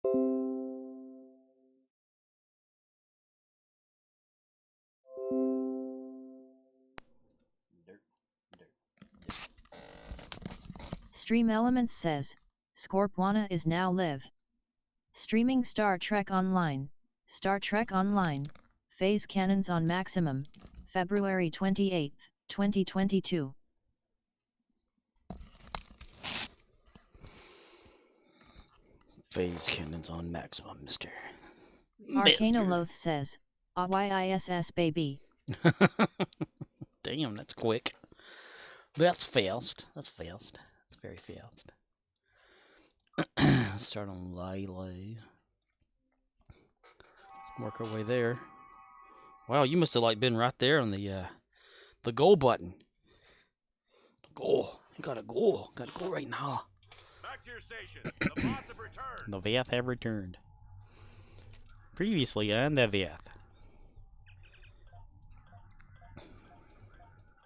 Stream Elements says, Scorpwana is now live. Streaming Star Trek Online, Phase Cannons on Maximum, February 28, 2022. Phase Cannons on Maximum, Mr. Arcanoloth says, AYISS baby. Damn, that's quick. That's fast. That's fast. That's very fast. Start on Lily. Work our way there. Wow, you must have like been right there on the goal button. Goal. You got a goal. Got a goal right now. Back to your station. The bots have returned. The Vath have returned. Previously on the Vath.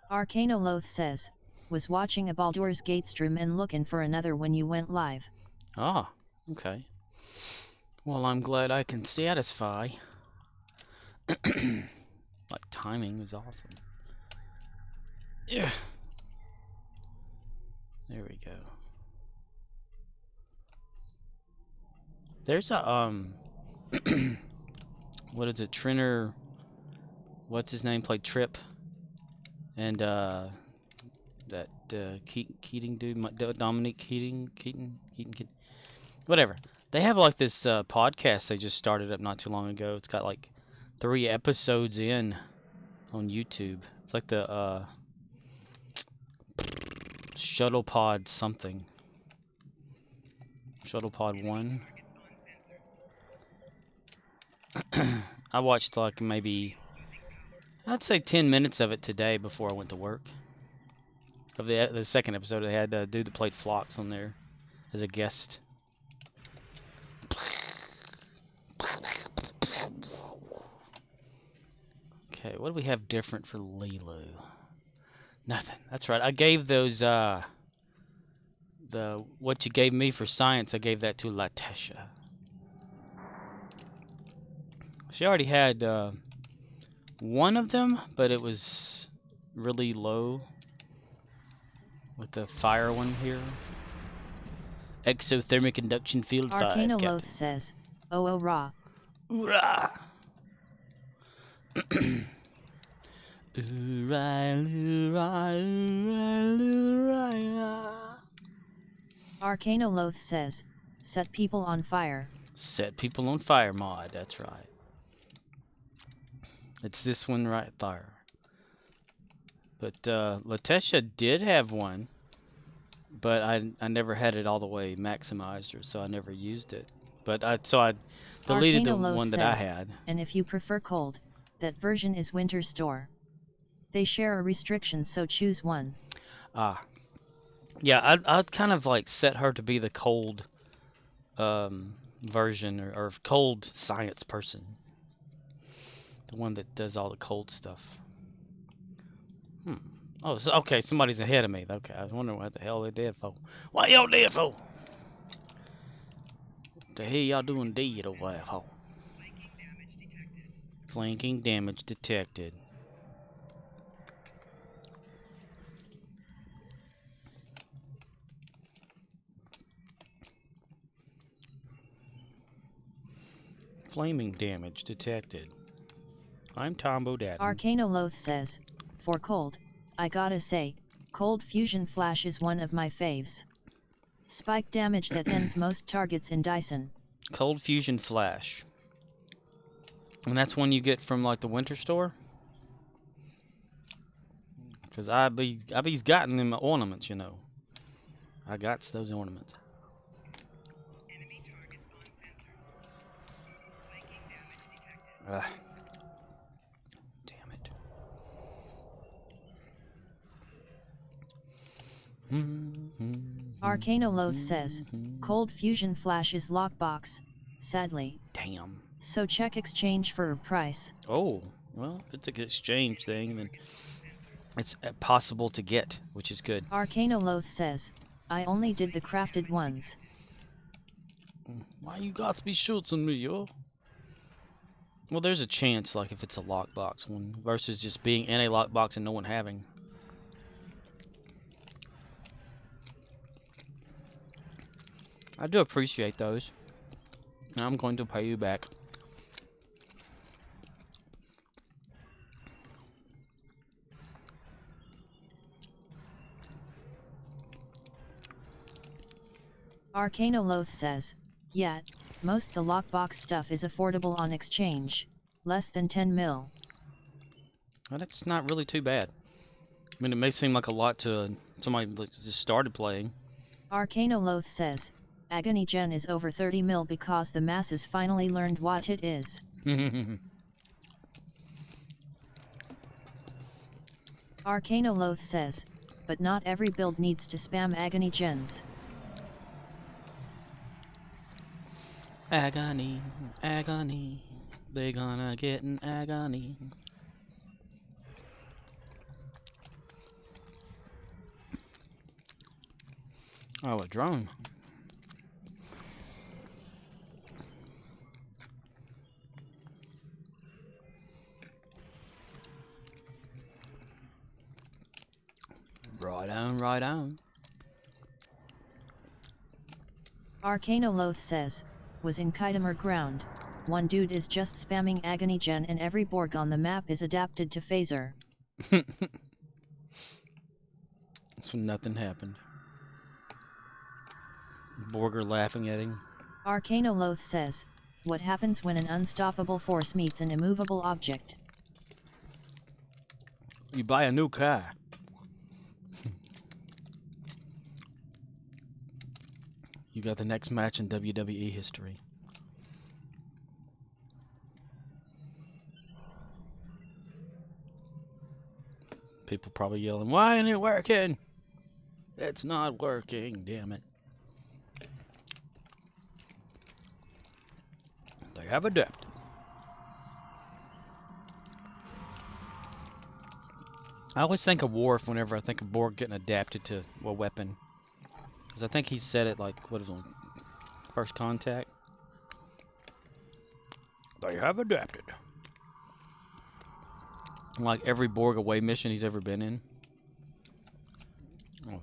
Arcanoloth says, was watching a Baldur's Gate stream and looking for another when you went live. Ah, okay. Well, I'm glad I can satisfy. Like, timing is awesome. Yeah. There we go. There's a, what is it, Trinner, what's his name, played Trip, and, that, Keating dude, Dominic Keating, whatever. They have, like, this, podcast they just started up not too long ago. It's got, like, 3 episodes in on YouTube. It's like the, Shuttlepod something. Shuttlepod 1. I watched like maybe, I'd say 10 minutes of it today before I went to work. Of the second episode, they had a dude that played Phlox on there as a guest. Okay, what do we have different for Lilu? Nothing. That's right. I gave those what you gave me for science, I gave that to Latesha. She already had one of them, but it was really low. With the fire one here. Exothermic induction field 5. Arcanoloth says, oh rah. Hoorah! Hoorah. Arcanoloth says, set people on fire. Set people on fire mod, that's right. It's this one right there. But Latesha did have one, but I never had it all the way maximized, so I never used it. But I deleted the one that I had. And if you prefer cold, that version is Winter Store. They share a restriction, so choose one. Ah, yeah, I'd kind of like set her to be the cold version or cold science person, the one that does all the cold stuff. Oh, so, okay, somebody's ahead of me. Okay, I was wondering what the hell they dead for. What y'all dead for? What the hell y'all doing dead over there for? Flanking damage detected. Flaming damage detected. I'm Tombo Daddy. Arcanoloth says, for cold, I gotta say, Cold Fusion Flash is one of my faves. Spike damage that ends most targets in Dyson. Cold Fusion Flash. And that's one you get from like the Winter Store? Cause I be's gotten them ornaments, you know. I got those ornaments. Damn it. Arcanoloth says, Cold Fusion Flash is lockbox, sadly. Damn. So check exchange for a price. Oh, well, if it's a good exchange thing, then it's possible to get, which is good. Arcanoloth says, I only did the crafted ones. Why you got to be shooting me, yo? Well, there's a chance, like, if it's a lockbox one versus just being in a lockbox and no one having. I do appreciate those. I'm going to pay you back. Arcanoloth says, yeah, most the lockbox stuff is affordable on exchange, less than 10 mil. Well, that's not really too bad. I mean, it may seem like a lot to somebody that just started playing. Arcanoloth says, Agony Gen is over 30 mil because the masses finally learned what it is. Arcanoloth says, but not every build needs to spam Agony Gens. Agony, agony, they gonna get an agony. Oh, a drone. Right on, right on. Arcanoloth says, was in Kydemer ground, one dude is just spamming Agony Gen and every Borg on the map is adapted to phaser. So nothing happened. Borger laughing at him. Arcanoloth says, what happens when an unstoppable force meets an immovable object? You buy a new car. You got the next match in WWE history. People probably yelling, why ain't it working? It's not working, damn it. They have adapted. I always think of Worf whenever I think of Borg getting adapted to a weapon. Because I think he said it like, what is it, First Contact? They have adapted. Like every Borg away mission he's ever been in. Oh.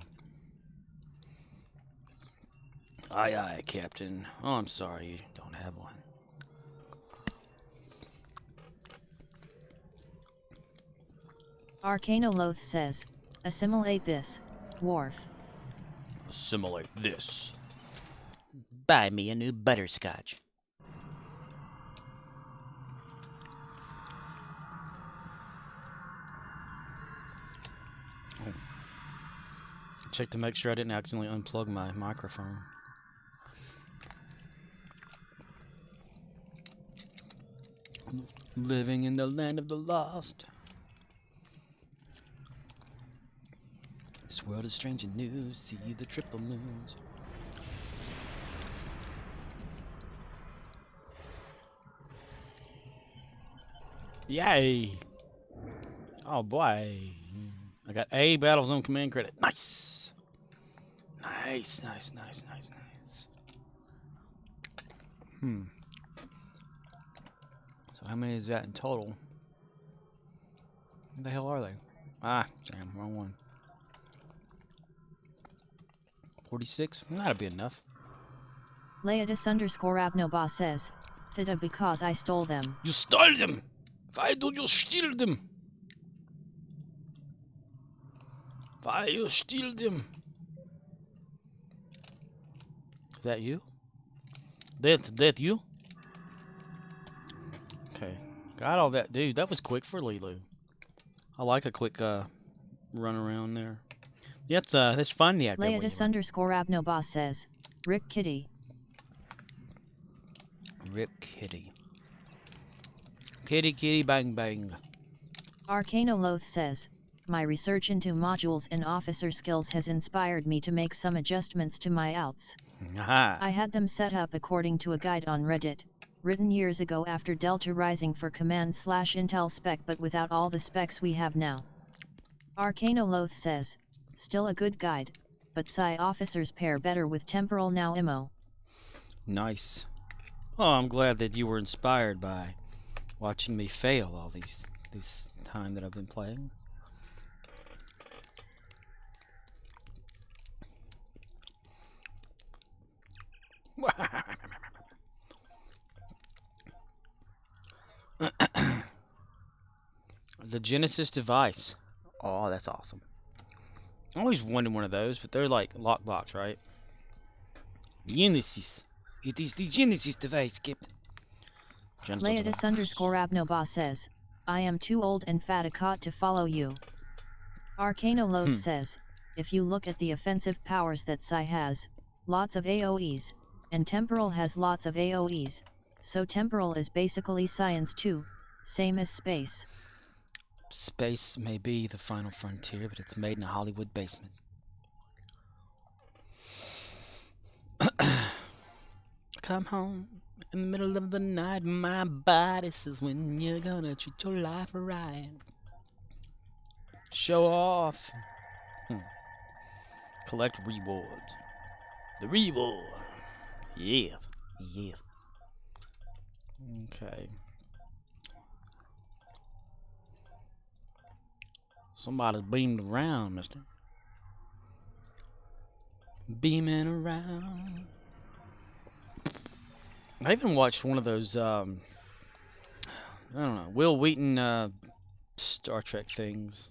Aye, aye, Captain. Oh, I'm sorry, you don't have one. Arcanoloth says, assimilate this, Worf. Assimilate this. Buy me a new butterscotch. Oh. Check to make sure I didn't accidentally unplug my microphone. Living in the land of the lost. This world is strange and new. See the triple moons. Yay! Oh boy. I got a Battlezone command credit. Nice! Nice, nice, nice, nice, nice. So how many is that in total? What the hell are they? Ah, damn, wrong one. 46? That'll be enough. Leatus_Abnoba says, Theta because I stole them. You stole them! Why do you steal them? Why you steal them? Is that you? That you? Okay. Got all that. Dude, that was quick for Lilu. I like a quick run around there. Yeah, it's fun. Yeah. Leatus_Abnoba says, Rick Kitty. Rip Kitty. Kitty kitty bang bang. Arcanoloth says, my research into modules and officer skills has inspired me to make some adjustments to my outs. Aha. I had them set up according to a guide on Reddit, written years ago after Delta Rising for command/intel spec but without all the specs we have now. Arcanoloth says, still a good guide, but Psi officers pair better with temporal now IMO. Nice. Oh, I'm glad that you were inspired by watching me fail all this time that I've been playing. The Genesis device. Oh, that's awesome. I always wanted one of those, but they're like lockbox, right? Genesis. It is the Genesis device, Captain. Leodis_Abnoba says, I am too old and fat a cot to follow you. Arcanoloth says, if you look at the offensive powers that Psi has, lots of AoEs, and Temporal has lots of AoEs, so Temporal is basically science too, same as space. Space may be the final frontier, but it's made in a Hollywood basement. Come home in the middle of the night, my body says when you're gonna treat your life right. Show off. Collect rewards. The reward. Yeah. Yeah. Okay. Somebody's beamed around, mister. Beaming around. I even watched one of those, I don't know, Will Wheaton, Star Trek things.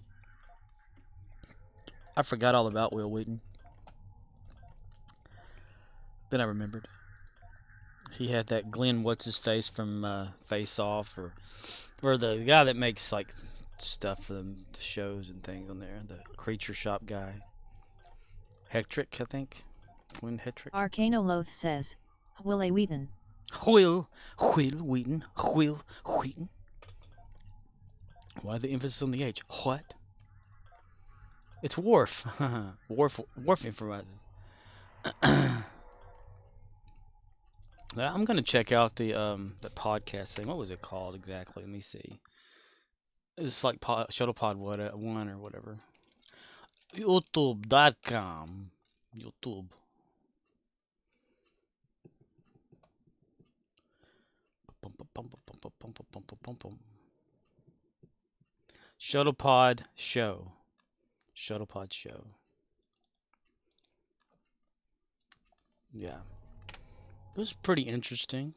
I forgot all about Will Wheaton. Then I remembered. He had that Glenn What's-His-Face from Face Off, or the guy that makes, like, stuff for the shows and things on there. The Creature Shop guy. Hetrick, I think. Glenn Hetrick. Arcanoloth says, Will A. Wheaton. Will Wheaton. Will Wheaton. Why the emphasis on the H? What? It's Worf. Worf improvises. I'm gonna check out the podcast thing. What was it called exactly? Let me see. It's like Shuttlepod 1 or whatever. YouTube.com. YouTube. Shuttlepod Show. Shuttlepod Show. Yeah. It was pretty interesting.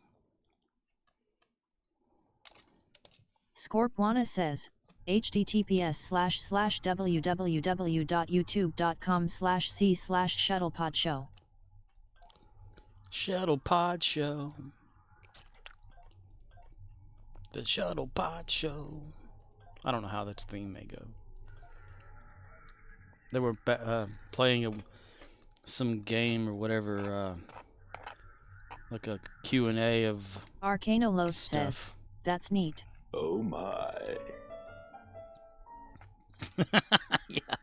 Scorpwana says, https://www.youtube.com/c/shuttlepodshow. Shuttlepod Show. The Shuttlepod Show. I don't know how that theme may go. They were playing some game or whatever, like a Q&A of Arcanoloth stuff. says, that's neat. Oh my. Yeah.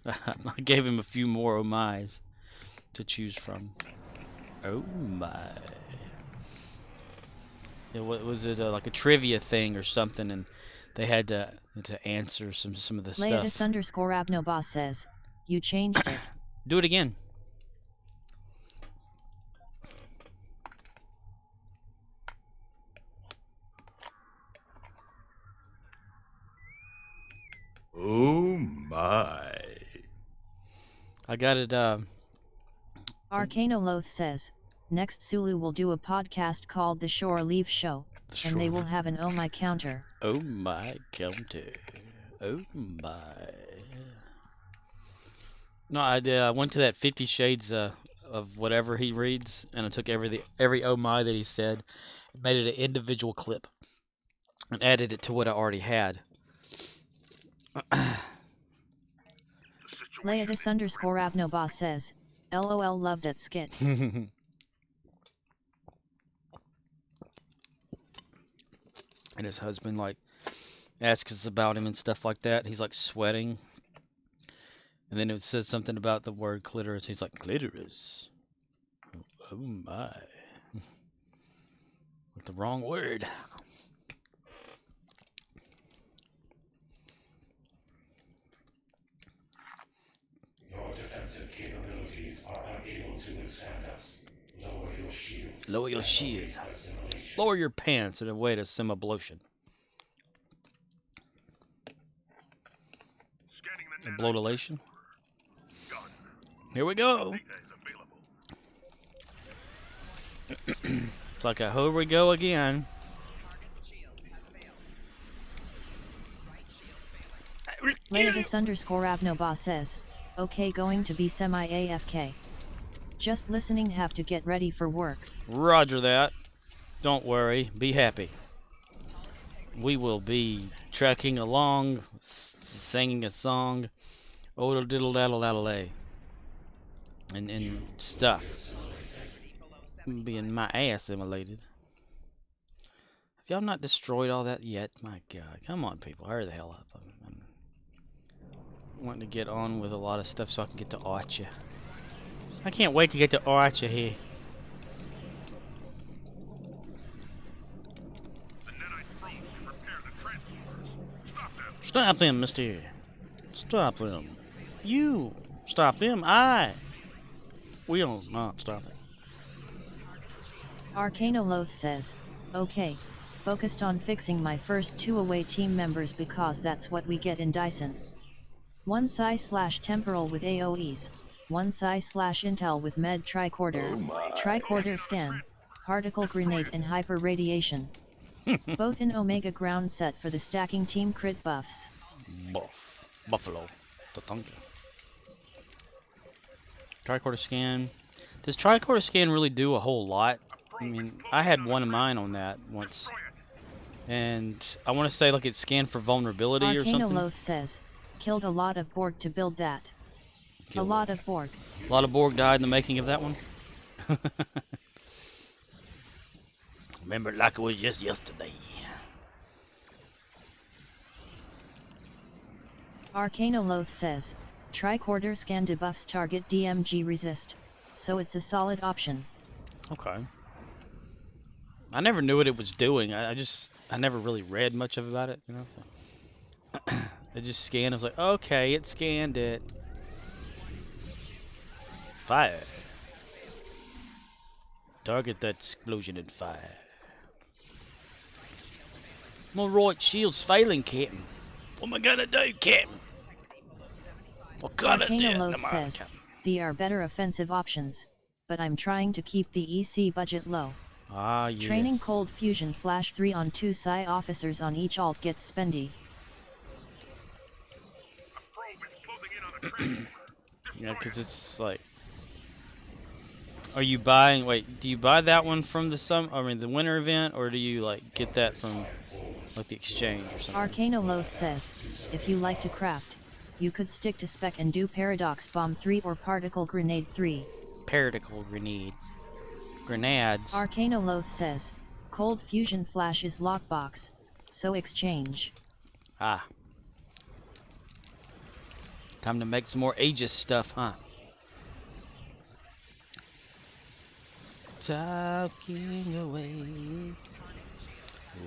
I gave him a few more oh my's to choose from. Oh my. Yeah, what was it, like a trivia thing or something, and they had to answer some of the stuff. Leodis_Abnoba says, you changed it. Do it again. Oh my. I got it. Arcanoloth says, next Sulu will do a podcast called The Shore Leave Show, and they will have an oh my counter. Oh my counter. Oh my. No, I went to that 50 Shades of whatever he reads, and I took every oh my that he said, made it an individual clip, and added it to what I already had. Leodis_Abnoba says, LOL loved that skit. And his husband like asks us about him and stuff like that. He's like sweating. And then it says something about the word clitoris. He's like, clitoris? Oh my. Like the wrong word. Your defensive capabilities are unable to withstand us. Lower your Lower your shield. Lower your pants and avoid a semi-blotion. A bloatilation. Here we go. It's like a here we go again. Leavis_Avnobah says, okay, going to be semi-AFK. Just listening, have to get ready for work. Roger that. Don't worry, be happy. We will be trekking along, singing a song, odle diddle daddle daddle day, and stuff. Being my ass assimilated. Have y'all not destroyed all that yet? My God, come on, people, hurry the hell up. I'm wanting to get on with a lot of stuff so I can get to Archer. I can't wait to get to Archer here. Stop them, mister. Stop them. You stop them. I will not stop it. Arcanoloth says, okay, focused on fixing my first 2 away team members because that's what we get in Dyson. 1 psi/temporal with AoEs, 1 psi/intel with med tricorder, tricorder scan, particle grenade and hyper radiation. Both in Omega ground set for the stacking team crit buffs. Buffalo. Tatanka. Tricorder scan. Does tricorder scan really do a whole lot? I mean, I had one of mine on that once. And I want to say like it scanned for vulnerability or something. Arcanoloth says, killed a lot of Borg to build that. A lot of Borg. A lot of Borg died in the making of that one. Remember it like it was just yesterday. Arcanoloth says, tricorder scan debuffs target DMG resist, so it's a solid option. Okay. I never knew what it was doing. I never really read much about it, you know. It just scanned. I was like, okay, it scanned it. Fire. Target that explosion in fire. My right shield's failing, Captain. What am I gonna do, Captain? What gonna do? Arcanoloth says, they are better offensive options, but I'm trying to keep the EC budget low. Ah, yes. Training Cold Fusion Flash 3 on 2 psi officers on each alt gets spendy. Yeah, because it's like... Are you buying... Wait, do you buy that one from the winter event, or do you, like, get that from, like, the exchange or something? Arcanoloth says, if you like to craft, you could stick to spec and do Paradox Bomb 3 or Particle Grenade 3. Particle Grenade. Grenades. Arcanoloth says, Cold Fusion Flash is lockbox, so exchange. Ah. Time to make some more Aegis stuff, huh? Talking away.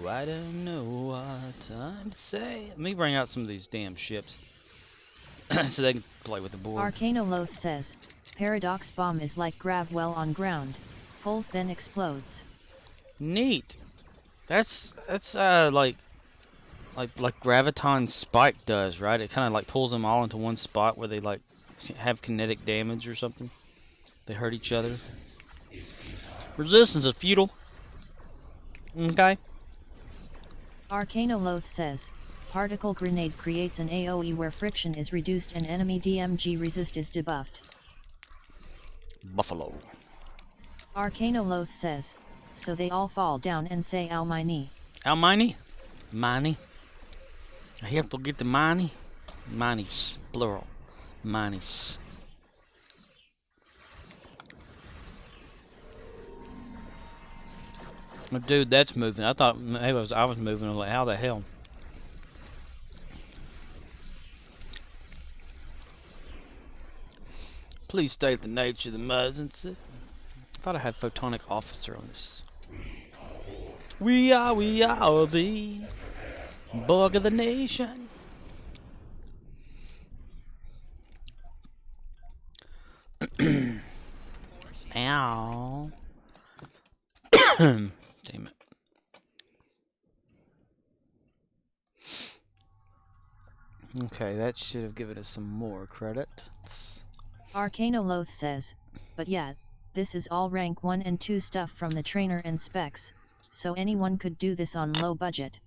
Oh, I don't know what I'm saying. Let me bring out some of these damn ships so they can play with the board. Arcanoloth says, Paradox Bomb is like Gravwell on ground, pulls then explodes. Neat. That's like Graviton Spike does, right? It kind of like pulls them all into one spot where they like have kinetic damage or something. They hurt each other. Resistance is futile. Okay. Arcanoloth says, Particle Grenade creates an AoE where friction is reduced and enemy DMG resist is debuffed. Buffalo. Arcanoloth says, so they all fall down and say Almini. Almini? Mini? I have to get the mini. Minis, plural. Minis. Oh, dude, that's moving. I thought maybe I was moving. I was like, how the hell? Please state the nature of the emergency. I thought I had Photonic Officer on this. We are the Borg of the nation. Ow. Damn it. Okay, that should have given us some more credit. Arcanoloth says, but yeah, this is all rank 1 and 2 stuff from the trainer and specs, so anyone could do this on low budget.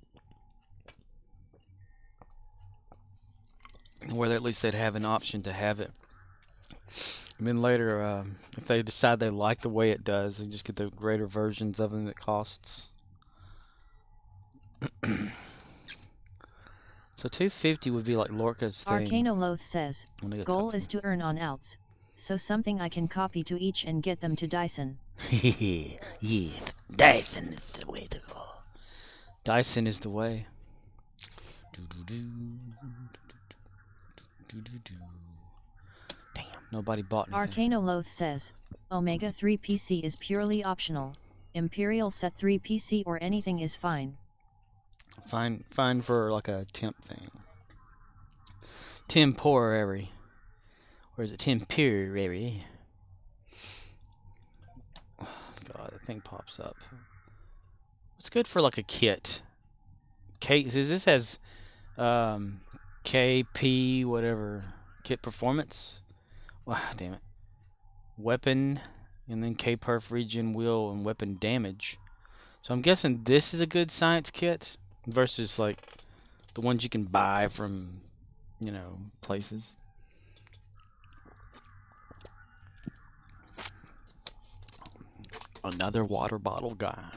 Where at least they'd have an option to have it. And then later, if they decide they like the way it does, they just get the greater versions of them that costs. So 250 would be like Lorca's thing. Arcanoloth says, goal is to earn on outs, so something I can copy to each and get them to Dyson. Yes, Dyson is the way to go. Dyson is the way. Damn, nobody bought anything. Arcanoloth says, Omega 3 PC is purely optional. Imperial Set 3 PC or anything is fine. Fine for like a temp thing. Temporary. Or is it temporary? Oh, God, the thing pops up. It's good for like a kit. This has KP whatever kit performance. Wow, damn it. Weapon and then K-perf regen wheel and weapon damage. So I'm guessing this is a good science kit versus like the ones you can buy from, you know, places. Another water bottle gone.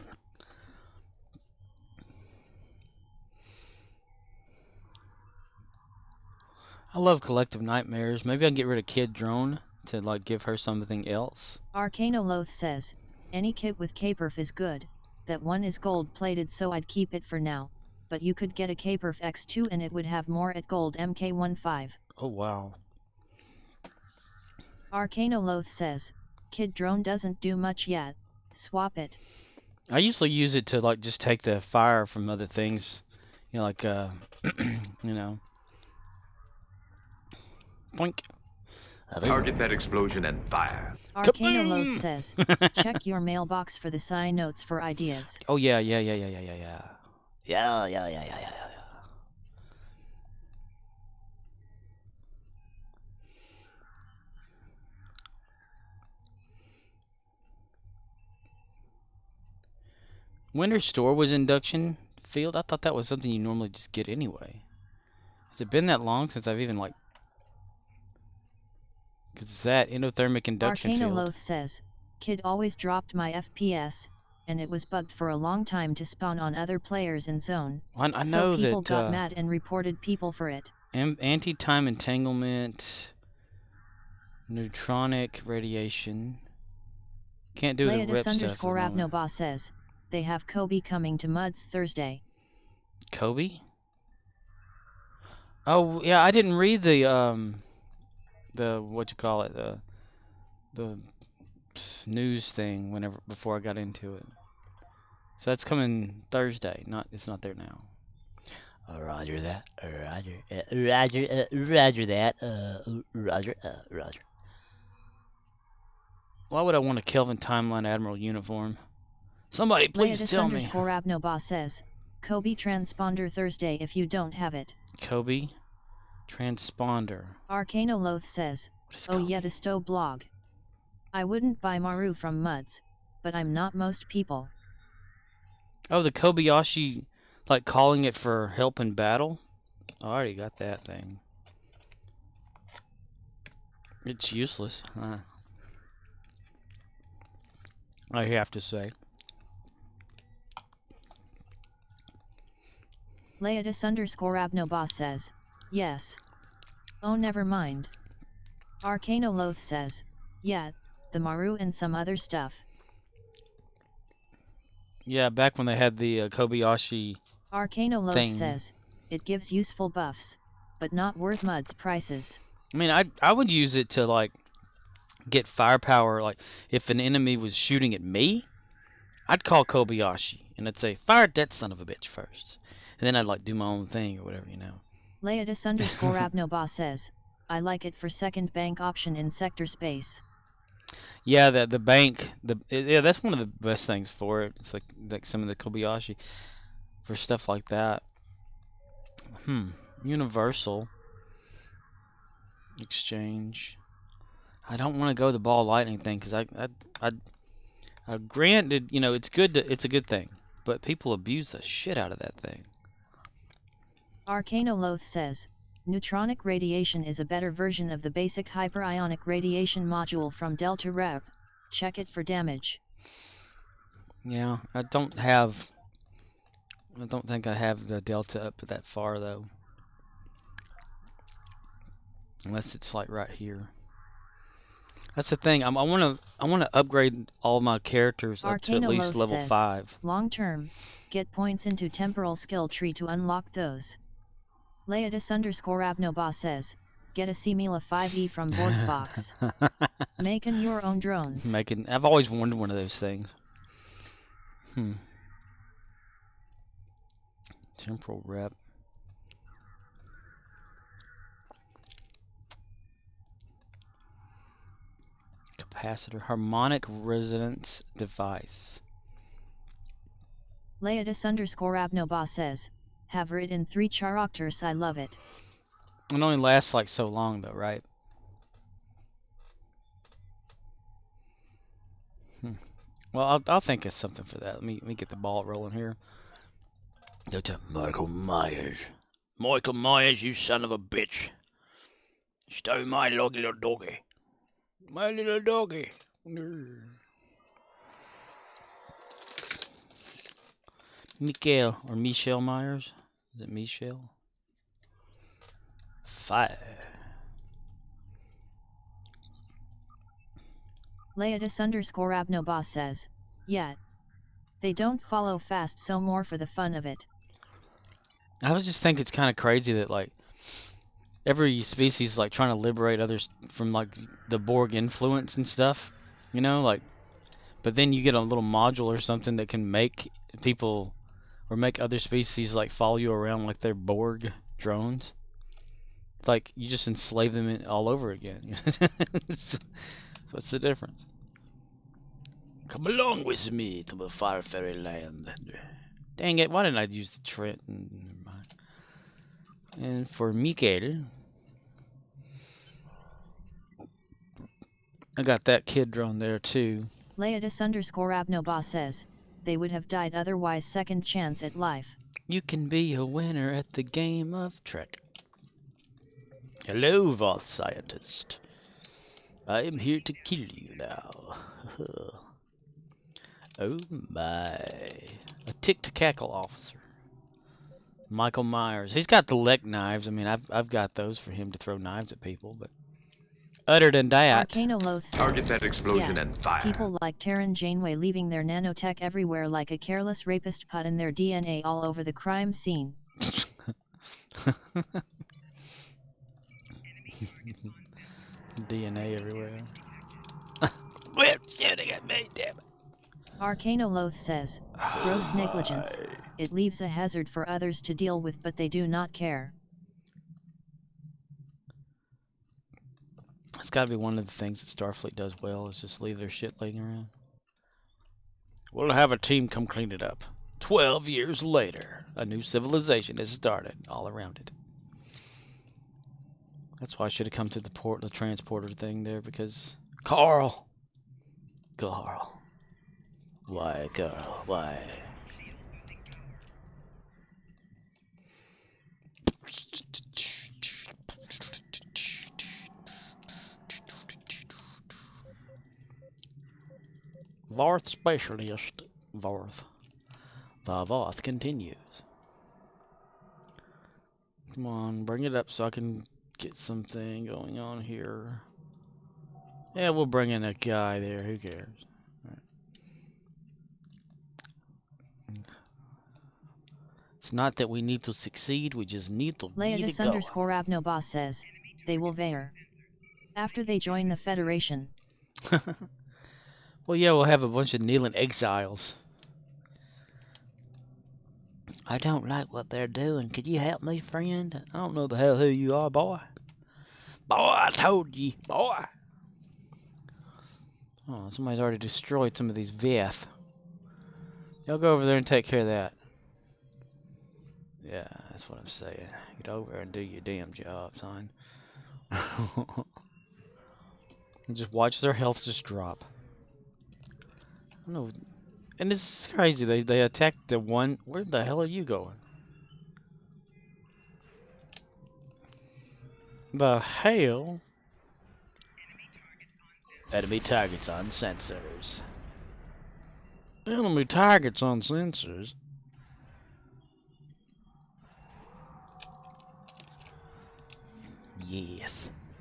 I love Collective Nightmares. Maybe I can get rid of Kid Drone to like give her something else. Arcanoloth says, any kit with K-perf is good. That one is gold plated, so I'd keep it for now. But you could get a K-perf X2 and it would have more at gold MK15. Oh wow. Arcanoloth says, Kid Drone doesn't do much yet. Swap it. I usually use it to like just take the fire from other things. You know, like you know. Boink. Target that explosion and fire. Arcanoloth says, check your mailbox for the Psi notes for ideas. Oh yeah. Yeah. Winter Store was induction field. I thought that was something you normally just get anyway. Has it been that long since I've even like? Because that endothermic induction field. Arcanoloth says, Kid always dropped my FPS, and it was bugged for a long time to spawn on other players in zone. I know so people that got mad and reported people for it. Anti-time entanglement, neutronic radiation. Can't do the rip stuff. _Abnoba says, they have Kobe coming to Muds Thursday. Kobe? Oh yeah, I didn't read the what you call it, the news thing before I got into it. So that's coming Thursday. It's not there now. Roger that. Roger that. Roger. Why would I want a Kelvin Timeline Admiral uniform? Somebody please tell me. _Abnoba says, Kobe transponder Thursday if you don't have it. Kobe transponder. Arcanoloth says, oh yeah, the Stowe blog. I wouldn't buy Maru from Muds, but I'm not most people. Oh, the Kobayashi, like calling it for help in battle? I already got that thing. It's useless. I have to say. Leodis_Abnoba says, yes. Oh never mind. Arcanoloth says, yeah, the Maru and some other stuff. Yeah, back when they had the Kobayashi Arcanoloth says, it gives useful buffs, but not worth Muds prices. I mean, I would use it to like get firepower. Like if an enemy was shooting at me, I'd call Kobayashi and I'd say, fire that son of a bitch first. And then I'd like do my own thing or whatever, you know. Leodis_Abnoba says, I like it for second bank option in sector space. Yeah, the bank, yeah, that's one of the best things for it. It's like some of the Kobayashi for stuff like that. Universal Exchange. I don't want to go the ball lightning thing because granted, you know, it's a good thing, but people abuse the shit out of that thing. Arcanoloth says, neutronic radiation is a better version of the basic hyperionic radiation module from Delta Rep. Check it for damage. Yeah, I don't think I have the Delta up that far though. Unless it's like right here. That's the thing. I want to upgrade all my characters up to at least level says, 5. Long term, get points into temporal skill tree to unlock those. Leodis_Abnoba says, get a Simila 5e from Borgbox. Making your own drones. I've always wanted one of those things. Temporal rep. Capacitor. Harmonic resonance device. Leodis_Abnoba says, have it in 3 characters, I love it. It only lasts like so long though, right? Well, I'll think of something for that. Let me get the ball rolling here. Go to Michael Myers. Michael Myers, you son of a bitch. Stole my little doggy. My little doggy. Michelle Myers. Is it Michelle? Fire. Leodis_Abnoba says, yeah. They don't follow fast, so more for the fun of it. I was just thinking it's kind of crazy that like every species is like trying to liberate others from like the Borg influence and stuff, you know, like, but then you get a little module or something that can make people or make other species like follow you around like they're Borg drones. It's like you just enslave them all over again. So what's the difference? Come along with me to the Fire Fairy Land. Dang it, why didn't I use the Trent? Never mind. And for Mikael, I got that kid drone there too. Leodis_Abnoba says, they would have died otherwise. Second chance at life. You can be a winner at the game of Trek. Hello, Voth Scientist. I am here to kill you now. Oh my. A tick-to-cackle officer. Michael Myers. He's got the Lek knives. I mean, I've got those for him to throw knives at people, but other than that... Target that explosion yeah, and fire. People like Terran Janeway leaving their nanotech everywhere like a careless rapist, putting their DNA all over the crime scene. DNA everywhere. Quit shooting at me, damn it. Arcanoloth says, gross negligence. It leaves a hazard for others to deal with, but they do not care. It's got to be one of the things that Starfleet does well, is just leave their shit laying around. We'll have a team come clean it up. 12 years later, a new civilization has started all around it. That's why I should have come to the transporter thing there, because... Carl! Why, Carl? Why? Voth Specialist. Voth. The Voth continues. Come on, bring it up so I can get something going on here. Yeah, we'll bring in a guy there. Who cares? Right. It's not that we need to succeed. We just need to get it going. Leodis_Abnoba says, they will veer after they join the Federation. Well, yeah, we'll have a bunch of kneeling exiles. I don't like what they're doing. Could you help me, friend? I don't know the hell who you are, boy. Boy, I told you, boy. Oh, somebody's already destroyed some of these Veth. Y'all go over there and take care of that. Yeah, that's what I'm saying. Get over there and do your damn job, son. And just watch their health just drop. I don't know. And this is crazy. They attacked the one. Where the hell are you going? The hell? Enemy targets on sensors. Enemy targets on sensors? Yes.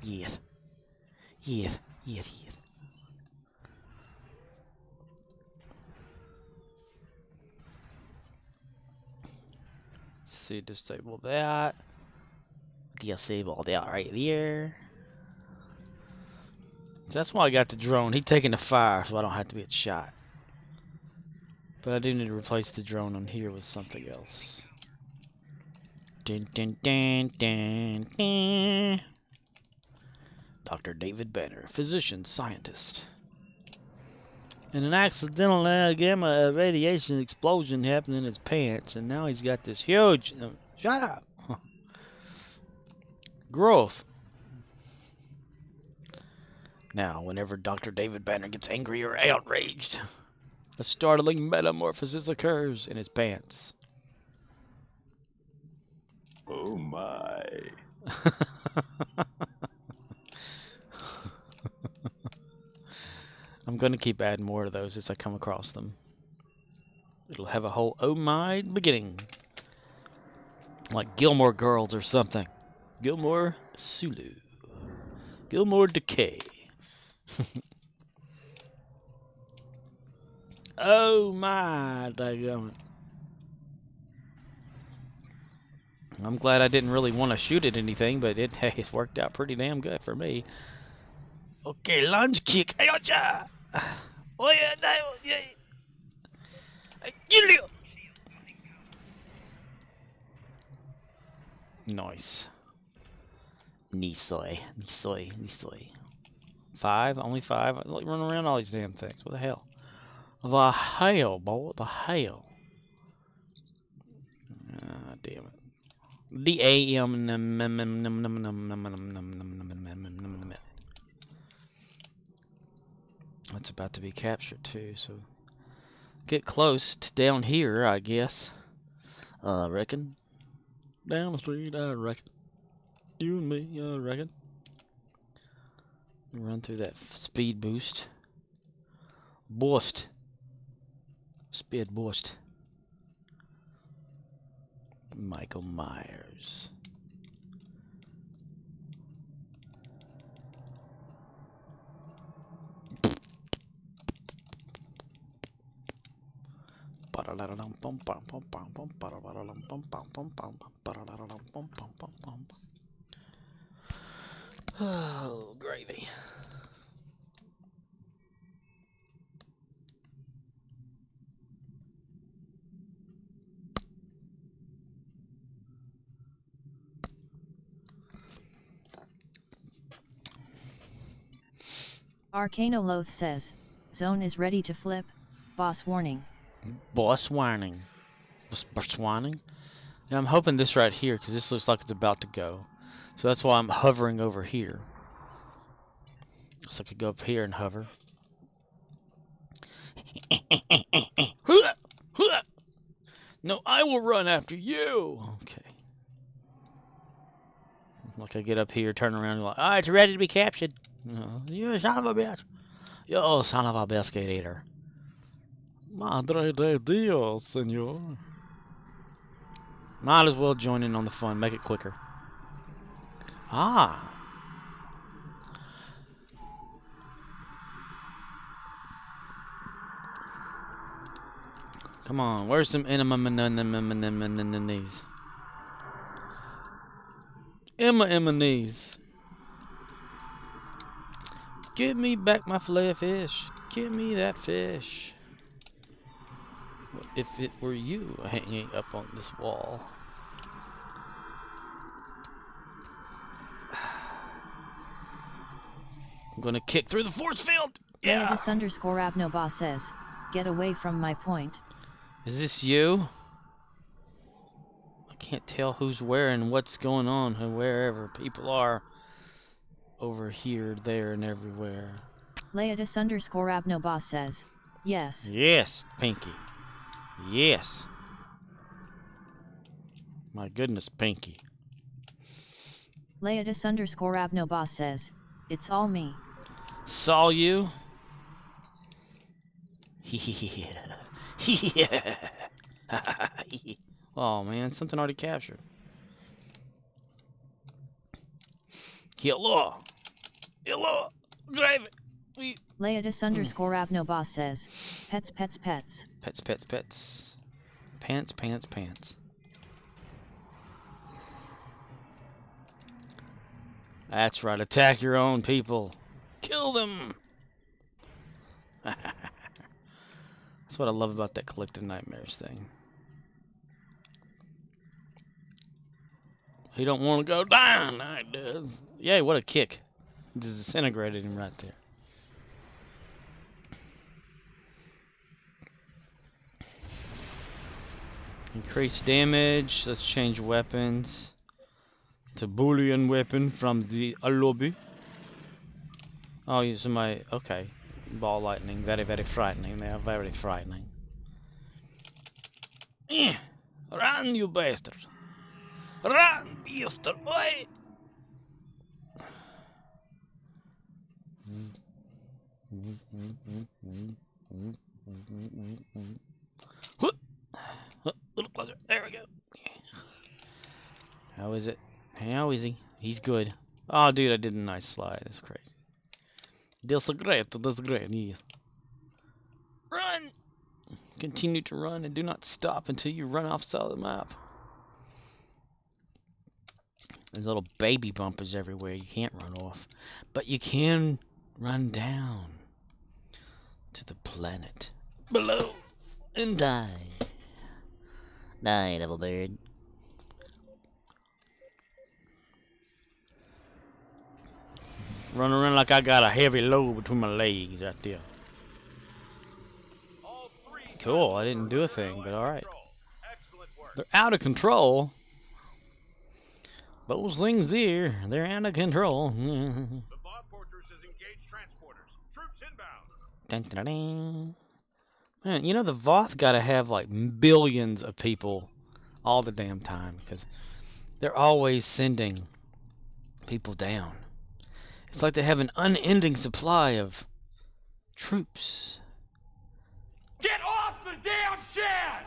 Yes. Yes. Yes. Yes. See, disable that. Disable that right there. That's why I got the drone. He taking the fire, so I don't have to get shot. But I do need to replace the drone on here with something else. Dun, dun, dun, dun, dun. Dr. David Banner, physician, scientist. And an accidental gamma radiation explosion happened in his pants, and now he's got this huge... shut up! Growth. Now, whenever Dr. David Banner gets angry or outraged, a startling metamorphosis occurs in his pants. Oh my. I'm going to keep adding more of those as I come across them. It'll have a whole oh my beginning. Like Gilmore Girls or something. Gilmore Sulu. Gilmore Decay. Oh my daggone it. I'm glad I didn't really want to shoot at anything, but it's worked out pretty damn good for me. Okay, lunge kick. Ayocha! Oh yeah, nice. Nisoi. 5? Only 5? I like running around all these damn things. What the hell? The hell, boy. The hell. Ah, damn it. That's about to be captured too, so get close to down here, I guess. I reckon. Down the street, I reckon. You and me, I reckon. Run through that speed boost. Boost. Speed boost. Michael Myers. Oh, gravy. Arcanoloth says, zone is ready to flip, boss warning. Boss warning. Boss warning? Yeah, I'm hoping this right here, because this looks like it's about to go. So that's why I'm hovering over here. So I could go up here and hover. No, I will run after you. Okay. Like I get up here, turn around, and like, alright, it's ready to be captured. You son of a bitch. You son of a biscuit eater. Madre de Dios, senor. Might as well join in on the fun. Make it quicker. Ah. Come on. Where's some enemies? Enemies. Give me back my fillet of fish. Give me that fish. What if it were you hanging up on this wall? I'm gonna kick through the force field. Leodis_Abnoba says, get away from my point. Is this you? I can't tell who's where and what's going on, wherever people are. Over here, there, and everywhere. Leodis_Abnoba says, yes. Yes, Pinky. Yes. My goodness, Pinky. Leodis_Abnoba says, it's all me. Saw you? Yeah. Oh man, something already captured. Hello. Hello. Drive it. Leodis_Abnoba says, pets, pets, pets. Pets, pets, pets. Pants, pants, pants. That's right, attack your own people. Kill them. That's what I love about that Collective Nightmares thing. He don't want to go down. I do. Yay, what a kick. Just disintegrated him right there. Increase damage. Let's change weapons to Boolean weapon from the lobby. Oh, using my... Okay. Ball lightning. Very, very frightening. They are very frightening. Run, you bastard. Run, bastard boy. A little closer. There we go. How is it? How is he? He's good. Oh, dude, I did a nice slide. That's crazy. That's great. That's great. Yeah. Run! Continue to run and do not stop until you run off the map. There's little baby bumpers everywhere. You can't run off. But you can run down to the planet below and die. Die, Devil Bird. Run around like I got a heavy load between my legs right there. Cool, I didn't do a thing, but alright. They're out of control. Those things there, they're out of control. The Bob Fortress has engaged transporters. Troops inbound. Dun, dun, dun, dun. Man, you know the Voth gotta have like billions of people all the damn time because they're always sending people down. It's like they have an unending supply of troops. Get off the damn shed!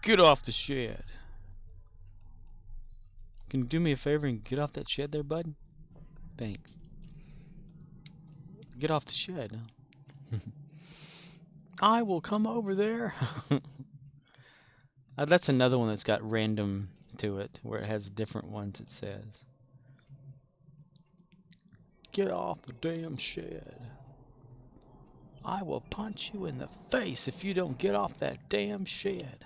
Get off the shed. Can you do me a favor and get off that shed there, bud? Thanks. Get off the shed. I will come over there. That's another one that's got random to it, where it has different ones it says. Get off the damn shed. I will punch you in the face if you don't get off that damn shed.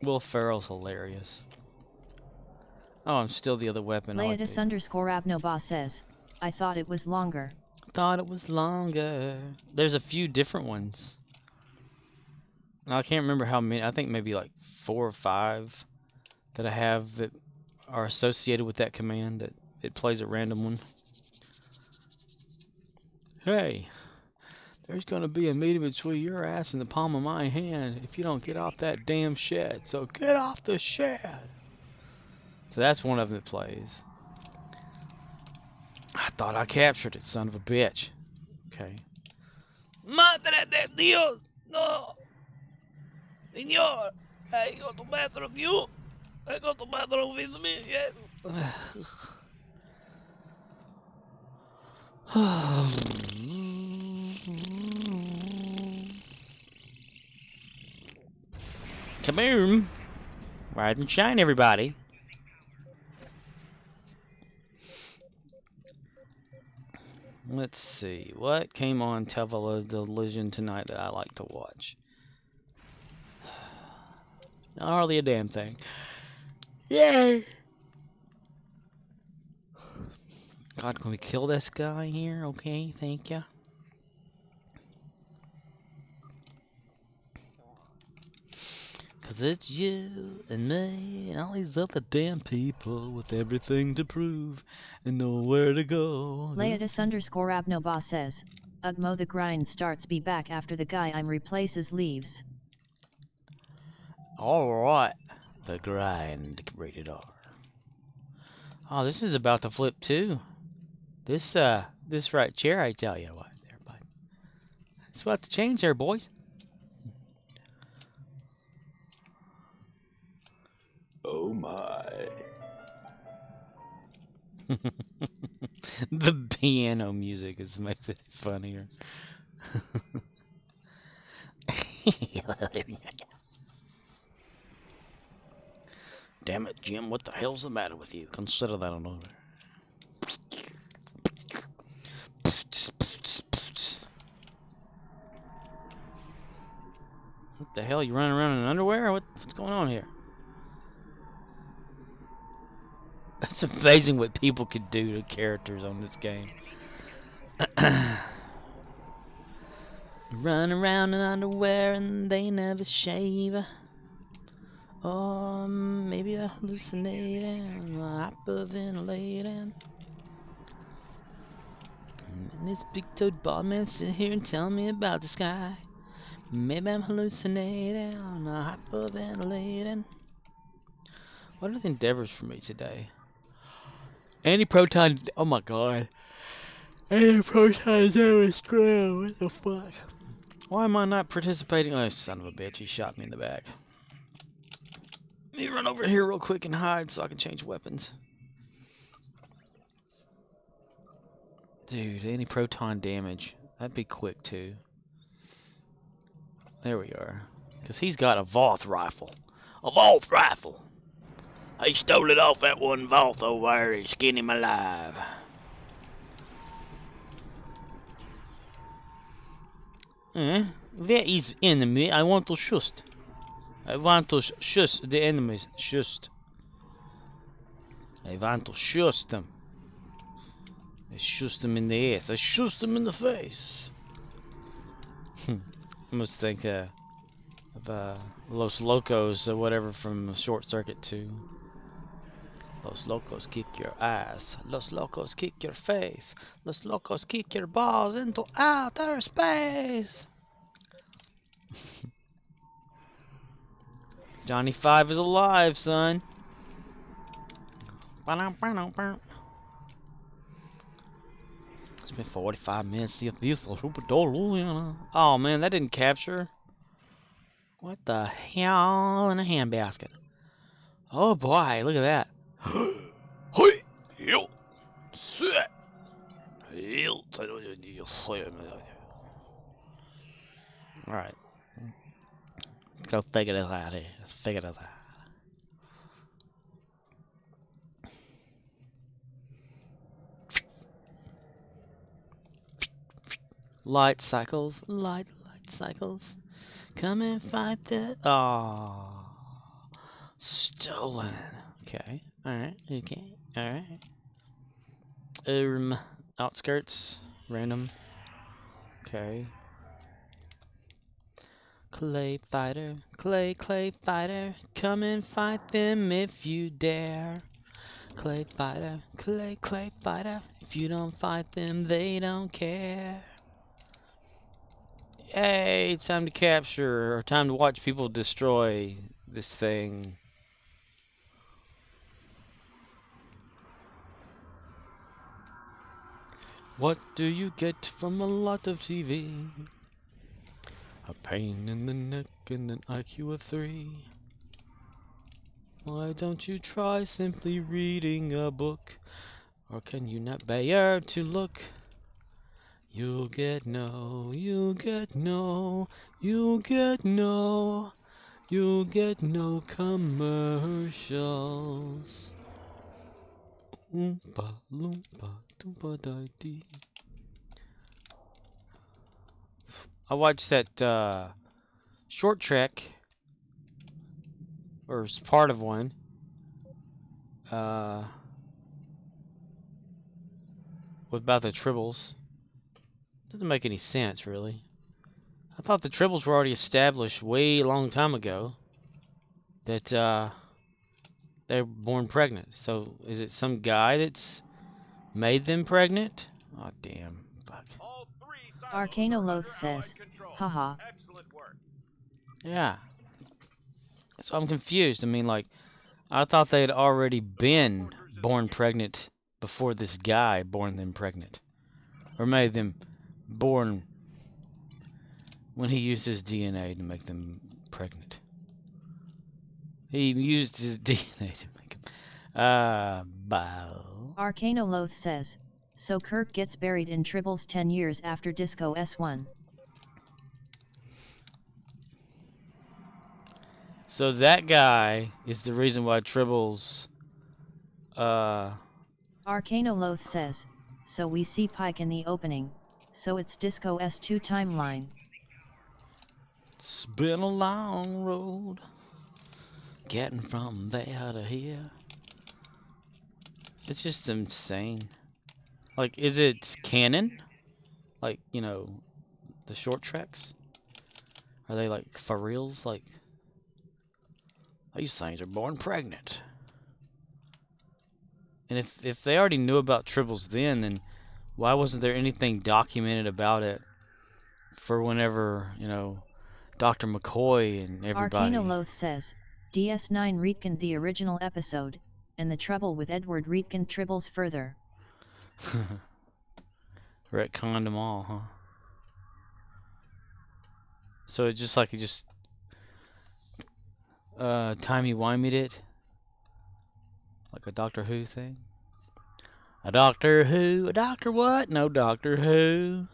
Will Ferrell's hilarious. Oh, I'm still the other weapon. Leodis_Abnoba says, I thought it was longer. Thought it was longer. There's a few different ones. I can't remember how many. I think maybe like 4 or 5 that I have that are associated with that command that it plays a random one. Hey, there's gonna be a meeting between your ass and the palm of my hand if you don't get off that damn shed. So get off the shed. So that's one of them that plays. I thought I captured it, son of a bitch. Okay. Madre de Dios! No! Señor! I got the matter of you! I got the matter of with me, yes! Kaboom! Rise and shine, everybody! Let's see, what came on television tonight that I like to watch? Not hardly a damn thing. Yay! God, can we kill this guy here? Okay, thank you. Cause it's you and me and all these other damn people with everything to prove and nowhere to go. Laetus_Abnoba says, Ugmo the grind starts be back after the guy I'm replaces leaves. Alright. The grind, rated R. Oh, this is about to flip too. This right chair, I tell you what there, bud. It's about to change there, boys. Oh my. The piano music is makes it funnier. Damn it, Jim, what the hell's the matter with you? Consider that an order. What the hell, you running around in underwear? What's going on here? It's amazing what people could do to characters on this game. Run around in underwear and they never shave. Or maybe they're hallucinating, hyperventilating. And this big-toed bald man sit here and tell me about the sky. Maybe I'm hallucinating, hyperventilating. What are the endeavors for me today? Anti-proton. Oh my god. Anti-proton zero screw. What the fuck? Why am I not participating? Oh, son of a bitch. He shot me in the back. Let me run over here real quick and hide so I can change weapons. Dude, anti-proton damage. That'd be quick too. There we are. Because he's got a Voth rifle. A Voth rifle! He stole it off that one Voth over there. He skinned him alive. Where is enemy? I want to shoot. I want to shoot the enemies. Shoot. I want to shoot them. I shoot them in the ass. I shoot them in the face. I must think of Los Locos or whatever from Short Circuit 2. Los Locos kick your ass. Los Locos kick your face. Los Locos kick your balls into outer space. Johnny 5 is alive, son. It's been 45 minutes since this. Oh man, that didn't capture. What the hell in a handbasket? Oh boy, look at that. Alright. Go figure this out here. Let's figure this out. Light cycles. Light cycles. Come and fight that. Oh. Stolen. Okay. Alright. Okay. Alright. Outskirts. Random. Okay. Clay fighter. Clay fighter. Come and fight them if you dare. Clay fighter. Clay fighter. If you don't fight them, they don't care. Hey, time to capture, or time to watch people destroy this thing. What do you get from a lot of TV? A pain in the neck and an IQ of 3. Why don't you try simply reading a book? Or can you not bear to look? You'll get no, you'll get no, you'll get no, you'll get no commercials. Oompa loompa doompa di dee. I watched that Short Trek, or part of one. What about the tribbles? Doesn't make any sense, really. I thought the tribbles were already established way long time ago. That they're born pregnant. So is it some guy that's made them pregnant? Oh damn! Fuck. All 3 silos Arcanoloth are under says, Allied control. haha. Excellent work. Yeah. So I'm confused. I mean, like, I thought they had already been born pregnant before this guy born them pregnant, or made them born when he used his DNA to make them pregnant. He used his DNA to make them. Bow. Arcanoloth says, so Kirk gets buried in Tribbles 10 years after Disco S1. So that guy is the reason why Tribbles, Arcanoloth says, so we see Pike in the opening, so it's Disco S2 timeline. it's been a long road getting from there to here. It's just insane. Like, is it canon? Like, you know, the short tracks? Are they like for reals? Like, these things are born pregnant. And if they already knew about Tribbles then why wasn't there anything documented about it for whenever, you know, Dr. McCoy and everybody... Arcanoloth says, DS9 retconned the original episode, and the trouble with Edward retconned Tribbles further. Retconned them all, huh? So it's just like, timey-wimeyed it? Like a Doctor Who thing? A Doctor Who, a Doctor what? No Doctor Who.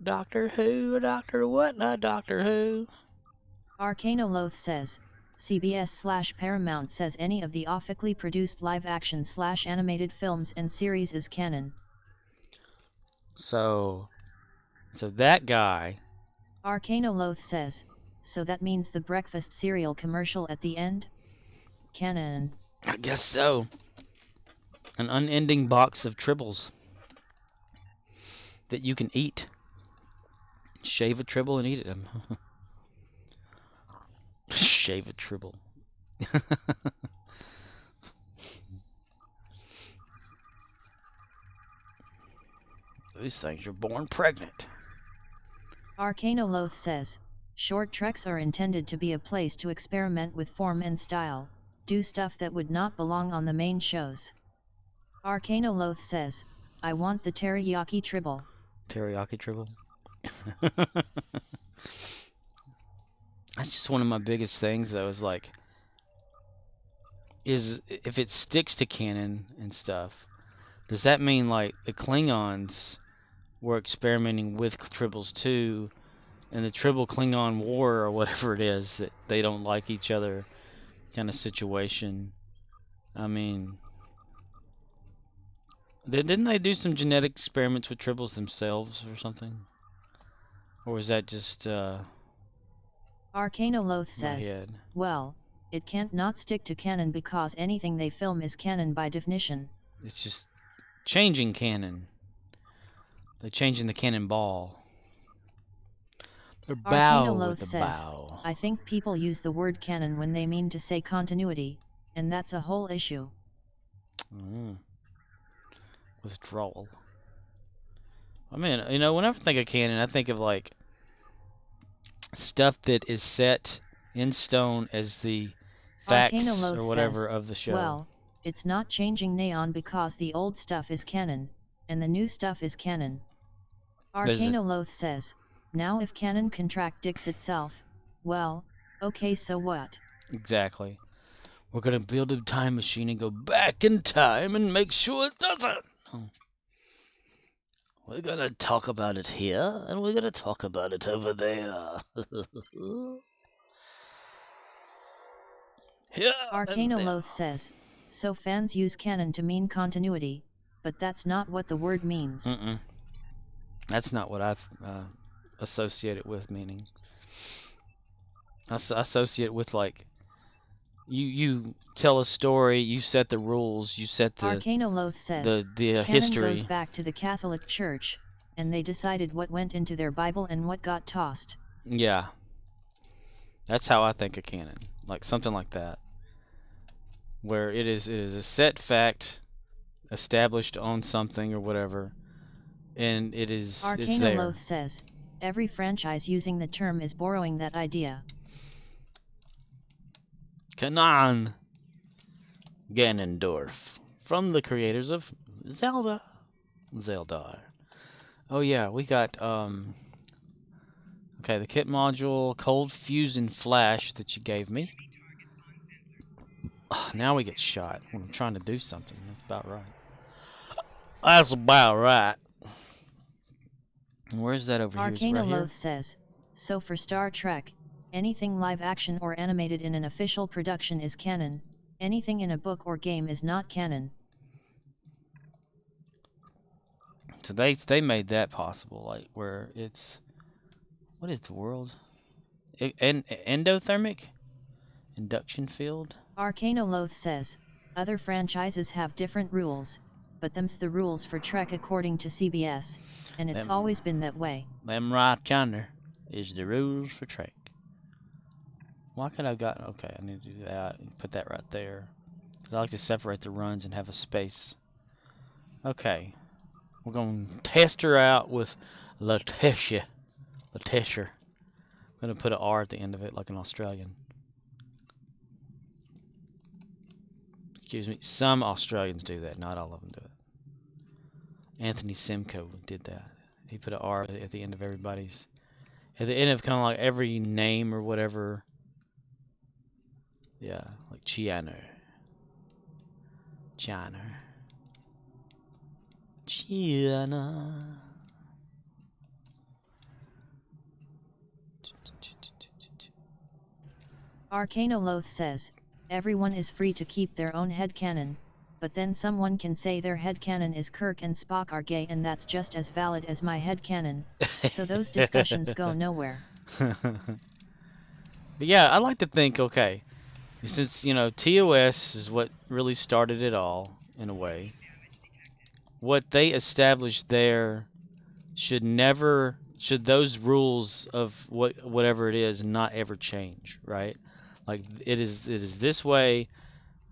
Doctor Who, a Doctor what? No Doctor Who. Arcanoloth says, CBS/Paramount says any of the officially produced live-action/animated films and series is canon. So that guy... Arcanoloth says, so that means the breakfast cereal commercial at the end? Canon. I guess so. An unending box of Tribbles that you can eat. Shave a Tribble and eat it. Shave a Tribble. These things are born pregnant. Arcanoloth says, short treks are intended to be a place to experiment with form and style, do stuff that would not belong on the main shows. Arcanoloth says, I want the teriyaki Tribble. Teriyaki Tribble? That's just one of my biggest things, though, is like, if it sticks to canon and stuff, does that mean, like, the Klingons were experimenting with Tribbles too, and the Tribble-Klingon war, or whatever it is, that they don't like each other kind of situation? I mean, didn't they do some genetic experiments with Tribbles themselves or something? Or was that just, Arcanoloth says, head? well, it can't not stick to canon because anything they film is canon by definition. It's just changing canon. They're changing the cannonball. They're bow with Arcanoloth the says, bow. I think people use the word canon when they mean to say continuity, and that's a whole issue. Withdrawal. I mean, you know, whenever I think of canon, I think of like stuff that is set in stone as the facts Arcanoloth or whatever says, of the show. well, it's not changing Neon because the old stuff is canon, and the new stuff is canon. Arcanoloth says, now if canon contradicts itself, well, okay, so what? Exactly. We're gonna build a time machine and go back in time and make sure it doesn't. We're gonna talk about it here, and we're gonna talk about it over there. Here. Arcanoloth says, so fans use canon to mean continuity, but that's not what the word means. That's not what I associate it with meaning. I associate it with, like, you tell a story, you set the rules, you set the Arcanoloth says, the canon history. goes back to the Catholic Church, and they decided what went into their Bible and what got tossed. Yeah. That's how I think of canon. Like something like that. Where it is a set fact established on something or whatever, and it's there. Arcanoloth says, every franchise using the term is borrowing that idea. Kanan Ganondorf, from the creators of Zelda. Zeldar. Oh yeah, we got okay, the kit module, Cold Fusion Flash that you gave me. Now we get shot when I'm trying to do something. That's about right. That's about right. Where's that over here? Is it right here? Arcanoloth says, so for Star Trek, anything live action or animated in an official production is canon, anything in a book or game is not canon. So they made that possible, like where it's, what is the world? Endothermic? Induction field? Arcanoloth says, other franchises have different rules, but them's the rules for Trek according to CBS, and it's always been that way. Them right yonder is the rules for Trek. Why could I have gotten, okay, I need to do that and put that right there. 'Cause I like to separate the runs and have a space. Okay. We're going to test her out with Latetia. Latetia. I'm going to put an R at the end of it like an Australian. Excuse me. Some Australians do that. Not all of them do it. Anthony Simcoe did that. He put an R at the end of everybody's. At the end of kind of like every name or whatever. Yeah. Like Chianer. Chianer. Chiana. Arcanoloth says, everyone is free to keep their own headcanon, but then someone can say their headcanon is Kirk and Spock are gay and that's just as valid as my headcanon, so those discussions go nowhere. But yeah, I like to think, okay, since, you know, TOS is what really started it all, in a way, what they established there should those rules of whatever it is not ever change, right? Like it is this way.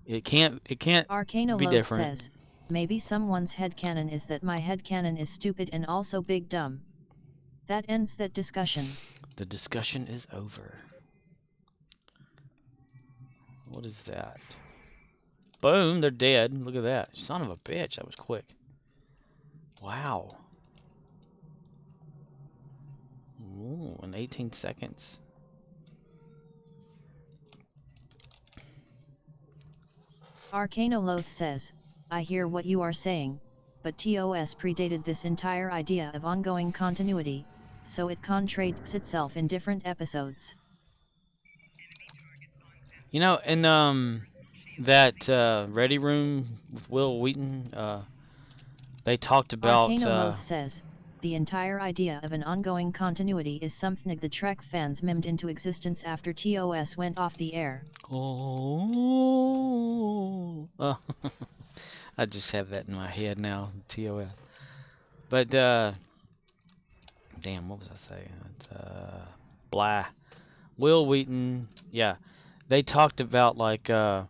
It can't Arcanoloth be different. says, maybe someone's headcanon is that my headcanon is stupid and also big dumb. That ends that discussion. The discussion is over. What is that? Boom, they're dead. Look at that. Son of a bitch, that was quick. Wow. Ooh, in 18 seconds. Arcanoloth says, I hear what you are saying, but TOS predated this entire idea of ongoing continuity, so it contradicts itself in different episodes. You know, in that Ready Room with Will Wheaton, they talked about Arcanoloth says, the entire idea of an ongoing continuity is something the Trek fans mimed into existence after TOS went off the air. Oh, I just have that in my head now, TOS. But damn, what was I saying? Blah. Will Wheaton, yeah, they talked about like the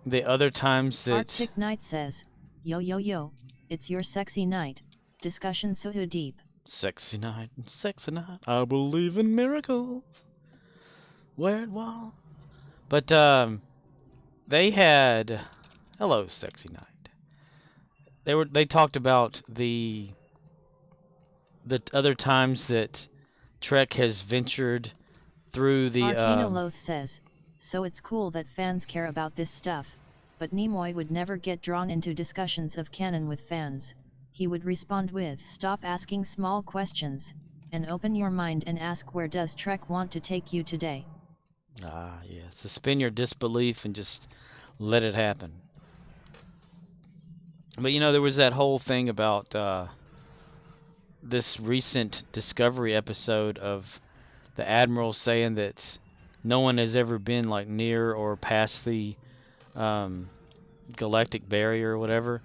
other times that Arctic Knight says, yo yo yo, it's your sexy night. Discussion so deep. Sexy night, I believe in miracles. Where it was. But they had, hello, sexy night. They talked about the other times that Trek has ventured through the. Arcanoloth says, so it's cool that fans care about this stuff, but Nimoy would never get drawn into discussions of canon with fans. He would respond with, stop asking small questions, and open your mind and ask where does Trek want to take you today. Ah, yeah. Suspend your disbelief and just let it happen. But you know, there was that whole thing about this recent Discovery episode of the Admiral saying that no one has ever been like near or past the galactic barrier or whatever.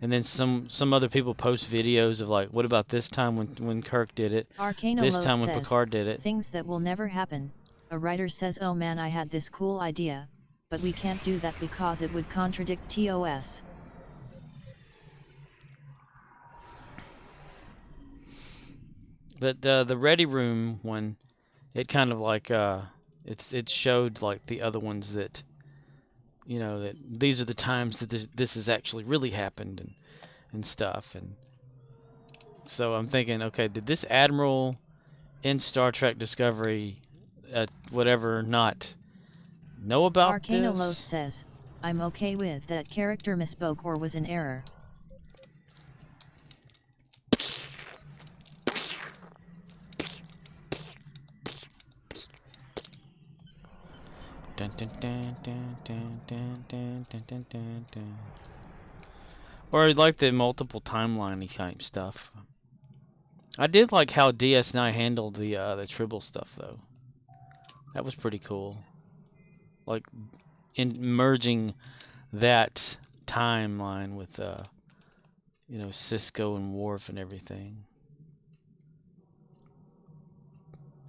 And then some other people post videos of like, what about this time when Kirk did it? This Arcanoloth time when says, Picard did it. things that will never happen. A writer says, oh man, I had this cool idea, but we can't do that because it would contradict TOS. But the Ready Room one, it kind of like it showed like the other ones that, you know, that these are the times that this has actually really happened and stuff. And so I'm thinking, okay, did this Admiral in Star Trek Discovery, whatever, not know about Arcanoloth this? says, I'm okay with that character misspoke or was in error. Dun, dun, dun, dun, dun, dun, dun, dun, dun, dun, dun. Or like the multiple timeline-y type stuff. I did like how DS9 handled the Tribble stuff though. That was pretty cool. Like in merging that timeline with you know, Cisco and Worf and everything.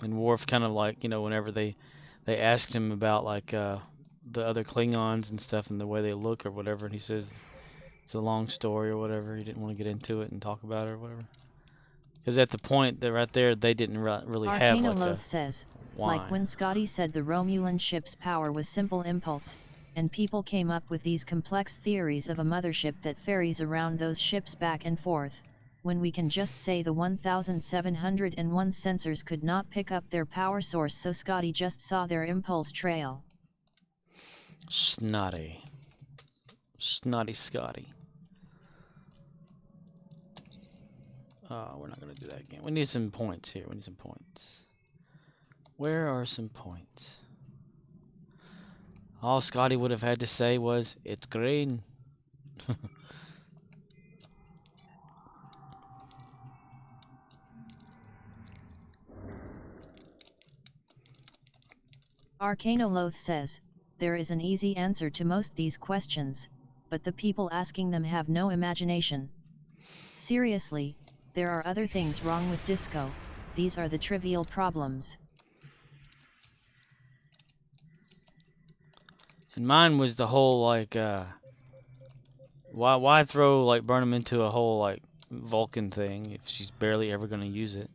And Worf kind of like, you know, whenever they asked him about like the other Klingons and stuff and the way they look or whatever, and he says it's a long story or whatever. He didn't want to get into it and talk about it or whatever. Because at the point that right there, they didn't really have like a says, why. like when Scotty said the Romulan ship's power was simple impulse, and people came up with these complex theories of a mothership that ferries around those ships back and forth, when we can just say the 1701 sensors could not pick up their power source, so Scotty just saw their impulse trail. Snotty Scotty. We're not going to do that again. We need some points here. We need some points. Where are some points? All Scotty would have had to say was, it's green. Arcanoloth says, there is an easy answer to most these questions, but the people asking them have no imagination. Seriously, there are other things wrong with Disco, these are the trivial problems. And mine was the whole like why throw like Burnham into a whole like Vulcan thing if she's barely ever gonna use it?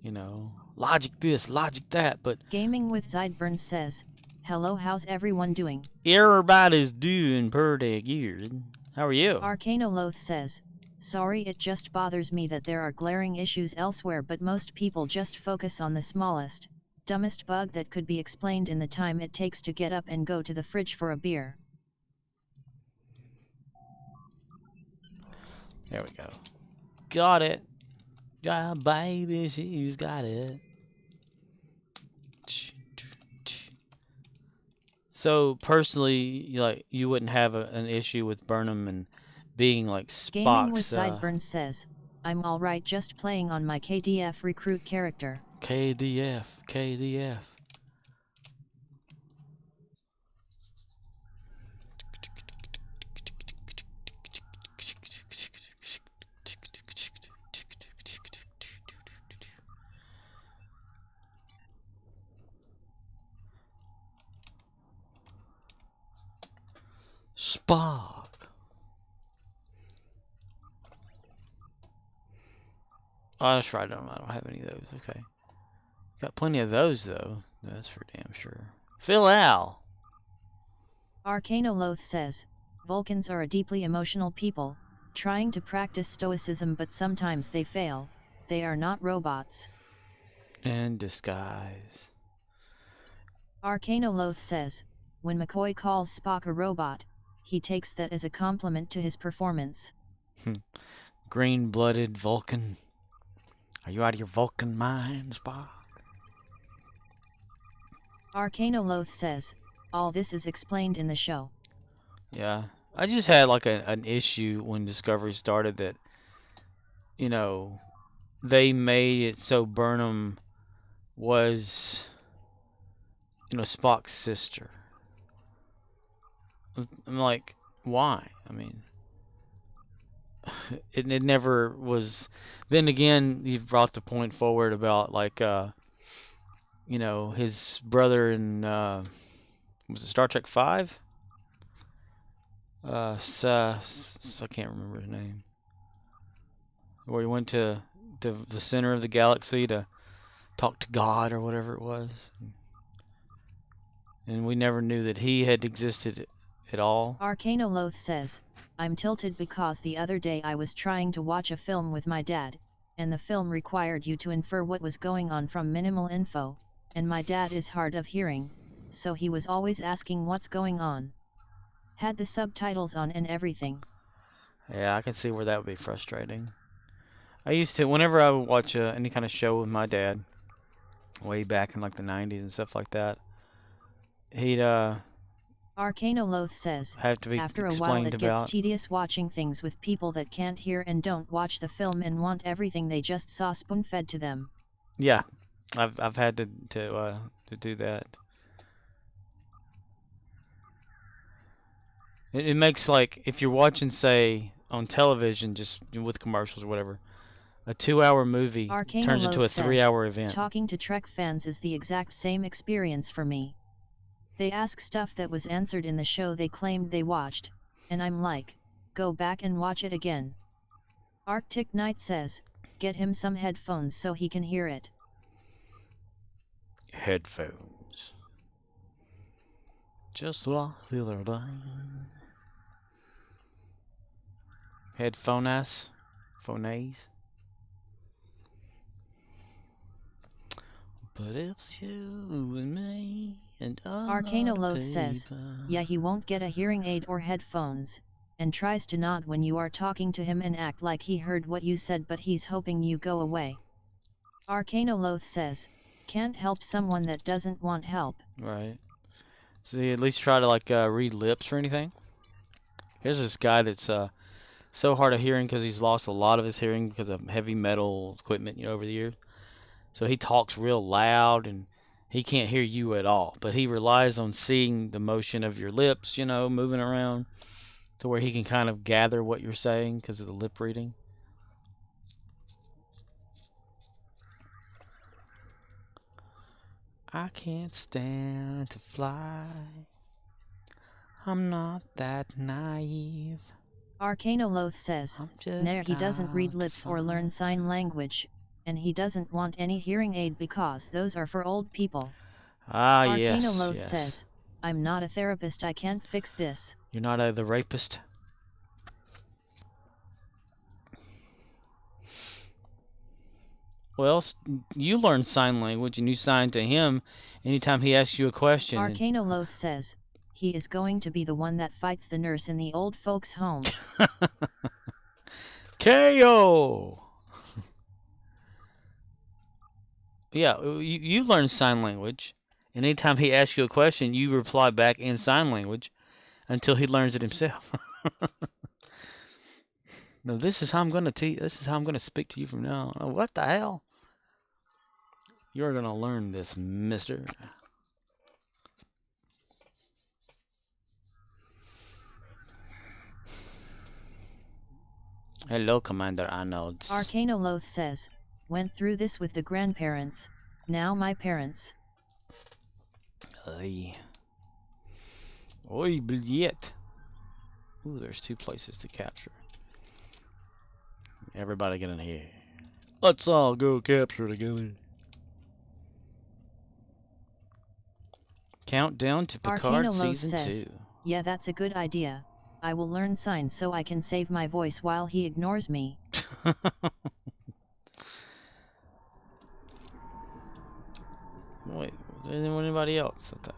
You know, logic this, logic that, but Gaming with Sideburns says, hello, how's everyone doing? everybody's doing pretty good. How are you? Arcanoloth says, sorry, it just bothers me that there are glaring issues elsewhere, but most people just focus on the smallest, dumbest bug that could be explained in the time it takes to get up and go to the fridge for a beer. There we go. Got it. Yeah, baby, she's got it. So personally, you wouldn't have an issue with Burnham and being like Spock's. Gaming with Sideburns says, I'm alright just playing on my KDF recruit character. KDF. Spock. Oh, that's right. I don't have any of those. Okay. Got plenty of those, though. That's for damn sure. Phil Al. Arcanoloth says, Vulcans are a deeply emotional people, trying to practice stoicism, but sometimes they fail. They are not robots. In disguise. Arcanoloth says, when McCoy calls Spock a robot, he takes that as a compliment to his performance. Green-blooded Vulcan. Are you out of your Vulcan mind, Spock? Arcanoloth says, all this is explained in the show. Yeah, I just had like an issue when Discovery started that, you know, they made it so Burnham was you know, Spock's sister. I'm like, why? I mean, it never was. Then again, you've brought the point forward about like, you know, his brother in was it Star Trek 5? I can't remember his name. Where he went to the center of the galaxy to talk to God or whatever it was, and we never knew that he had existed at all. Arcanoloth says, I'm tilted because the other day I was trying to watch a film with my dad, and the film required you to infer what was going on from minimal info, and my dad is hard of hearing, so he was always asking what's going on. Had the subtitles on and everything. Yeah, I can see where that would be frustrating. I used to, whenever I would watch any kind of show with my dad, way back in like the 90s and stuff like that, he'd Arcanoloth says, have to be after a while explained it gets about. tedious watching things with people that can't hear and don't watch the film and want everything they just saw spoon-fed to them. Yeah, I've had to do that. It makes, like, if you're watching, say, on television, just with commercials or whatever, a 2-hour movie turns into a 3-hour event. Talking to Trek fans is the exact same experience for me. They ask stuff that was answered in the show they claimed they watched, and I'm like, go back and watch it again. Arctic Knight says, get him some headphones so he can hear it. Headphones. Just like the other day. Headphones. Phones. But it's you and me and Arcanoloth says, yeah, he won't get a hearing aid or headphones, and tries to nod when you are talking to him and act like he heard what you said, but he's hoping you go away. Arcanoloth says, can't help someone that doesn't want help. Right. So you at least try to like read lips or anything. There's this guy that's so hard of hearing because he's lost a lot of his hearing because of heavy metal equipment, you know, over the years. So he talks real loud and he can't hear you at all. But he relies on seeing the motion of your lips, you know, moving around to where he can kind of gather what you're saying because of the lip reading. I can't stand to fly. I'm not that naive. Arcanoloth says, Nair he doesn't read lips or learn sign language, and he doesn't want any hearing aid because those are for old people. Ah, yes, Arcanoloth yes. says, I'm not a therapist, I can't fix this. You're not the rapist? Well, you learn sign language and you sign to him anytime he asks you a question. Arcanoloth says, he is going to be the one that fights the nurse in the old folks' home. KO! Yeah, you learn sign language, and anytime he asks you a question, you reply back in sign language until he learns it himself. No, this is how I'm gonna this is how I'm gonna speak to you from now on. Oh, what the hell? You're gonna learn this, mister. Hello, Commander Arnold. Arcanoloth says, went through this with the grandparents, now my parents. Oi, billet. Ooh, there's 2 places to capture. Everybody get in here. Let's all go capture together. Countdown to Picard Arcanoloth Season says, 2. yeah, that's a good idea. I will learn signs so I can save my voice while he ignores me. Wait, there isn't anybody else? Okay.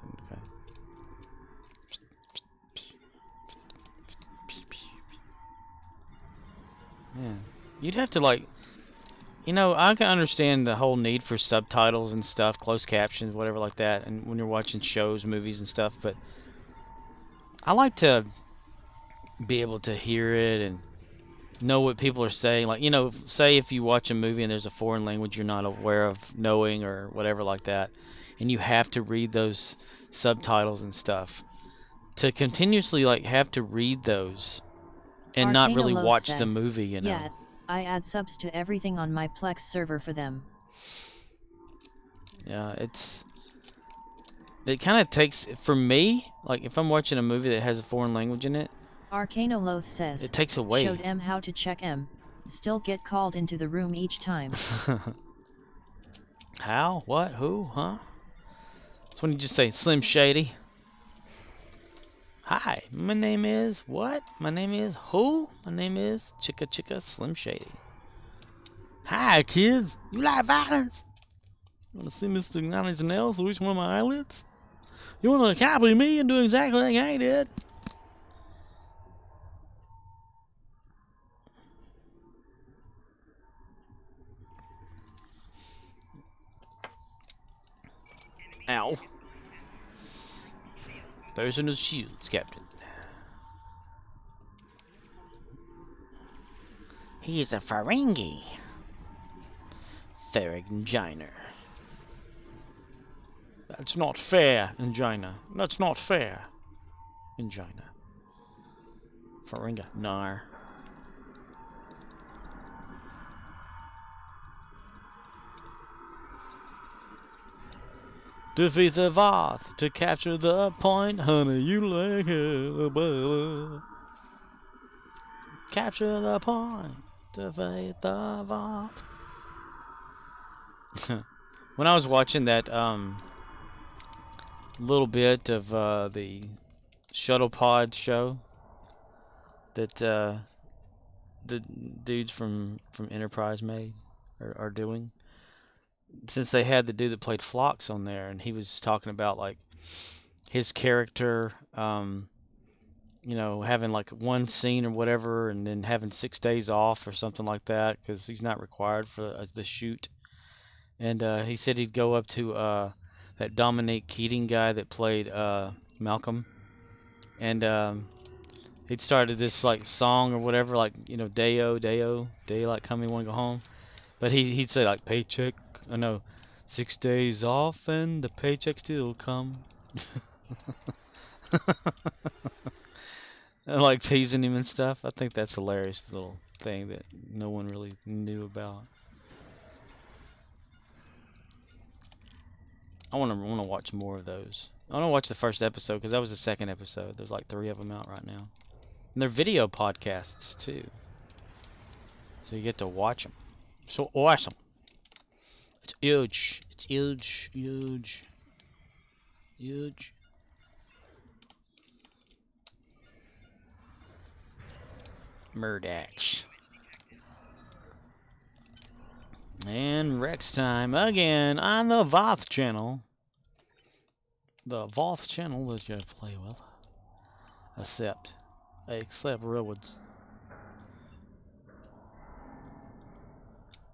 Yeah. You'd have to, like, you know, I can understand the whole need for subtitles and stuff, closed captions, whatever like that, and when you're watching shows, movies and stuff, but I like to be able to hear it and know what people are saying. Like, you know, say if you watch a movie and there's a foreign language you're not aware of knowing or whatever like that, and you have to read those subtitles and stuff. To continuously like have to read those and not really Arcanaloth watch the says, movie, you know. Yeah, I add subs to everything on my Plex server for them. Yeah, it kind of takes, for me, like if I'm watching a movie that has a foreign language in it, Arcanaloth says, it takes away. Showed M how to check M, still get called into the room each time. How? What? Who? Huh? That's when you just say Slim Shady. Hi, my name is what? My name is who? My name is Chicka Slim Shady. Hi, kids. You like violence? You want to see Mr. 9 Inch Nails through each one of my eyelids? You want to copy me and do exactly like I did? Ow. Person of shields, Captain. He's a Ferengi. Ferenginer. That's not fair, Angina. That's not fair. Angina. Ferenga. Nar. Defeat the Voth to capture the point, honey. You like it, capture the point. Defeat the Voth. When I was watching that little bit of the shuttle pod show that the dudes from Enterprise made are doing, since they had the dude that played Phlox on there, and he was talking about like his character, you know, having like one scene or whatever, and then having 6 days off or something like that because he's not required for the shoot. And he said he'd go up to that Dominic Keating guy that played Malcolm, and he'd started this like song or whatever, like, you know, Deo, daylight coming, wanna go home. But he'd say like paycheck, I know, 6 days off and the paycheck still come. And like teasing him and stuff. I think that's a hilarious little thing that no one really knew about. I want to watch more of those. I want to watch the first episode because that was the second episode. There's like 3 of them out right now. And they're video podcasts too. So you get to watch them. So awesome. It's huge. It's huge. Huge. Huge. Murdax. And Rex time again on the Voth channel. The Voth channel that you play with. Except Redwoods.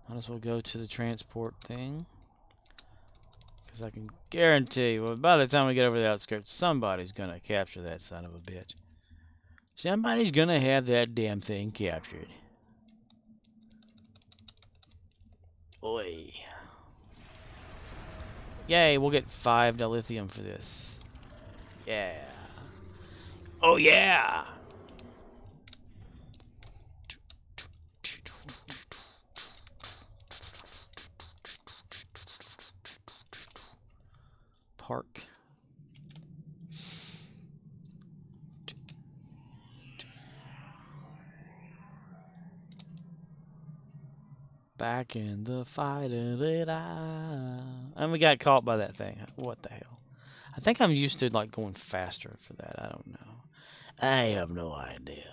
Might as well go to the transport thing. Because I can guarantee, well, by the time we get over the outskirts, somebody's going to capture that son of a bitch. Somebody's going to have that damn thing captured. Oi. Yay, we'll get 5 dilithium for this. Yeah. Oh yeah! Park. Back in the fight and it and we got caught by that thing. What the hell? I think I'm used to like going faster for that. I don't know. I have no idea.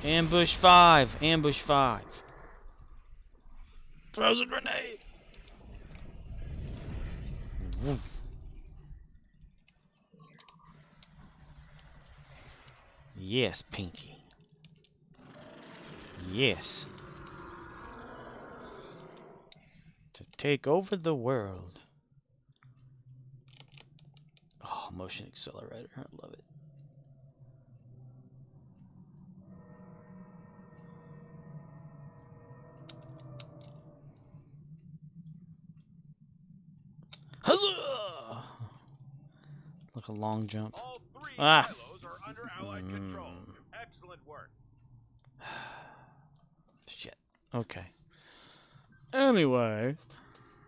Ambush 5. Ambush 5. Throws a grenade. Woof. Yes, Pinky. Yes. To take over the world. Oh, motion accelerator. I love it. Huzzah! Like a long jump. All 3 Ah. silos are under Allied control. Excellent work. Shit. Okay. Anyway.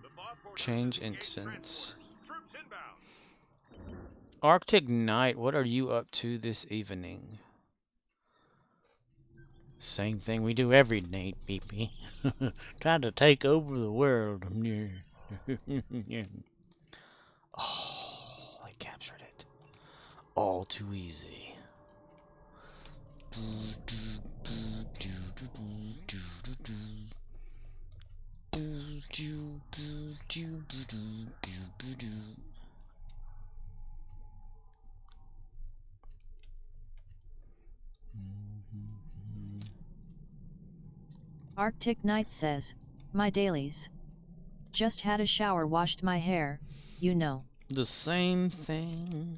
The Bob Fortress Change has engaged instance. transporters. Troops inbound. Arctic Knight, what are you up to this evening? Same thing we do every night, BP. Trying to take over the world. Oh, I captured it. All too easy. Arctic Knight says, my dailies. Just had a shower, washed my hair, you know. The same thing.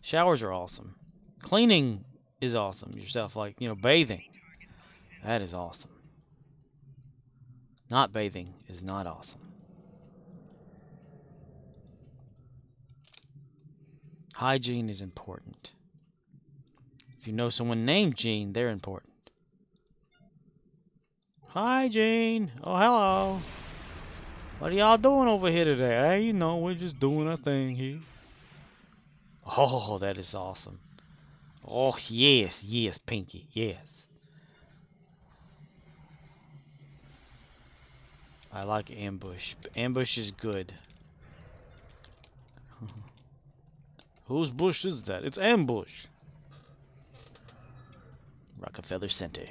Showers are awesome. Cleaning is awesome. Yourself, like, you know, bathing. That is awesome. Not bathing is not awesome. Hygiene is important. If you know someone named Gene, they're important. Hi, Gene. Oh, hello. What are y'all doing over here today? Hey, you know, we're just doing our thing here. Oh, that is awesome. Oh, yes, yes, Pinky, yes. I like ambush. Ambush is good. Whose bush is that? It's ambush. Rockefeller Center.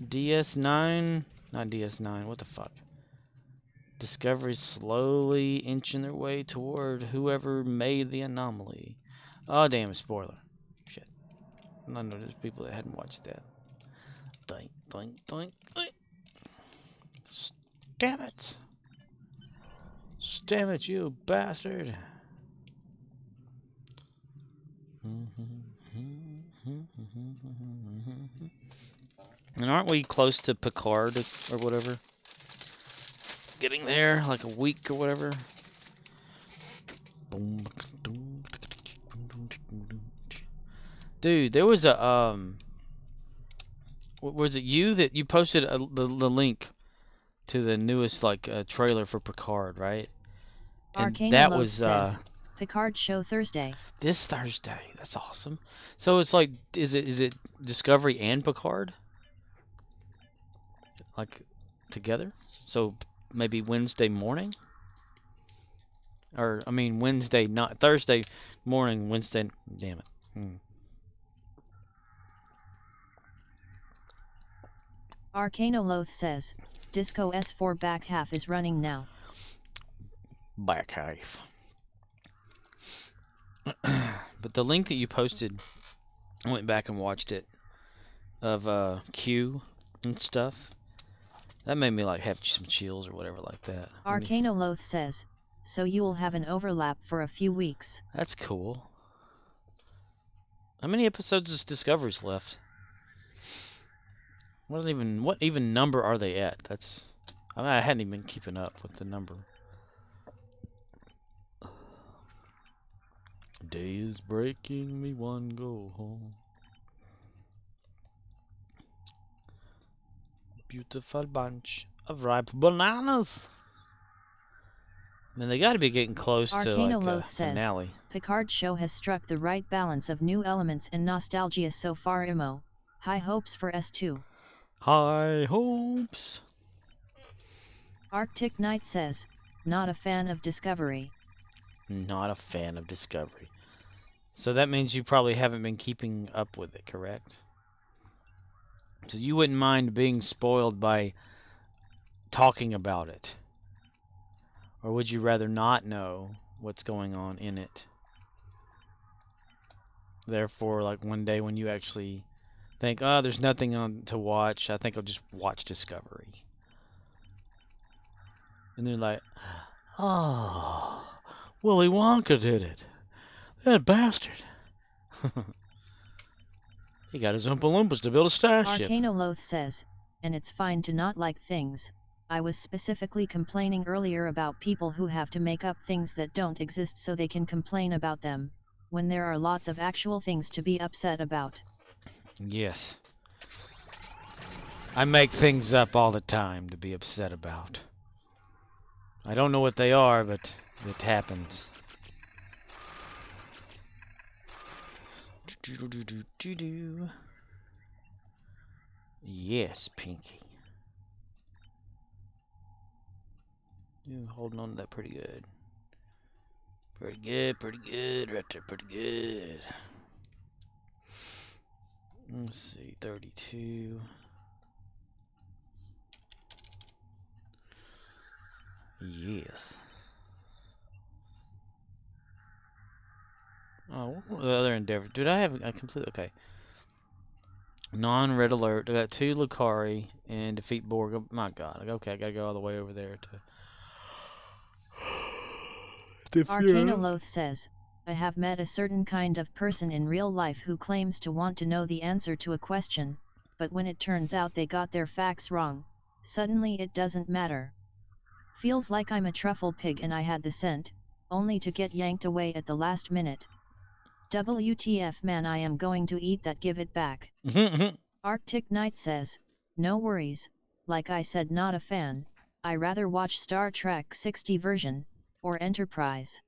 DS9. Not DS9. What the fuck? Discovery's slowly inching their way toward whoever made the anomaly. Oh, damn, spoiler. Shit. I know there's people that hadn't watched that. Doink, doink, doink, doink. Damn it. Damn it, you bastard. And aren't we close to Picard or whatever? Getting there, like a week or whatever. Dude, there was a was it you that you posted the link to the newest trailer for Picard, right? And Arcane that Loaf was says, Picard show Thursday. this Thursday. That's awesome. So it's like, is it Discovery and Picard, like together? So maybe Wednesday morning, or I mean Wednesday, not Thursday morning. Wednesday. Damn it. Arcanoloth says, Disco S4 back half is running now. Back half. But the link that you posted, I went back and watched it, of Q and stuff. That made me like have some chills or whatever like that. Arcanoloth says, so you'll have an overlap for a few weeks. That's cool. How many episodes is Discovery's left? What even number are they at? I hadn't even been keeping up with the number. Day is breaking, me one go home. Beautiful bunch of ripe bananas. I mean, they got to be getting close to like a finale. Picard show has struck the right balance of new elements and nostalgia so far. Imo, high hopes for S2. High hopes. Arctic Knight says, not a fan of Discovery. Not a fan of Discovery. So that means you probably haven't been keeping up with it, correct? So you wouldn't mind being spoiled by talking about it? Or would you rather not know what's going on in it? Therefore, like one day when you actually think, oh, there's nothing on to watch, I think I'll just watch Discovery. And they're like, oh, Willy Wonka did it. That bastard. He got his Oompa Loompas to build a starship. Arcanoloth says, and it's fine to not like things. I was specifically complaining earlier about people who have to make up things that don't exist so they can complain about them, when there are lots of actual things to be upset about. Yes. I make things up all the time to be upset about. I don't know what they are, but it happens. Yes, Pinky. You're holding on to that pretty good. Pretty good, right there, pretty good. Let's see, 32. Yes. Oh, what were the other endeavor? Did I have a complete? Okay. Non-red alert. I got 2 Lucari and defeat Borg. Oh, my God. Okay, I gotta go all the way over there to. Arcanoloth says, I have met a certain kind of person in real life who claims to want to know the answer to a question, but when it turns out they got their facts wrong, suddenly it doesn't matter. Feels like I'm a truffle pig and I had the scent, only to get yanked away at the last minute. WTF man, I am going to eat that, give it back. Arctic Knight says, no worries, like I said, not a fan, I rather watch Star Trek 60 version, or Enterprise.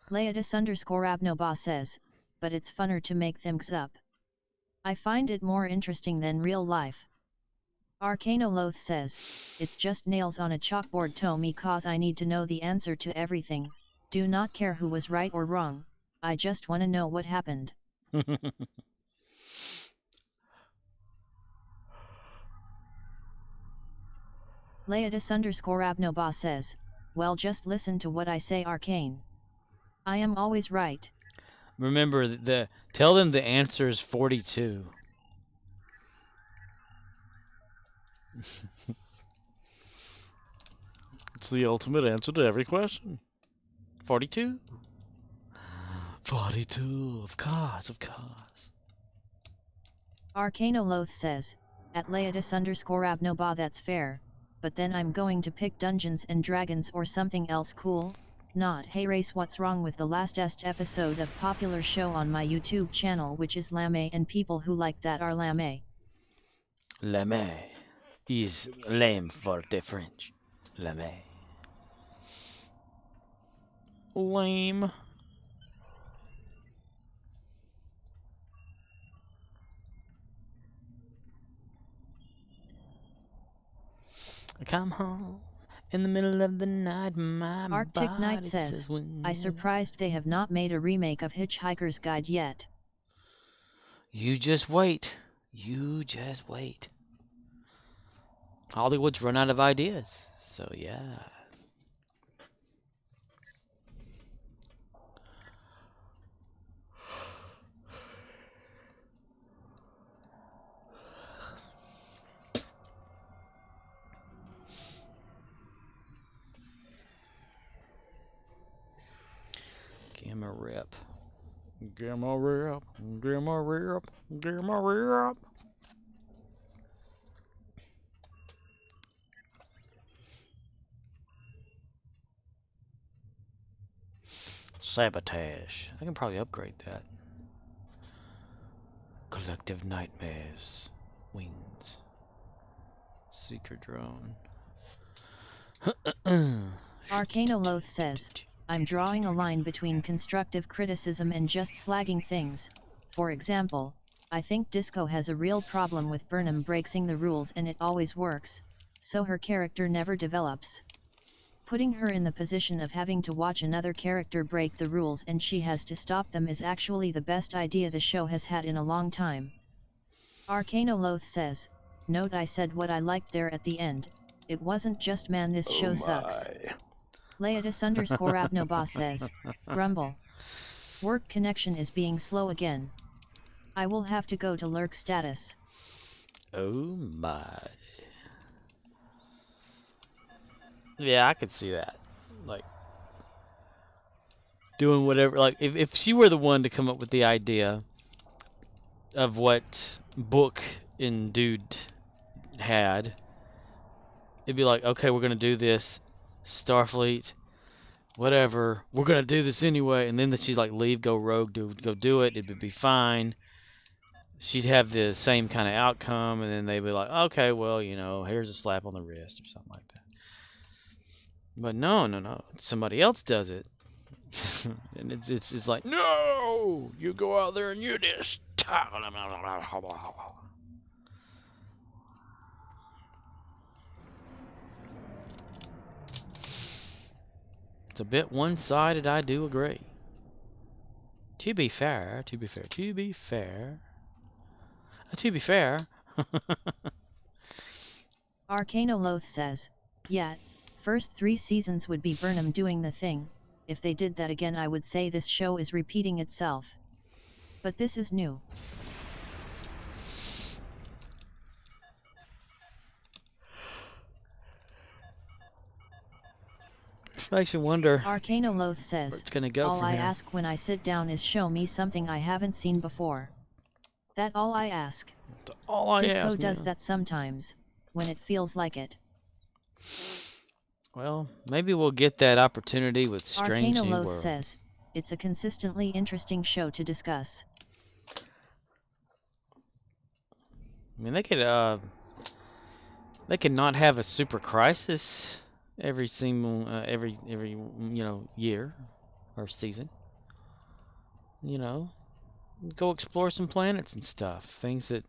Leotis_Abnoba says, but it's funner to make things up. I find it more interesting than real life. Arcanoloth says, it's just nails on a chalkboard to me cause I need to know the answer to everything, do not care who was right or wrong, I just wanna know what happened. Leotis_Abnoba says, well, just listen to what I say, Arcane. I am always right. Remember, tell them the answer is 42. It's the ultimate answer to every question. 42? 42, of course. Arcanoloth says, at Leotis_Abnoba that's fair, but then I'm going to pick Dungeons and Dragons or something else cool, not Hey Race. What's wrong with the lastest episode of popular show on my YouTube channel, which is Lame, and people who like that are Lame. Lame is lame for the French. Lame. Lame. I come home in the middle of the night, my Arctic Knight body says, when I surprised they have not made a remake of Hitchhiker's Guide yet. You just wait. You just wait. Hollywood's run out of ideas. So yeah. Gamma rip. Gamma rip. Gamma rip. Gamma rip. Sabotage. I can probably upgrade that. Collective nightmares. Wings. Seeker drone. Arcanoloth says, I'm drawing a line between constructive criticism and just slagging things. For example, I think Disco has a real problem with Burnham breaking the rules and it always works, so her character never develops. Putting her in the position of having to watch another character break the rules and she has to stop them is actually the best idea the show has had in a long time. Arcanoloth says, note I said what I liked there at the end, it wasn't just man this show sucks. Leotis_Abnoba says, grumble. Work connection is being slow again. I will have to go to lurk status. Oh my. Yeah, I could see that. Like, doing whatever. Like, if she were the one to come up with the idea of what Book and Dude had, it'd be like, okay, we're gonna do this, Starfleet, whatever, we're gonna do this anyway, and then she'd like leave, go rogue, go do it. It would be fine. She'd have the same kind of outcome, and then they'd be like, okay, well, you know, here's a slap on the wrist or something like that. But no, somebody else does it. And it's like, no, you go out there and you just it's a bit one-sided, I do agree. To be fair. Arcanoloth says, yeah, first 3 seasons would be Burnham doing the thing. If they did that again, I would say this show is repeating itself. But this is new. Makes you wonder Arcanoloth says, where it's gonna go all from I here. ask when I sit down is show me something I haven't seen before. That all I ask. All I Disco ask, does man. that sometimes, when it feels like it. Well, maybe we'll get that opportunity with Strange New Arcanoloth World. says, it's a consistently interesting show to discuss. I mean, they could not have a super crisis every single every year or season. You know, go explore some planets and stuff, things that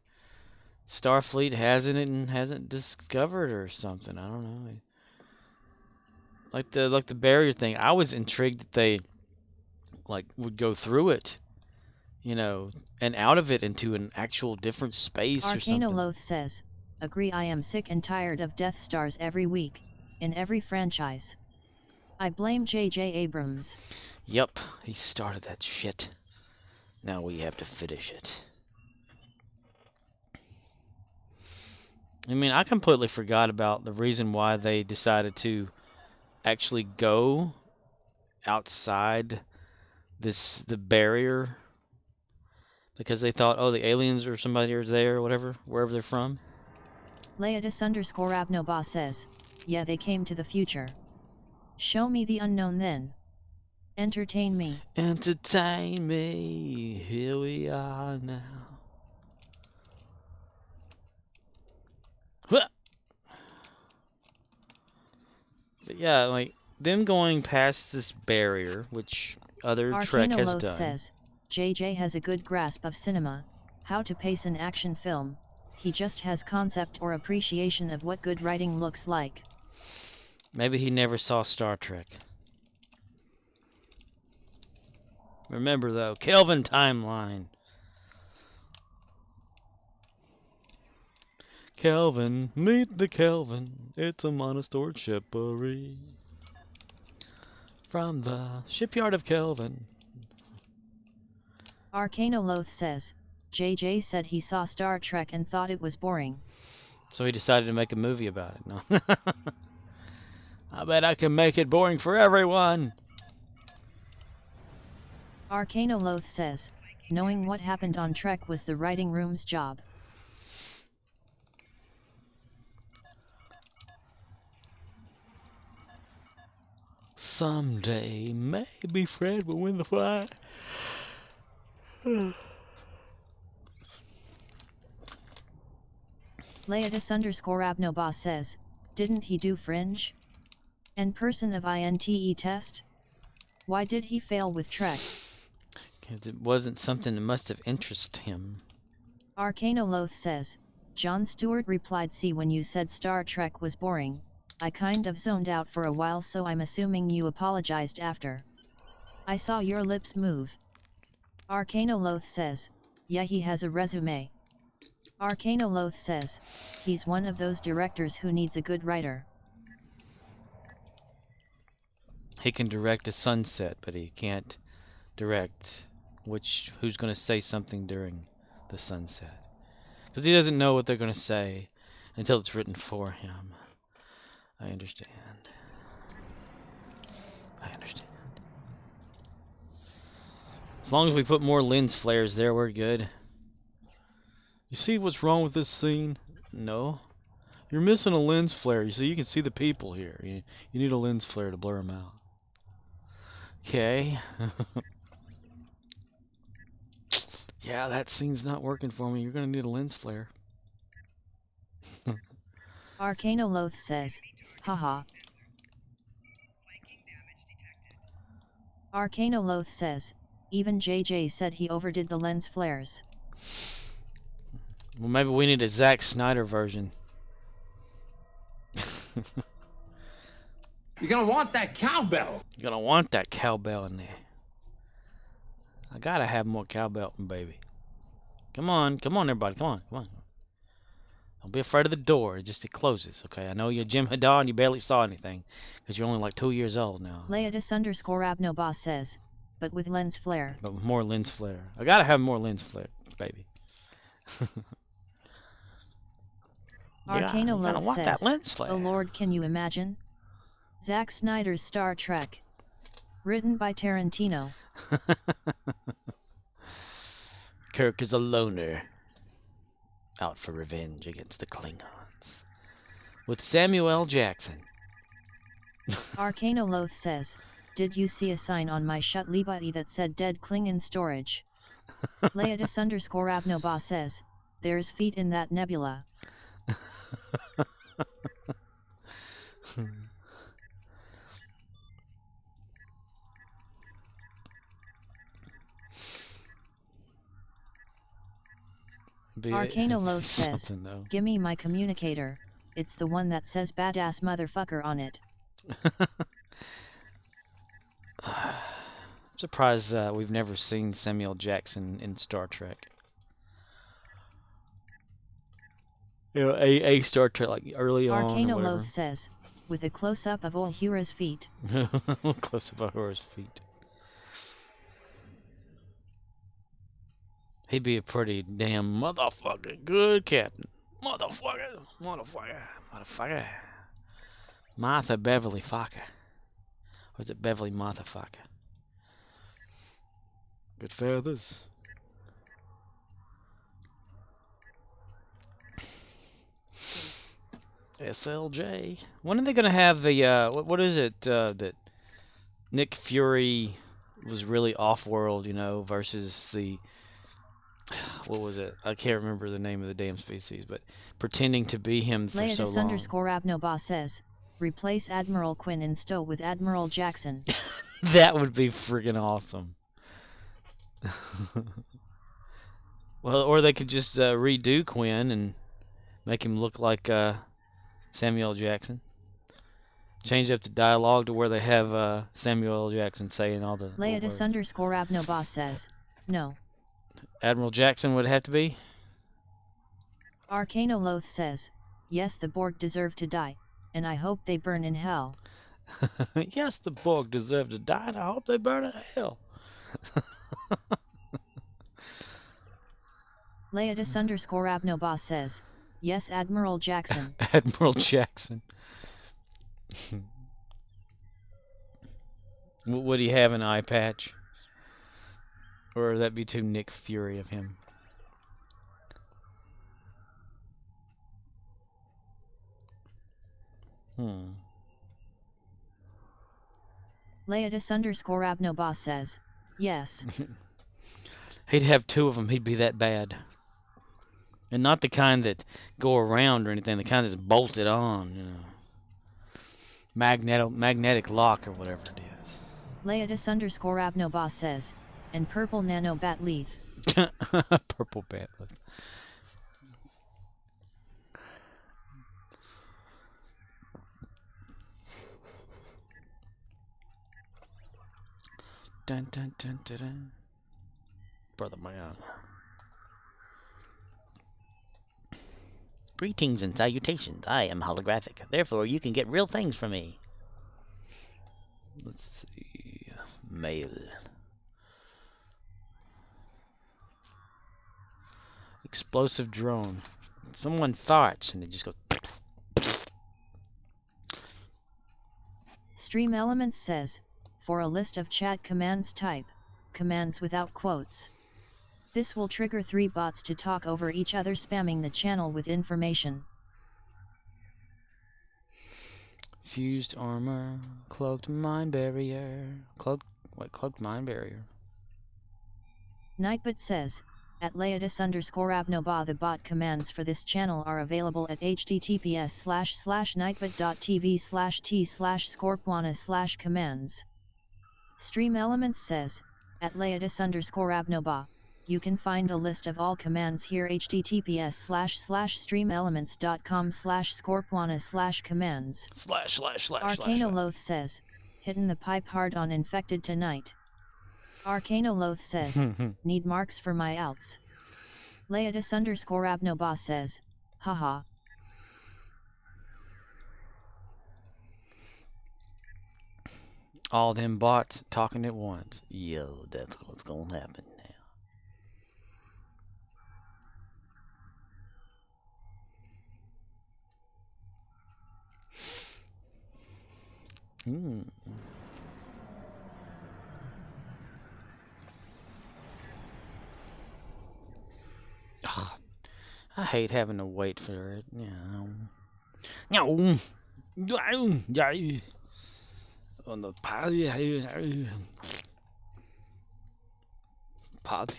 Starfleet hasn't discovered or something. I don't know. Like the barrier thing. I was intrigued that they would go through it, and out of it into an actual different space or something. Arcanoloth says, agree, I am sick and tired of Death Stars every week, in every franchise. I blame J.J. Abrams. Yep, he started that shit. Now we have to finish it. I mean, I completely forgot about the reason why they decided to actually go outside the barrier, because they thought, oh, the aliens or somebody is there or whatever, wherever they're from. Leotis_Abnoba says, yeah, they came to the future. Show me the unknown then. Entertain me. Entertain me, here we are now. But yeah, like them going past this barrier, which other Trek has Arcanoloth done. says, JJ has a good grasp of cinema, how to pace an action film. He just has concept or appreciation of what good writing looks like. Maybe he never saw Star Trek. Remember though, Kelvin timeline. Kelvin, meet the Kelvin. It's a monostored shippery. From the shipyard of Kelvin. Arcanoloth says, JJ said he saw Star Trek and thought it was boring. So he decided to make a movie about it. No. I bet I can make it boring for everyone. Arcanoloth says, knowing what happened on Trek was the writing room's job. Someday, maybe Fred will win the fight. Leotis_Abnoba says, didn't he do Fringe? And person of INTE test? Why did he fail with Trek? Because it wasn't something that must have interested him. Arcanoloth says, Jon Stewart replied, see, when you said Star Trek was boring, I kind of zoned out for a while, so I'm assuming you apologized after. I saw your lips move. Arcanoloth says, yeah, he has a resume. Arcanoloth says, he's one of those directors who needs a good writer. He can direct a sunset, but he can't direct who's going to say something during the sunset. Because he doesn't know what they're going to say until it's written for him. I understand. As long as we put more lens flares there, we're good. You see what's wrong with this scene? No. You're missing a lens flare, so you can see the people here. You need a lens flare to blur them out. Okay. Yeah, that scene's not working for me. You're gonna need a lens flare. Arcanoloth says, haha. Arcanoloth says, even JJ said he overdid the lens flares. Well, maybe we need a Zack Snyder version. You're gonna want that cowbell. You're gonna want that cowbell in there. I gotta have more cowbell, baby. Come on, everybody, come on. Don't be afraid of the door. It closes, okay? I know you're Jim Hadar and you barely saw anything, because you're only like 2 years old now. Leotis_Abnoboss says, but with lens flare. But with more lens flare. I gotta have more lens flare, baby. Arcanoloth says, that lens flare. oh lord, can you imagine? Zack Snyder's Star Trek. Written by Tarantino. Kirk is a loner, out for revenge against the Klingons. With Samuel L. Jackson. Arcanoloth says, did you see a sign on my Shutlibai that said dead Klingon storage? Leotis_Abnoboss says, there's feet in that nebula. Arcanoloth says, gimme my communicator, it's the one that says badass motherfucker on it. I'm surprised we've never seen Samuel Jackson in Star Trek. You know, a Star Trek, like early on or whatever. Arcanoloth says, with a close-up of Uhura's feet. Close-up of Uhura's feet. He'd be a pretty damn motherfucking good captain. Motherfucker. Martha Beverly Fokker. Or is it Beverly Martha Fokker? Good feathers. SLJ. When are they gonna have the what is it that Nick Fury was really off-world, you know, versus the what was it? I can't remember the name of the damn species, but pretending to be him for so long. Leotis_Abnoboss says, replace Admiral Quinn in Stowe with Admiral Jackson. That would be freaking awesome. Well, or they could just redo Quinn and make him look like Samuel L. Jackson. Change up the dialogue to where they have Samuel L. Jackson saying all the Leotis_Abnoboss says, no. Admiral Jackson would have to be? Arcanoloth says, yes, the Borg deserve to die, and I hope they burn in hell. Yes, the Borg deserve to die, and I hope they burn in hell. Leotis_Abnoboss says, yes, Admiral Jackson. Admiral Jackson. Would he have an eye patch? Or would that be too Nick Fury of him? Leotis_Abnoboss says, yes. He'd have two of them, he'd be that bad. And not the kind that go around or anything, the kind that's bolted on, you know. Magnetic lock or whatever it is. Leotis_Abnoboss says, and purple nano bat leaf. Purple bat leaf. Dun dun dun dun dun. Brother man. Greetings and salutations. I am holographic. Therefore, you can get real things from me. Let's see. Mail. Explosive drone. Someone farts and it just goes. Stream Elements says, for a list of chat commands type, commands without quotes. This will trigger 3 bots to talk over each other, spamming the channel with information. Fused armor, cloaked mine barrier, cloaked mine barrier. Nightbot says, at Laetus_Abnoba the bot commands for this channel are available at https://nightbot.tv/t/scorpwana/commands. Stream Elements says, at Laetus_Abnoba, you can find a list of all commands here https://streamelements.com/scorpwana/commands. Arcanoloth says, hitting the pipe hard on infected tonight. Arcanoloth says, need marks for my outs. Laetus_Abnoba says, haha. All them bots talking at once. Yo, that's what's gonna happen now. Ugh, I hate having to wait for it. No. On the party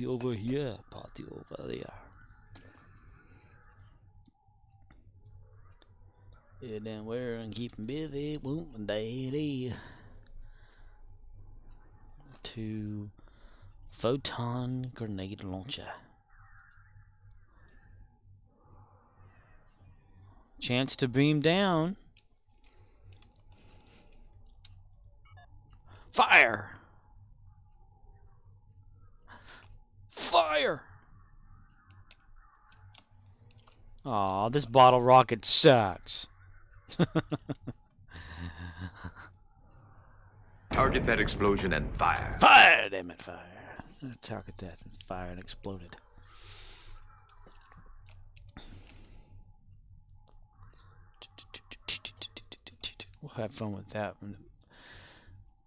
over here, party over there. Yeah, then we're and keep 'em busy, boom and daddy. To photon grenade launcher. Chance to beam down. Fire! Fire! Aw, this bottle rocket sucks. Target that explosion and fire. Fire! Damn it, fire. Target that and fire and exploded. We'll have fun with that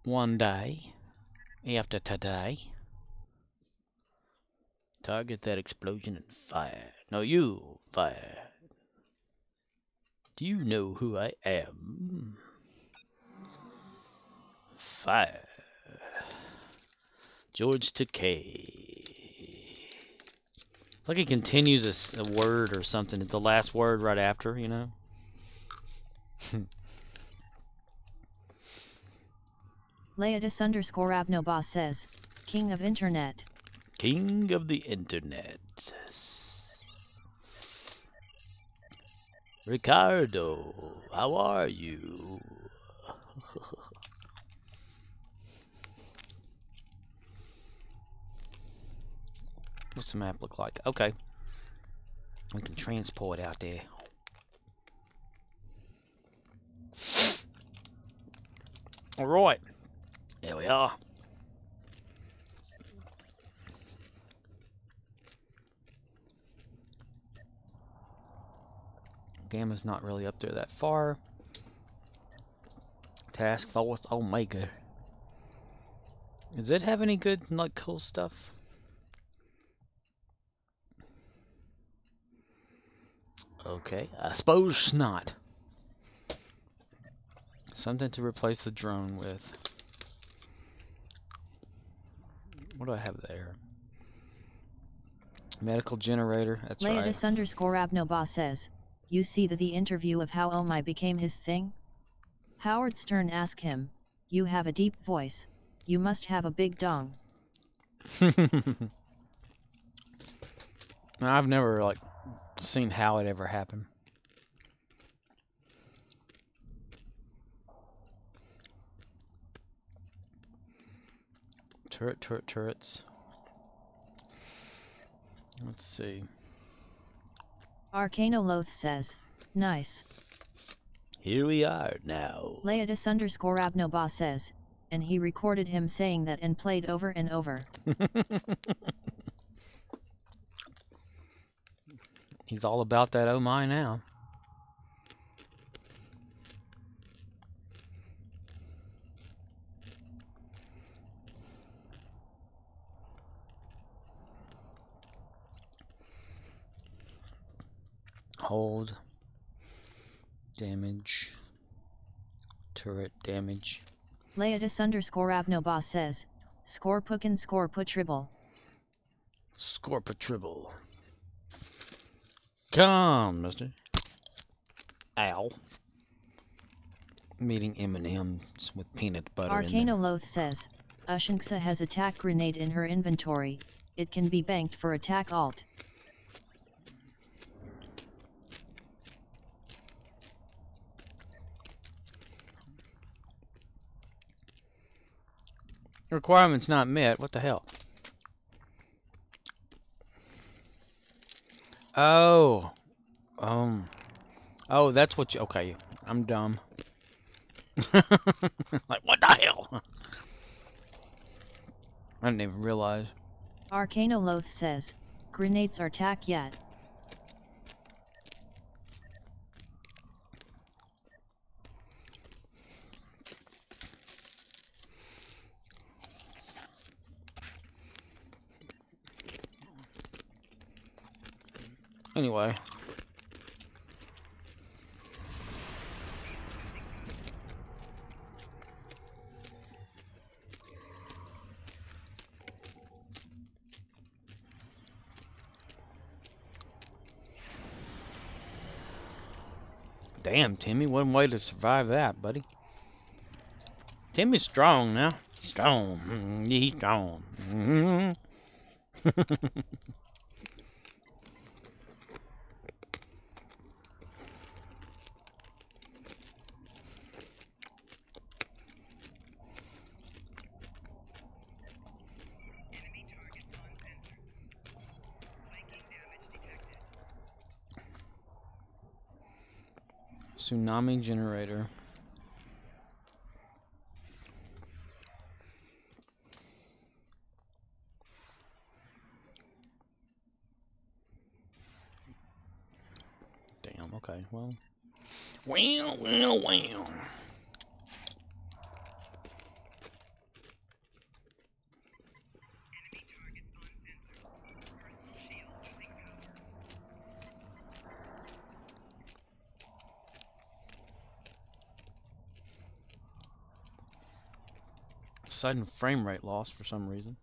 one day. After today. Target that explosion and fire. No, you fire. Do you know who I am? Fire. George Takei. It's like he continues a word or something. It's the last word right after, you know? Laetus_Abnoba says, King of Internet. King of the Internet. Ricardo, how are you? What's the map look like? Okay. We can transport out there. Alright. There we are. Gamma's not really up there that far. Task Force Omega. Does it have any good, like, cool stuff? Okay, I suppose not. Something to replace the drone with. What do I have there? Medical generator, that's right. Laetus_Abnoba says, you see the interview of how Oh My became his thing? Howard Stern asked him, you have a deep voice, you must have a big dong. I've never, like, seen how it ever happened. Turrets. Let's see. Arcanoloth says, nice. Here we are now. Laetus_Abnoba says, and he recorded him saying that and played over and over. He's all about that oh my now. Hold. Damage. turret damage. Leatus_Abnobos says, score pookin score put tribble. Scorpatribble. Come on, mister. Ow. I'm eating M&M's with peanut butter in them. Arcanoloth says, Ushinksa has attack grenade in her inventory, it can be banked for attack alt. Requirements not met. What the hell? Oh. Oh, that's what you... Okay, I'm dumb. Like, what the hell? I didn't even realize. Arcanoloth says, grenades are tack yet. Anyway. Damn, Timmy, one way to survive that, buddy. Timmy's strong now. Strong. Yeah, he's strong. Tsunami generator. Damn, okay, well. Well. Sudden frame rate loss for some reason.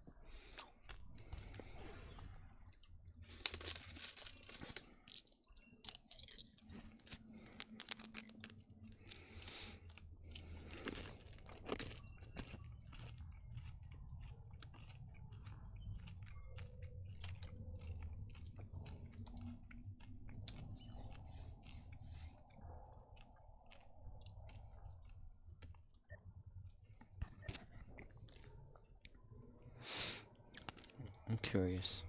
I'm curious.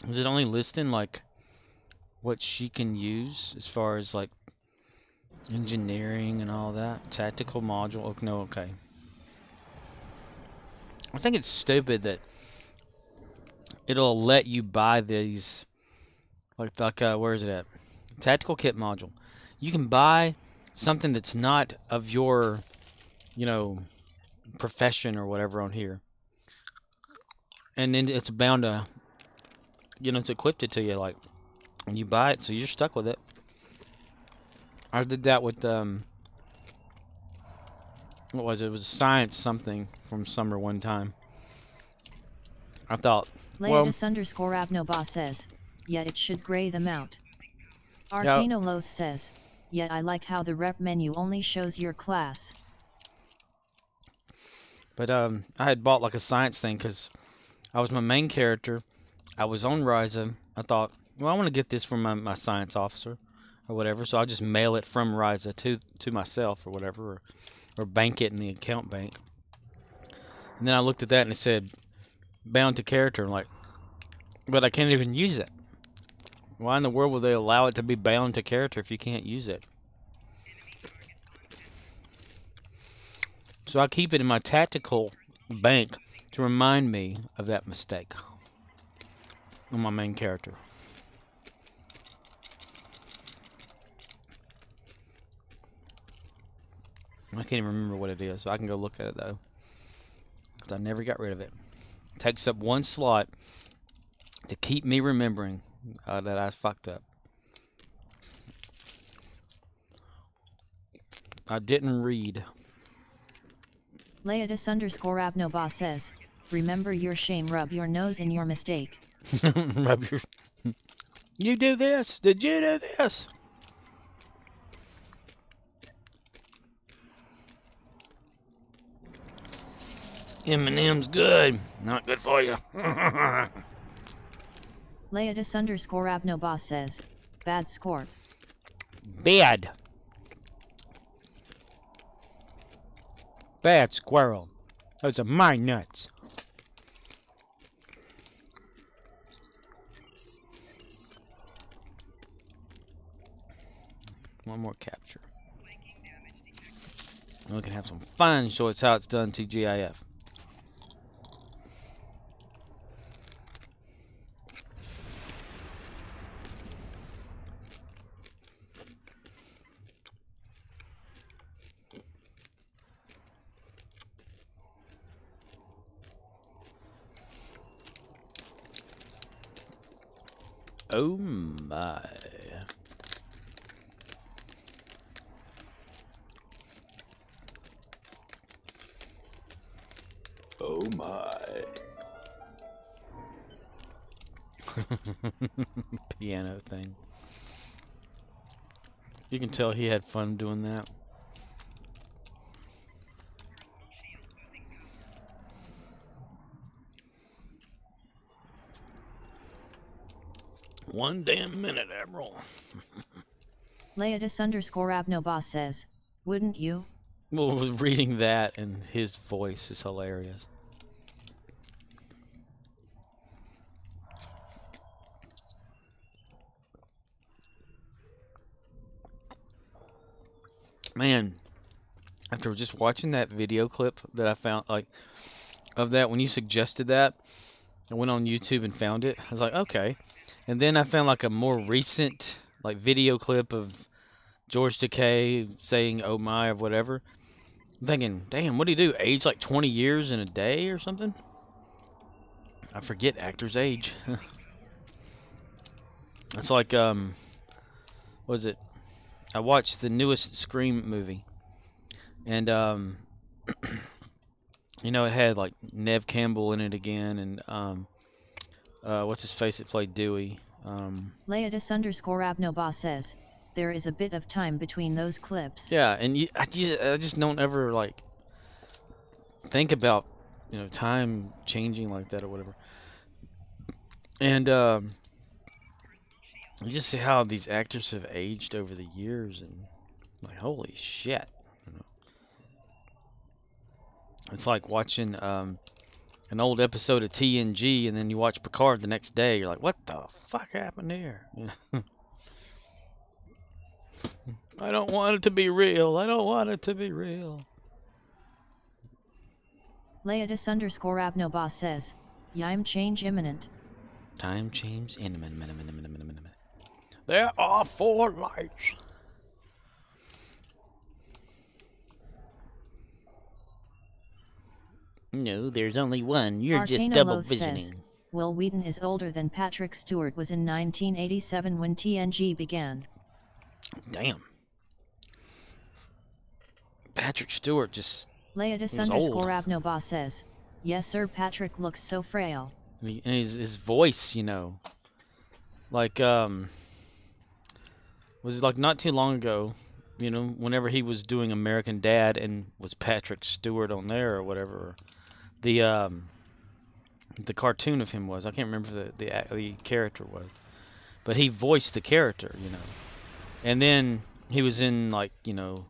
Is it only listing like what she can use as far as like engineering and all that? Tactical module? Oh, no, okay. I think it's stupid that it'll let you buy these like where is it at? Tactical kit module. You can buy something that's not of your, you know, profession or whatever on here, and then it's bound to, you know, it's equipped it to you like when you buy it, so you're stuck with it. I did that with what was it? It was science something from summer one time. I thought, well, Leatus_Abnobos says, yet it should gray them out. Arcanoloth says, yet I like how the rep menu only shows your class. But I had bought like a science thing because I was my main character. I was on Ryza. I thought, well, I want to get this from my science officer or whatever, so I'll just mail it from Ryza to myself or whatever, or bank it in the account bank. And then I looked at that and it said bound to character. I'm like, but I can't even use it. Why in the world would they allow it to be bound to character if you can't use it? So I keep it in my tactical bank to remind me of that mistake on my main character. I can't even remember what it is, so I can go look at it though, because I never got rid of it. It takes up one slot to keep me remembering that I fucked up. I didn't read. Leotis underscore Abnoba says, remember your shame, rub your nose in your mistake. Rub your... You do this? Did you do this? M&M's good. Not good for you. Leotis underscore Abnoba says, bad score. Bad. Bad squirrel. Those are my nuts. One more capture. We can have some fun, show us how it's done, TGIF. Oh my. Oh my. Piano thing. You can tell he had fun doing that. One damn minute, Admiral. Leotis underscore Abnoba says, wouldn't you? Well, reading that and his voice is hilarious. Man, after just watching that video clip that I found, like, of that, when you suggested that, I went on YouTube and found it. I was like, okay. And then I found, like, a more recent, like, video clip of George Takei saying, oh my, or whatever. I'm thinking, damn, what did he do? Age, like, 20 years in a day or something? I forget actors' age. It's like, what is it? I watched the newest Scream movie. And, you know, it had, like, Nev Campbell in it again, and, what's his face that played Dewey? Leotis underscore Abnoba says, there is a bit of time between those clips. Yeah, and I just don't ever, like, think about, you know, time changing like that or whatever. And, you just see how these actors have aged over the years, and, like, holy shit. You know? It's like watching, an old episode of TNG, and then you watch Picard the next day. You're like, what the fuck happened here? I don't want it to be real. I don't want it to be real. Leotis underscore Abnoba says, Yime change imminent. Time change imminent. There are 4 lights. No, there's only one. You're Arcana just double Loath visioning. says, Will Wheaton is older than Patrick Stewart was in 1987 when TNG began. Damn. Patrick Stewart just... Leotis underscore Abnoba says, yes sir, Patrick looks so frail. And his voice, you know. Like, was it like not too long ago, you know, whenever he was doing American Dad and was Patrick Stewart on there or whatever. The cartoon of him was, I can't remember the character was. But he voiced the character, you know. And then he was in, like, you know,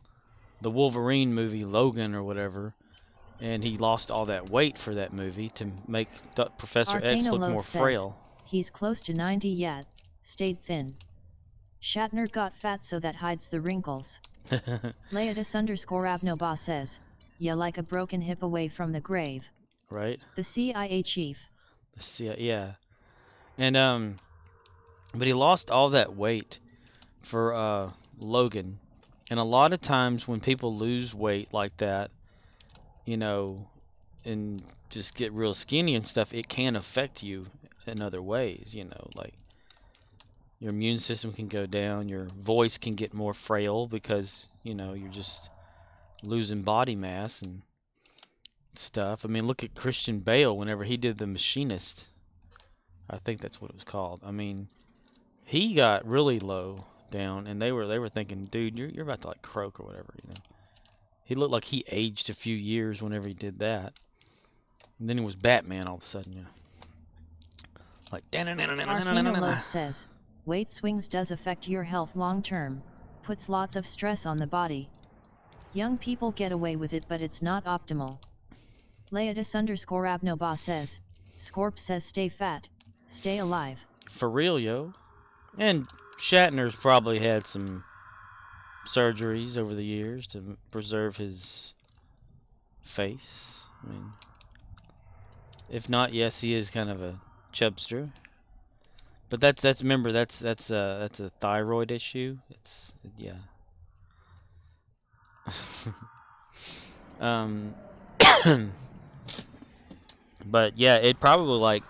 the Wolverine movie, Logan or whatever. And he lost all that weight for that movie to make Professor Arcana X look Loath more says, frail. He's close to 90 yet, stayed thin. Shatner got fat so that hides the wrinkles. Leotis underscore Abnoba says, yeah, like a broken hip away from the grave. Right? The CIA chief. Yeah. And, but he lost all that weight for, Logan. And a lot of times when people lose weight like that, you know, and just get real skinny and stuff, it can affect you in other ways, you know, like your immune system can go down, your voice can get more frail because, you know, you're just losing body mass and stuff. I mean, look at Christian Bale whenever he did The Machinist. I think that's what it was called. I mean, he got really low down, and they were thinking, dude, you're about to like croak or whatever, you know. He looked like he aged a few years whenever he did that. And then he was Batman all of a sudden, you know. Like Arcano Load says, weight swings does affect your health long term, puts lots of stress on the body. Young people get away with it, but it's not optimal. Leodis_Abnoba says, Scorp says stay fat, stay alive. For real, yo. And Shatner's probably had some surgeries over the years to preserve his face. I mean, if not, yes, he is kind of a chubster. But that's remember that's a thyroid issue. It's yeah. But yeah, it probably like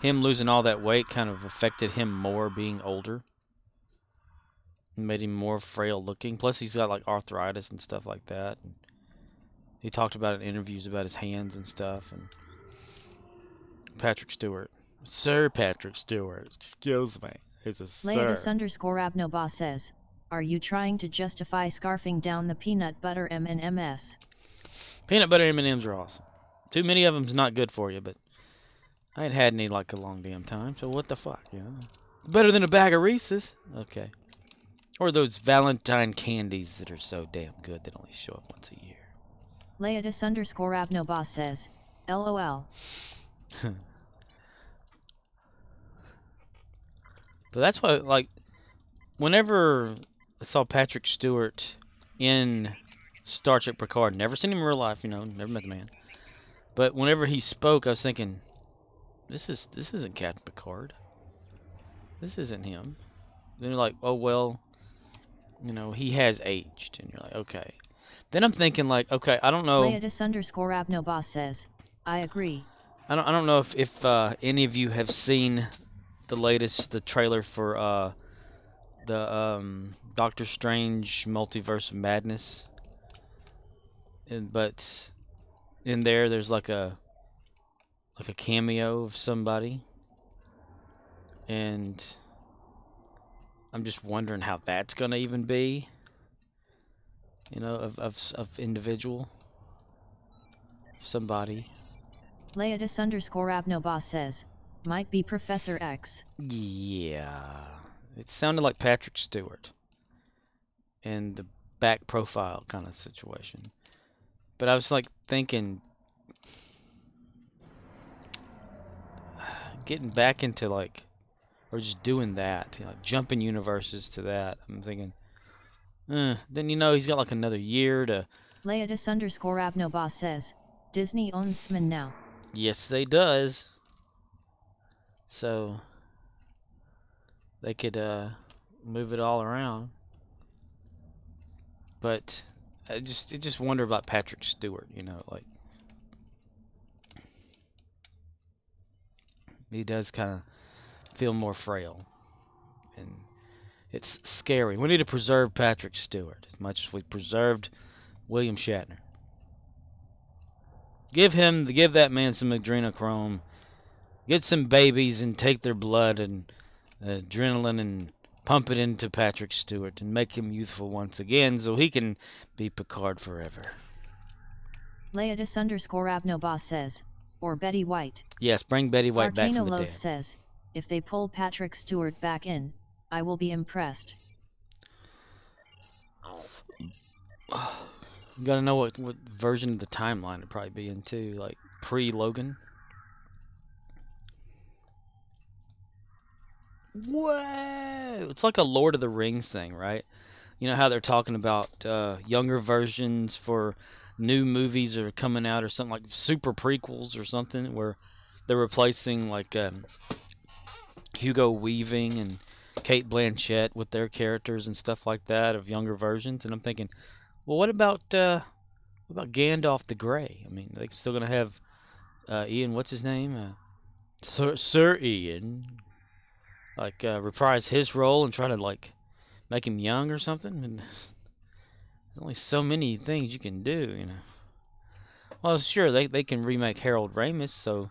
him losing all that weight kind of affected him more being older. Made him more frail looking. Plus he's got like arthritis and stuff like that. And he talked about in interviews about his hands and stuff. And Patrick Stewart. Sir Patrick Stewart. Excuse me. He's a sir. Leodis_Abnoba says, are you trying to justify scarfing down the peanut butter M&Ms? Peanut butter M&Ms are awesome. Too many of them's not good for you, but I ain't had any like a long damn time, so what the fuck, you know? Better than a bag of Reese's. Okay. Or those Valentine candies that are so damn good that only show up once a year. Leodis_Abnoba says, LOL. But that's why, like, whenever I saw Patrick Stewart in Star Trek Picard, never seen him in real life, you know, never met the man. But whenever he spoke, I was thinking, this isn't Captain Picard. This isn't him. Then you're like, oh well, you know, he has aged, and you're like, okay. Then I'm thinking like, okay, I don't know. Leodis_Abnoba says, I agree. I don't know if any of you have seen the trailer for the Doctor Strange Multiverse of Madness. But in there's like a cameo of somebody, and I'm just wondering how that's gonna even be. You know, of individual, somebody. Leodis_Abnoba says, might be Professor X. Yeah, it sounded like Patrick Stewart, and the back profile kind of situation. But I was like thinking, getting back into like, or just doing that, you know, like jumping universes to that. I'm thinking, then you know he's got like another year to. Leodis_Abnoba says, Disney owns SMN now. Yes, they does. So they could move it all around. But I just wonder about Patrick Stewart, you know, like he does kind of feel more frail, and it's scary. We need to preserve Patrick Stewart as much as we preserved William Shatner. Give that man some adrenochrome. Get some babies and take their blood and adrenaline and pump it into Patrick Stewart and make him youthful once again so he can be Picard forever. Leodis_Abnoba says, or Betty White. Yes, bring Betty White back from the Loath dead. says, if they pull Patrick Stewart back in, I will be impressed. You gotta know what version of the timeline it'd probably be in too, like pre-Logan. Whoa! It's like a Lord of the Rings thing, right? You know how they're talking about younger versions for new movies are coming out or something, like super prequels or something, where they're replacing like Hugo Weaving and Kate Blanchett with their characters and stuff like that of younger versions. And I'm thinking, well, what about Gandalf the Grey? I mean, they're still gonna have Ian, what's his name, Sir Ian, like reprise his role and try to like make him young or something. And There's only so many things you can do, you know. Well, sure, they can remake Harold Ramis, so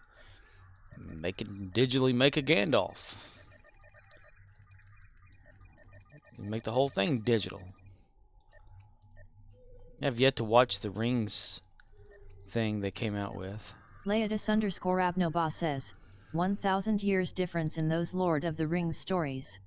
they can digitally make a Gandalf. Make the whole thing digital. I've yet to watch the Rings thing they came out with. Leotis_Abnoba says, 1,000 years difference in those Lord of the Rings stories.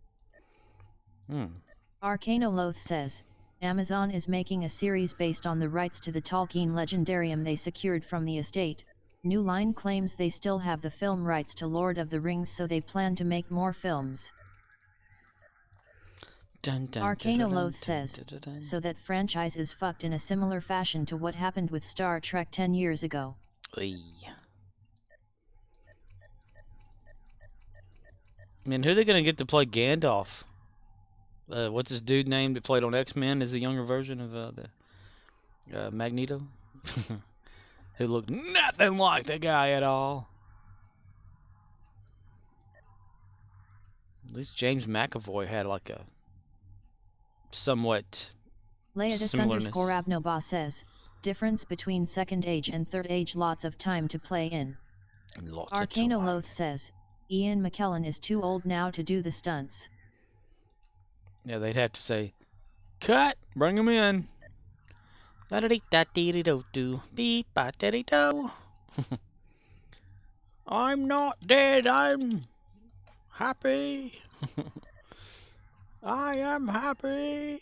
Arcanoloth says, Amazon is making a series based on the rights to the Tolkien Legendarium they secured from the estate. New Line claims they still have the film rights to Lord of the Rings, so they plan to make more films. Arcanoloth says, so that franchise is fucked in a similar fashion to what happened with Star Trek 10 years ago. I mean, who are they gonna get to play Gandalf? What's this dude named that played on X-Men? Is the younger version of the Magneto? Who looked nothing like the guy at all. At least James McAvoy had like a somewhat Leotis_Abnoba says, difference between Second Age and Third Age, lots of time to play in. Arcanoloth says, Ian McKellen is too old now to do the stunts. Yeah, they'd have to say, cut, bring him in. I'm not dead, I'm happy. I am happy.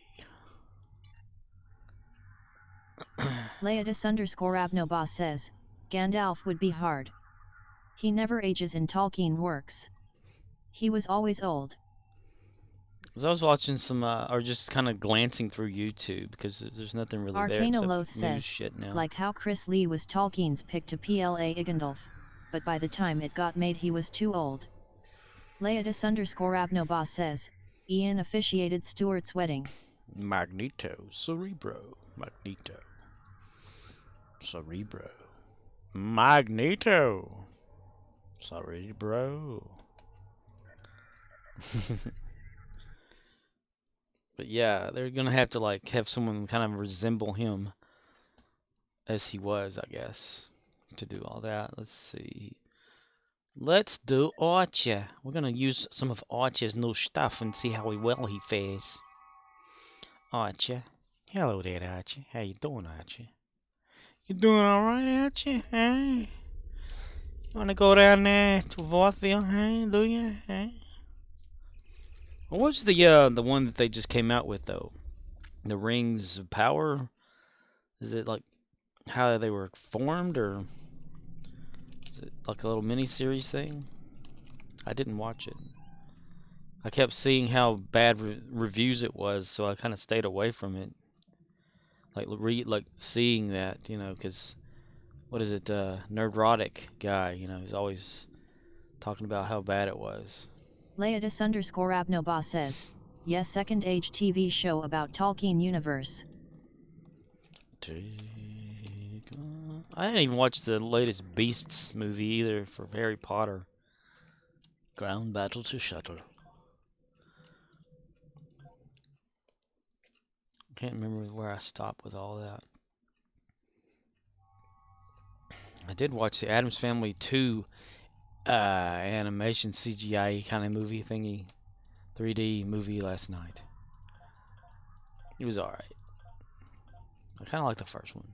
Leotis_Abnoba says, Gandalf would be hard. He never ages in Tolkien works. He was always old. As I was watching some, or just kind of glancing through YouTube, because there's nothing really there Arcanoloth except says, news shit now. like how Chris Lee was Tolkien's pick to PLA Gandalf, but by the time it got made he was too old. Leotis_Abnoba says, Ian officiated Stuart's wedding. Magneto, Cerebro, Magneto, Cerebro, Magneto, Cerebro. But yeah, they're gonna have to like have someone kind of resemble him as he was, I guess, to do all that. Let's see. Let's do Archer. We're gonna use some of Archer's new stuff and see how well he fares. Archer. Hello there, Archer. How you doing, Archer? You doing alright, Archer? Hey? You wanna go down there to Vorthville, hey? Do you? Hey? What was the one that they just came out with though? The Rings of Power? Is it like how they were formed, or is it like a little mini-series thing? I didn't watch it. I kept seeing how bad reviews it was, so I kind of stayed away from it. Like seeing that, you know, because what is it? Nerdrotic guy, you know, he's always talking about how bad it was. Leotis_Abnoba says, yes, Second Age TV show about Tolkien universe. I didn't even watch the latest Beasts movie either for Harry Potter. Ground battle to shuttle. Can't remember where I stopped with all that. I did watch the Addams Family 2 animation CGI kind of movie thingy, 3D movie last night. It was alright. I kind of like the first one.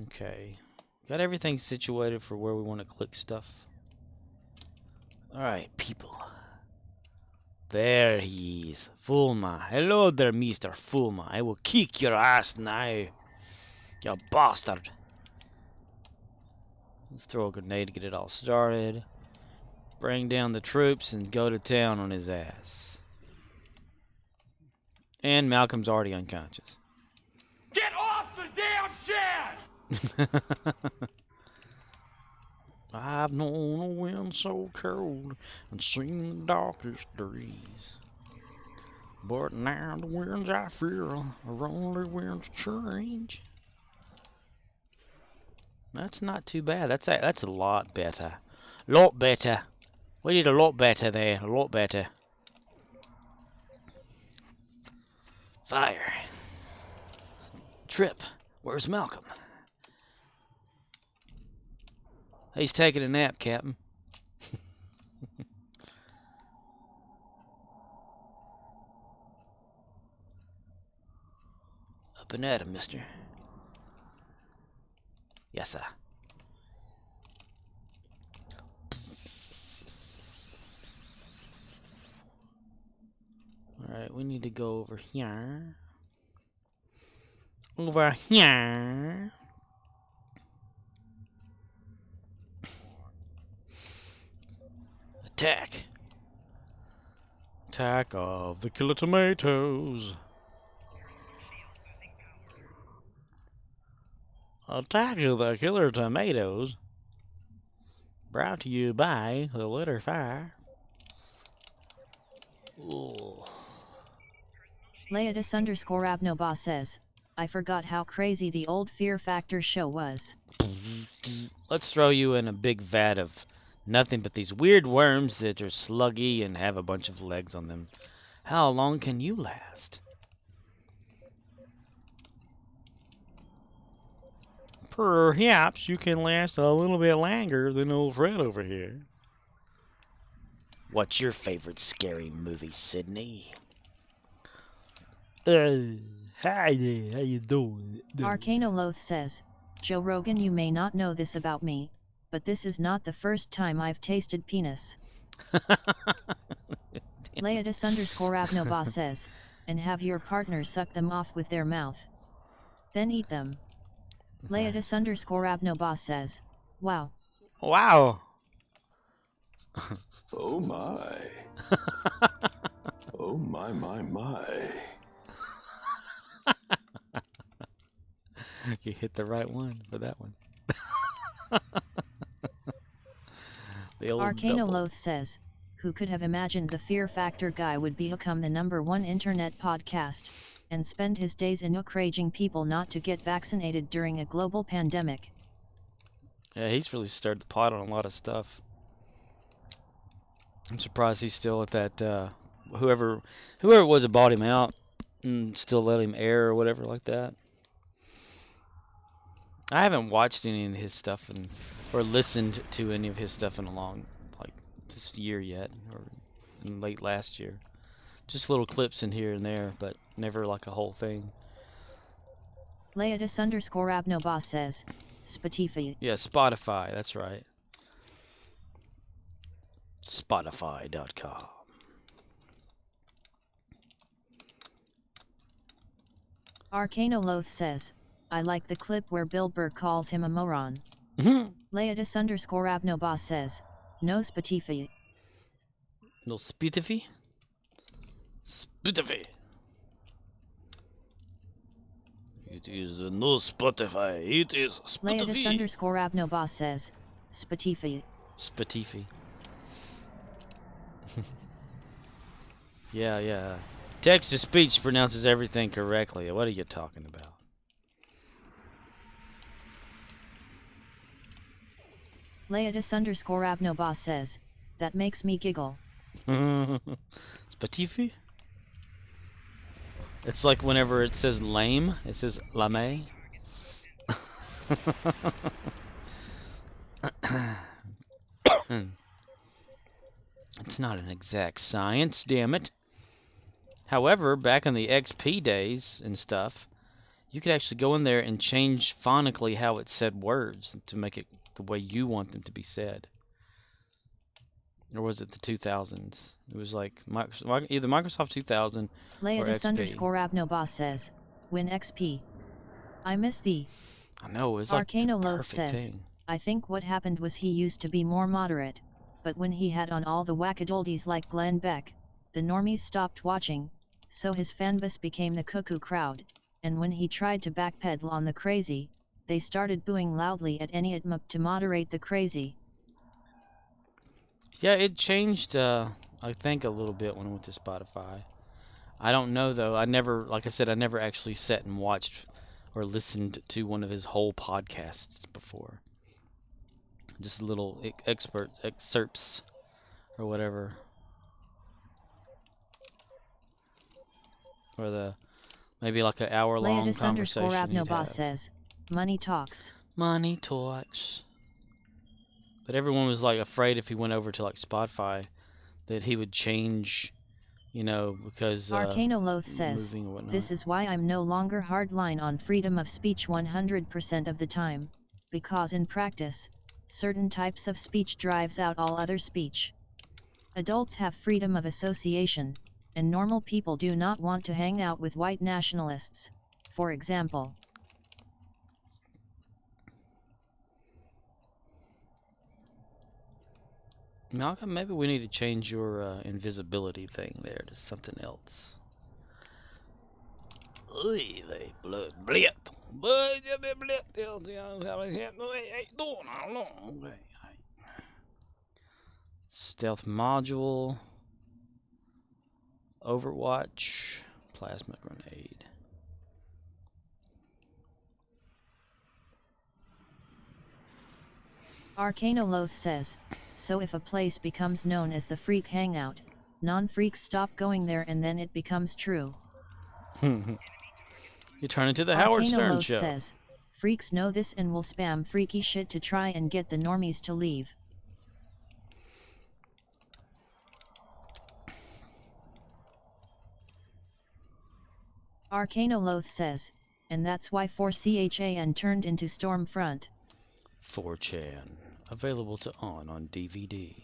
Okay. Got everything situated for where we want to click stuff. Alright, people. There he is. Fulma. Hello there, Mr. Fulma. I will kick your ass now. You bastard. Let's throw a grenade to get it all started. Bring down the troops and go to town on his ass. And Malcolm's already unconscious. Get off the damn shed! I've known a wind so cold and seen the darkest days. But now the winds I feel are only winds of change. That's not too bad. That's a lot better. Lot better. We did a lot better there. A lot better. Fire. Trip. Where's Malcolm? He's taking a nap, Captain. Up and at him, mister. Yes, sir. Alright, we need to go over here. Over here. Attack. Attack of the killer tomatoes. Attack of the killer tomatoes. Brought to you by the Litter Fire. Ooh. Leotis_Abnoba says, I forgot how crazy the old Fear Factor show was. Let's throw you in a big vat of nothing but these weird worms that are sluggy and have a bunch of legs on them. How long can you last? Perhaps you can last a little bit longer than old Fred over here. What's your favorite scary movie, Sydney? Hi there, how you doing? Arcanoloth says, Joe Rogan, you may not know this about me, but this is not the first time I've tasted penis. Leotis_Abnoba says, and have your partner suck them off with their mouth. Then eat them. Leotis_Abnoba says, wow. Wow. Oh my. Oh my. You hit the right one for that one. The old double. Arcanoloth says, who could have imagined the Fear Factor guy would become the #1 internet podcast, and spend his days encouraging people not to get vaccinated during a global pandemic. Yeah, he's really stirred the pot on a lot of stuff. I'm surprised he's still at that, whoever it was that bought him out and still let him air or whatever like that. I haven't watched any of his stuff or listened to any of his stuff in a long, like, this year yet, or in late last year. Just little clips in here and there, but never like a whole thing. Leotis_Abnoba says, Spotify. Yeah, Spotify, that's right. Spotify.com. Arcanoloth says, I like the clip where Bill Burr calls him a moron. Leotis_Abnoba says, no Spotify. No Spotify? Spotify. It is no Spotify. It is Spotify. Leotis_Abnoba says, Spotify. Spotify. Yeah. Text-to-speech pronounces everything correctly. What are you talking about? Leotis_Abnoba says, that makes me giggle. Spotify? It's like whenever it says lame, it says lame. It's not an exact science, damn it. However, back in the XP days and stuff, you could actually go in there and change phonically how it said words to make it the way you want them to be said. Or was it the 2000s? It was like either Microsoft 2000 or XP. Leotis_Abnoba says, win XP. I miss thee. I know, it's like the Arcanoloth perfect says, thing. I think what happened was he used to be more moderate, but when he had on all the wackadoldies like Glenn Beck, the normies stopped watching, so his fanbase became the cuckoo crowd, and when he tried to backpedal on the crazy, they started booing loudly at any attempt to moderate the crazy. Yeah, it changed, I think, a little bit when I went to Spotify. I don't know, though. Like I said, I never actually sat and watched or listened to one of his whole podcasts before. Just little excerpts or whatever. Or the maybe like an hour-long conversation he'd Leodis_Abnobas have. says, money talks. Money talks. But everyone was like afraid if he went over to like Spotify that he would change, you know, because Arcanoloth says, moving and whatnot. this is why I'm no longer hardline on freedom of speech 100% of the time, because in practice, certain types of speech drives out all other speech. Adults have freedom of association, and normal people do not want to hang out with white nationalists, for example. Malcolm, maybe we need to change your invisibility thing there to something else. Stealth module, Overwatch, plasma grenade. Arcanoloth says, so if a place becomes known as the Freak Hangout, non-freaks stop going there and then it becomes true. You turn into the Howard Stern show. Says, freaks know this and will spam freaky shit to try and get the normies to leave. Arcanoloth says, and that's why 4CHAN turned into Stormfront. 4chan, available to own on DVD.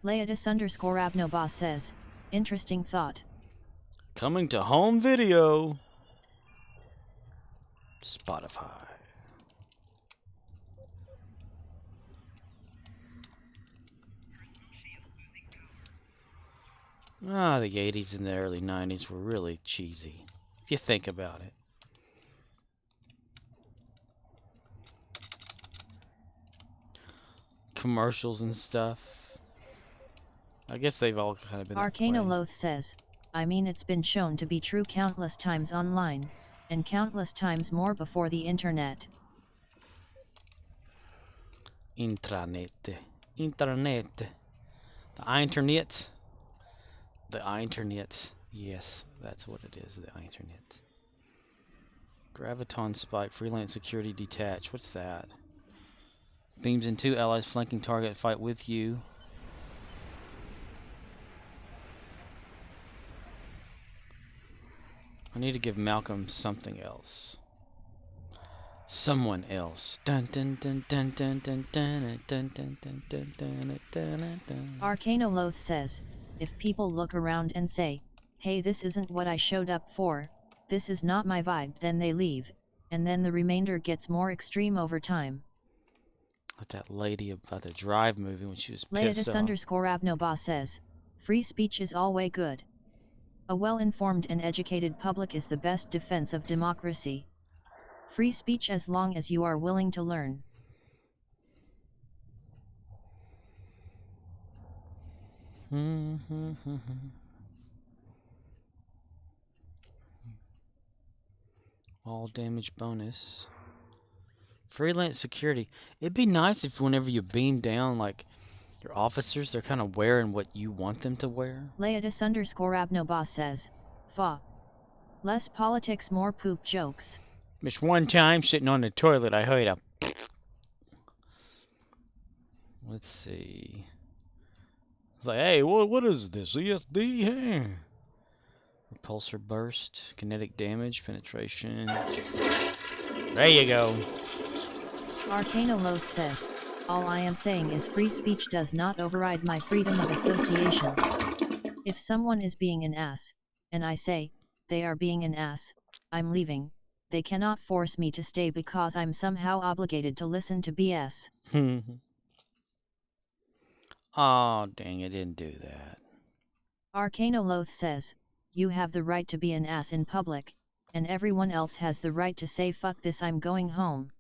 Leodis_Abnobas says, interesting thought. Coming to home video. Spotify. Ah, the 80s and the early 90s were really cheesy, if you think about it. Commercials and stuff. I guess they've all kind of been. Arcanoloth says, I mean it's been shown to be true countless times online, and countless times more before the internet. Intranet. Internet. The internet. The internet. Yes, that's what it is, the internet. Graviton spike, freelance security detach. What's that? Beams in 2 allies flanking target, fight with you. I need to give Malcolm something else. Someone else. Dun dun dun dun dun dun dun dun dun dun dun dun dun dun. Arcanoloth says, if people look around and say, hey, this isn't what I showed up for, this is not my vibe, then they leave, and then the remainder gets more extreme over time. Like that lady about the Drive movie when she was pissed off. Leodis_Abnobas says, free speech is always good. A well-informed and educated public is the best defense of democracy. Free speech as long as you are willing to learn. All damage bonus. Freelance security. It'd be nice if whenever you beam down, like, your officers, they're kind of wearing what you want them to wear. Leodis_Abnobas says, Fa. Less politics, more poop jokes. This one time, sitting on the toilet, I heard a... Let's see. It's like, hey, what is this? ESD? Hey. Repulsor burst, kinetic damage, penetration. There you go. Arcanoloth says, all I am saying is free speech does not override my freedom of association. If someone is being an ass, and I say, they are being an ass, I'm leaving, they cannot force me to stay because I'm somehow obligated to listen to BS. Oh, dang, I didn't do that. Arcanoloth says, you have the right to be an ass in public, and everyone else has the right to say fuck this, I'm going home.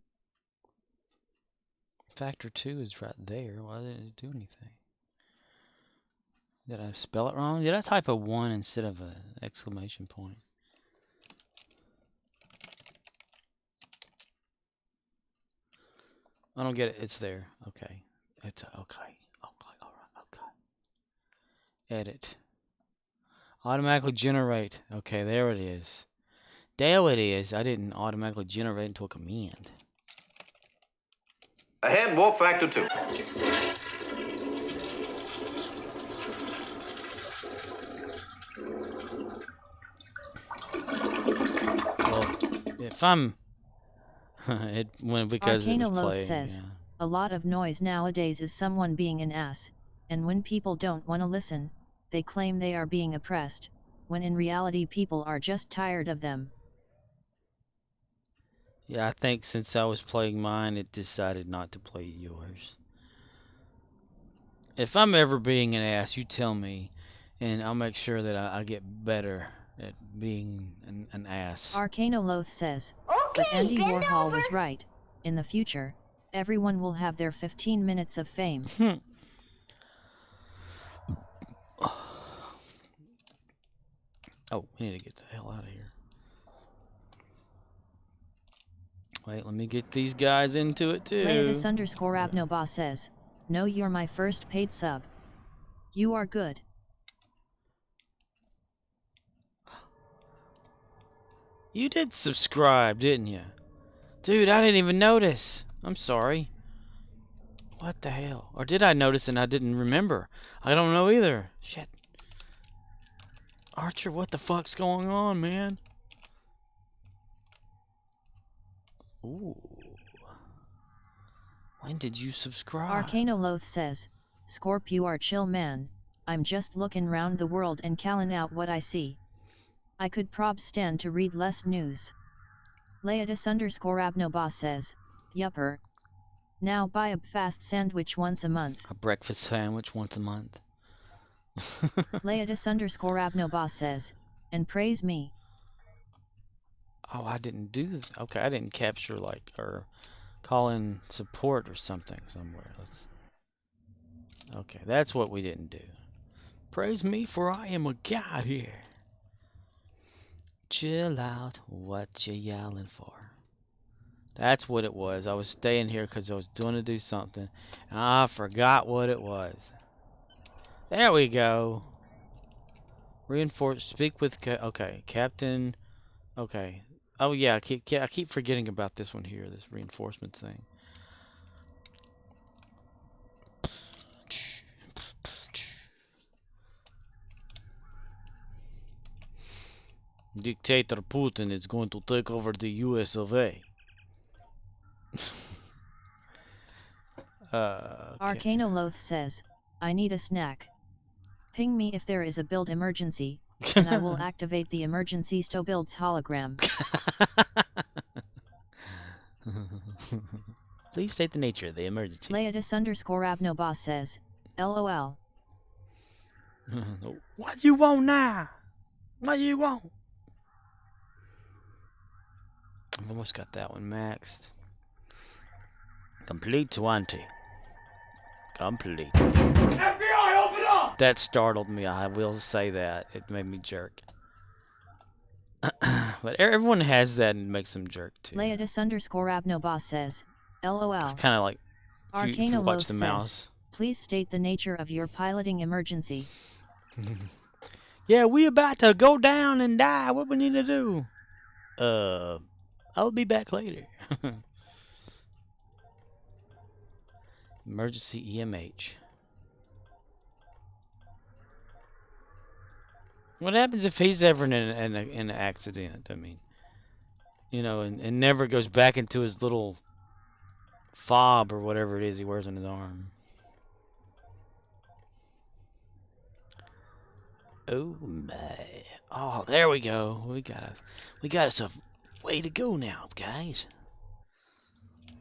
Factor 2 is right there. Why didn't it do anything? Did I spell it wrong? Did I type a 1 instead of an exclamation point? I don't get it. It's there. Okay. It's okay. Okay. All right. Okay. Edit. Automatically generate. Okay, there it is. There it is. I didn't automatically generate into a command. Ahead, warp factor 2. Well, if I'm because it was Arcanoloth playing. says, Yeah. a lot of noise nowadays is someone being an ass, and when people don't want to listen, they claim they are being oppressed, when in reality people are just tired of them. Yeah, I think since I was playing mine, it decided not to play yours. If I'm ever being an ass, you tell me, and I'll make sure that I get better at being an ass. Arcanoloth says, Okay, but Andy bend Warhol over. was right. In the future, everyone will have their 15 minutes of fame. Oh, we need to get the hell out of here. Wait, let me get these guys into it too. Leodis_Abnoba says, no, you're my first paid sub. You are good. You did subscribe, didn't you? Dude, I didn't even notice. I'm sorry. What the hell? Or did I notice and I didn't remember? I don't know either. Shit. Archer, what the fuck's going on, man? Ooh. When did you subscribe? Arcanoloth says, Scorp, you are chill man, I'm just looking round the world and calling out what I see. I could prob stand to read less news. Leodis_Abnoba says, yupper. Now buy a fast sandwich once a month. A breakfast sandwich once a month. Leodis_Abnoba says, and praise me. Oh, I didn't do this. Okay, I didn't capture like or call in support or something somewhere. Okay, that's what we didn't do. Praise me, for I am a god here. Chill out, what you yelling for? That's what it was. I was staying here because I was doing to do something. And I forgot what it was. There we go. Reinforce. Speak with. Okay, Captain. Okay. Oh yeah, I keep forgetting about this one here. This reinforcement thing. Dictator Putin is going to take over the US of A. Okay. Arcanoloth says, I need a snack. Ping me if there is a build emergency, and I will activate the emergency sto builds hologram. Please state the nature of the emergency. Leodis_Abnoba says, LOL. What you want now? What you want? I've almost got that one maxed. Complete 20. Complete. FBI, open up! That startled me, I will say that. It made me jerk. But everyone has that and it makes them jerk too. Leodis_Abnoba says, LOL. Kind of like if you watch Arcanoloth the says, mouse. please state the nature of your piloting emergency. Yeah, we about to go down and die. What we need to do? I'll be back later. Emergency EMH. What happens if he's ever in an accident? I mean, you know, and never goes back into his little fob or whatever it is he wears on his arm. Oh my! Oh, there we go. We got us a way to go now, guys.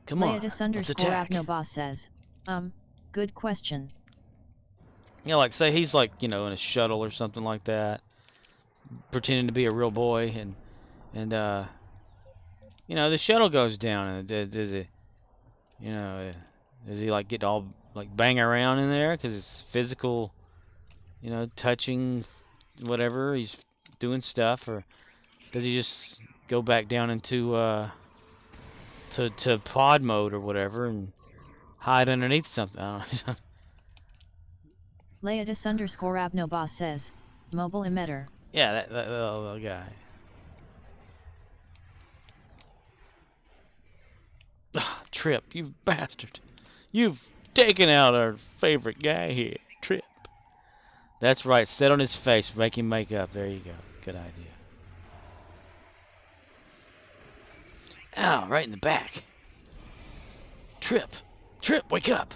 Come on, let's attack. Leodis_Abnoba says, good question. You know, like say he's like, you know, in a shuttle or something like that, pretending to be a real boy, and you know, the shuttle goes down, and does it, you know, does he like get all like bang around in there because it's physical, you know, touching, whatever, he's doing stuff, or does he just go back down into to pod mode or whatever and hide underneath something. I don't know. Leotis_Abnoboss says, mobile emitter. Yeah, that little guy. Trip, you bastard. You've taken out our favorite guy here, Trip. That's right, sit on his face, make him make up. There you go. Good idea. Ow, right in the back. Trip, wake up.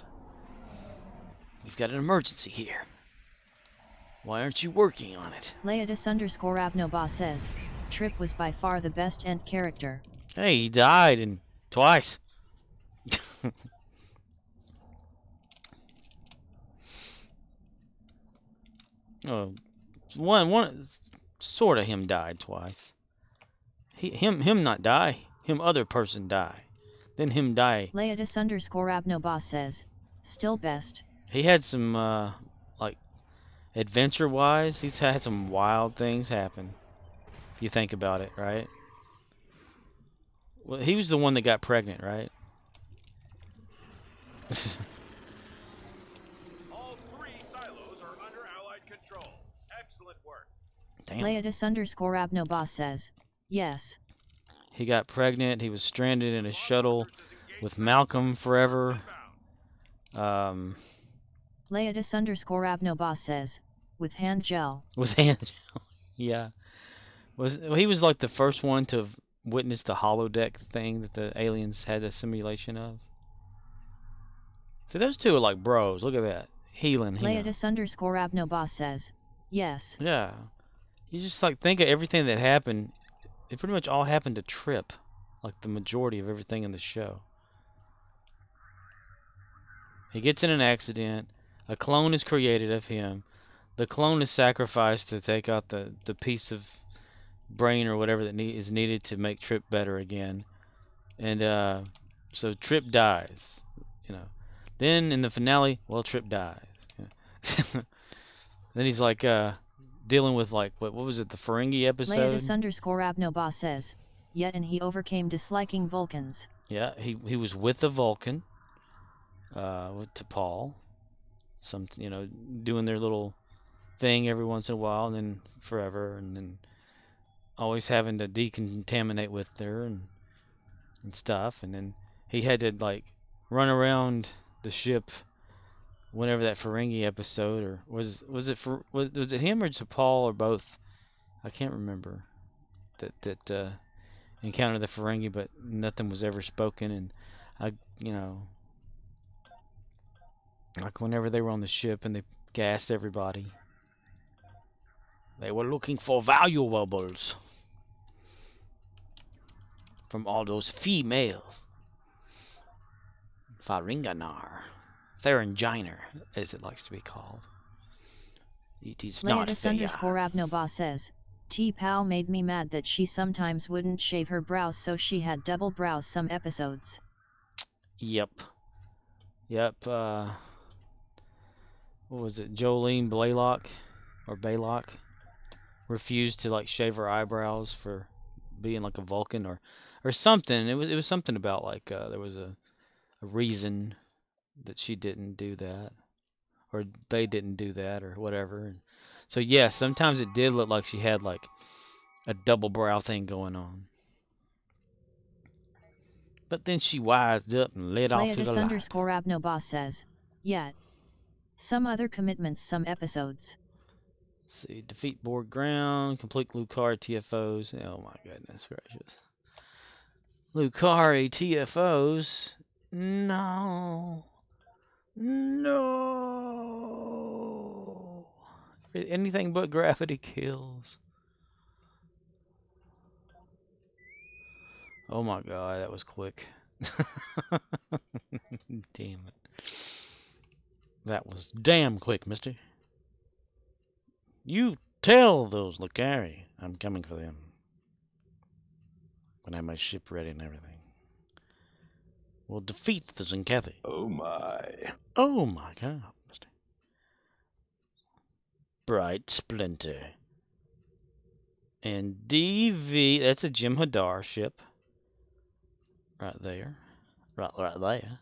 We've got an emergency here. Why aren't you working on it? Leotis_Abnoboss says, Trip was by far the best Ent character. Hey, he died and twice. Oh, one sort of him died twice. Him not die. Him other person die. Then him die. Leotis_Abnoboss says, still best. He had some like adventure-wise, he's had some wild things happen. If you think about it, right? Well, he was the one that got pregnant, right? All 3 silos are under Allied control. Excellent work. Damn. Leotis_Abnoboss says, yes. He got pregnant. He was stranded in a shuttle with Malcolm forever. Leotis_Abnoboss says, with hand gel. With hand gel. Yeah. He was like the first one to witness the holodeck thing that the aliens had a simulation of. So those two are like bros. Look at that. Healing him. Leotis_Abnoboss says, yes. Yeah. You just like think of everything that happened. It pretty much all happened to Trip. Like the majority of everything in the show. He gets in an accident. A clone is created of him. The clone is sacrificed to take out the piece of brain or whatever that is needed to make Trip better again. And so Trip dies. You know. Then in the finale, well, Trip dies. Then he's like dealing with like what was it, the Ferengi episode? Leotis_Abnoboss says, yet and he overcame disliking Vulcans. Yeah, he was with the Vulcan, with T'Pol, doing their little thing every once in a while, and then forever, and then always having to decontaminate with her and stuff, and then he had to like run around the ship whenever that Ferengi episode, or was it him or T'Pol or both? I can't remember that encountered the Ferengi, but nothing was ever spoken, and like whenever they were on the ship and they gassed everybody, they were looking for valuables from all those females. Faringanar. Theranginer, as it likes to be called. It is not fair. Leotis_Abnoboss says, T-Pow made me mad that she sometimes wouldn't shave her brows, so she had double brows some episodes. Yep. What was it? Jolene Blaylock or Baylock refused to like shave her eyebrows for being like a Vulcan or something. It was something about like there was a reason that she didn't do that, or they didn't do that, or whatever. And so yeah, sometimes it did look like she had like a double brow thing going on. But then she wised up and led off to the light. Leotis_Abnoboss says, yet. Some other commitments some episodes. Let's see, defeat Borg ground, complete Lukari TFOs. Oh my goodness gracious. Lukari TFOs? No. Anything but gravity kills. Oh my god, that was quick. Damn it. That was damn quick, mister. You tell those Lukari I'm coming for them. When I have my ship ready and everything. We'll defeat the Zenkathi. Oh my. Oh my god, mister. Bright Splinter. And DV, that's a Jim Hadar ship. Right there. Right there.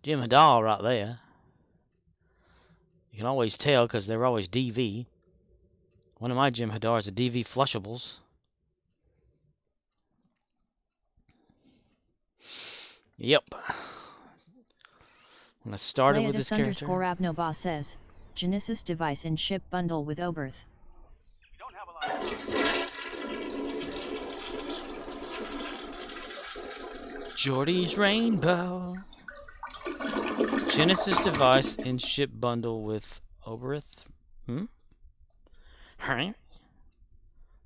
Jim Hadal right there. You can always tell because they're always DV. One of my Jim Hadars are DV flushables. Yep. When I started with this character. _Abnoba says, Genesis device in ship bundle with Oberth. We don't have a lot of Jordy's Rainbow. Genesis device in ship bundle with Oberth. Huh?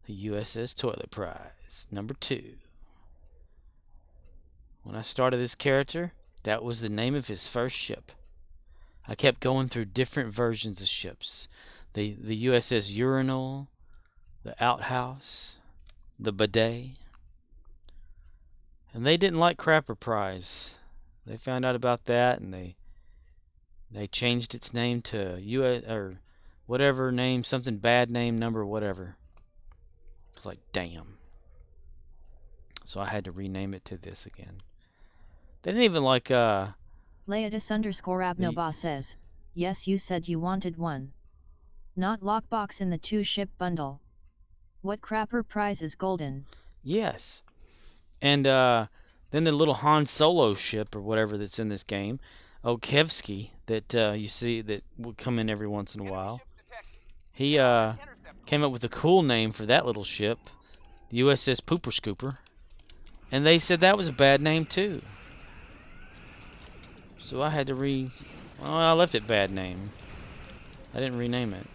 The USS Toilet Prize, number 2. When I started this character, that was the name of his first ship. I kept going through different versions of ships. The USS Urinal, the Outhouse, the Bidet. And they didn't like Crapper Prize. They found out about that and they changed its name to US or whatever name, something bad name, number, whatever. It's like, damn. So I had to rename it to this again. They didn't even like Leodis _Abnoba says, yes, you said you wanted one. Not lockbox in the 2 ship bundle. What Crapper Prize is golden? Yes. And then the little Han Solo ship or whatever that's in this game, Okevsky, that you see that will come in every once in a while. He came up with a cool name for that little ship, the USS Pooper Scooper. And they said that was a bad name too. So I had to I left it bad name. I didn't rename it.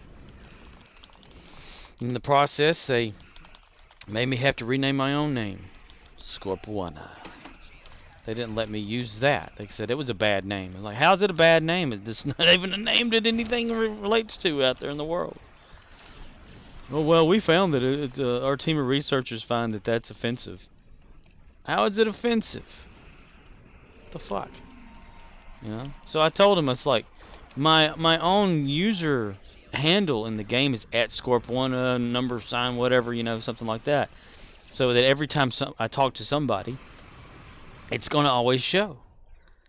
In the process, they made me have to rename my own name. Scorpuana. They didn't let me use that. They said it was a bad name. I'm like, how's it a bad name? It's not even a name that anything relates to out there in the world. Oh, well, we found that our team of researchers find that that's offensive. How is it offensive? What the fuck? You know? So I told him, it's like, my own user handle in the game is @Scorpuana, number sign, whatever, you know, something like that. So that every time I talk to somebody, it's going to always show.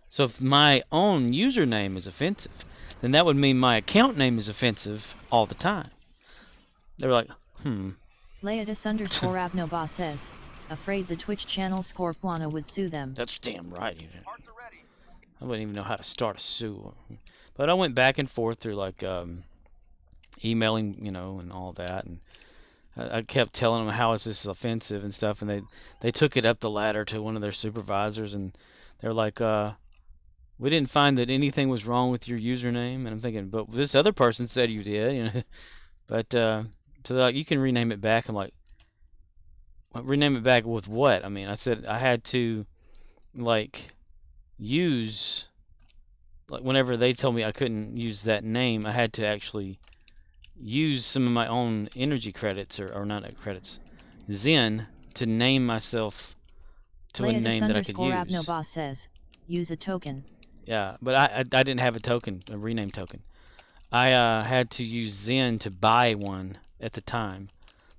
So if my own username is offensive, then that would mean my account name is offensive all the time. They were like, Leodis _Abnoba says, afraid the Twitch channel Scorpuana would sue them. That's damn right. Even. parts are ready. I wouldn't even know how to start a sue. But I went back and forth through like emailing, you know, and all that, and I kept telling them how is this offensive and stuff, and they took it up the ladder to one of their supervisors, and they're like, we didn't find that anything was wrong with your username. And I'm thinking, but this other person said you did, you know. But so they're like, you can rename it back. I'm like, well, rename it back with what? I mean, I said I had to like use, like whenever they told me I couldn't use that name, I had to actually use some of my own energy credits, or not credits, Zen, to name myself to a name that I could use. Abnoba says, use a token. Yeah, but I didn't have a token, a rename token. I had to use Zen to buy one at the time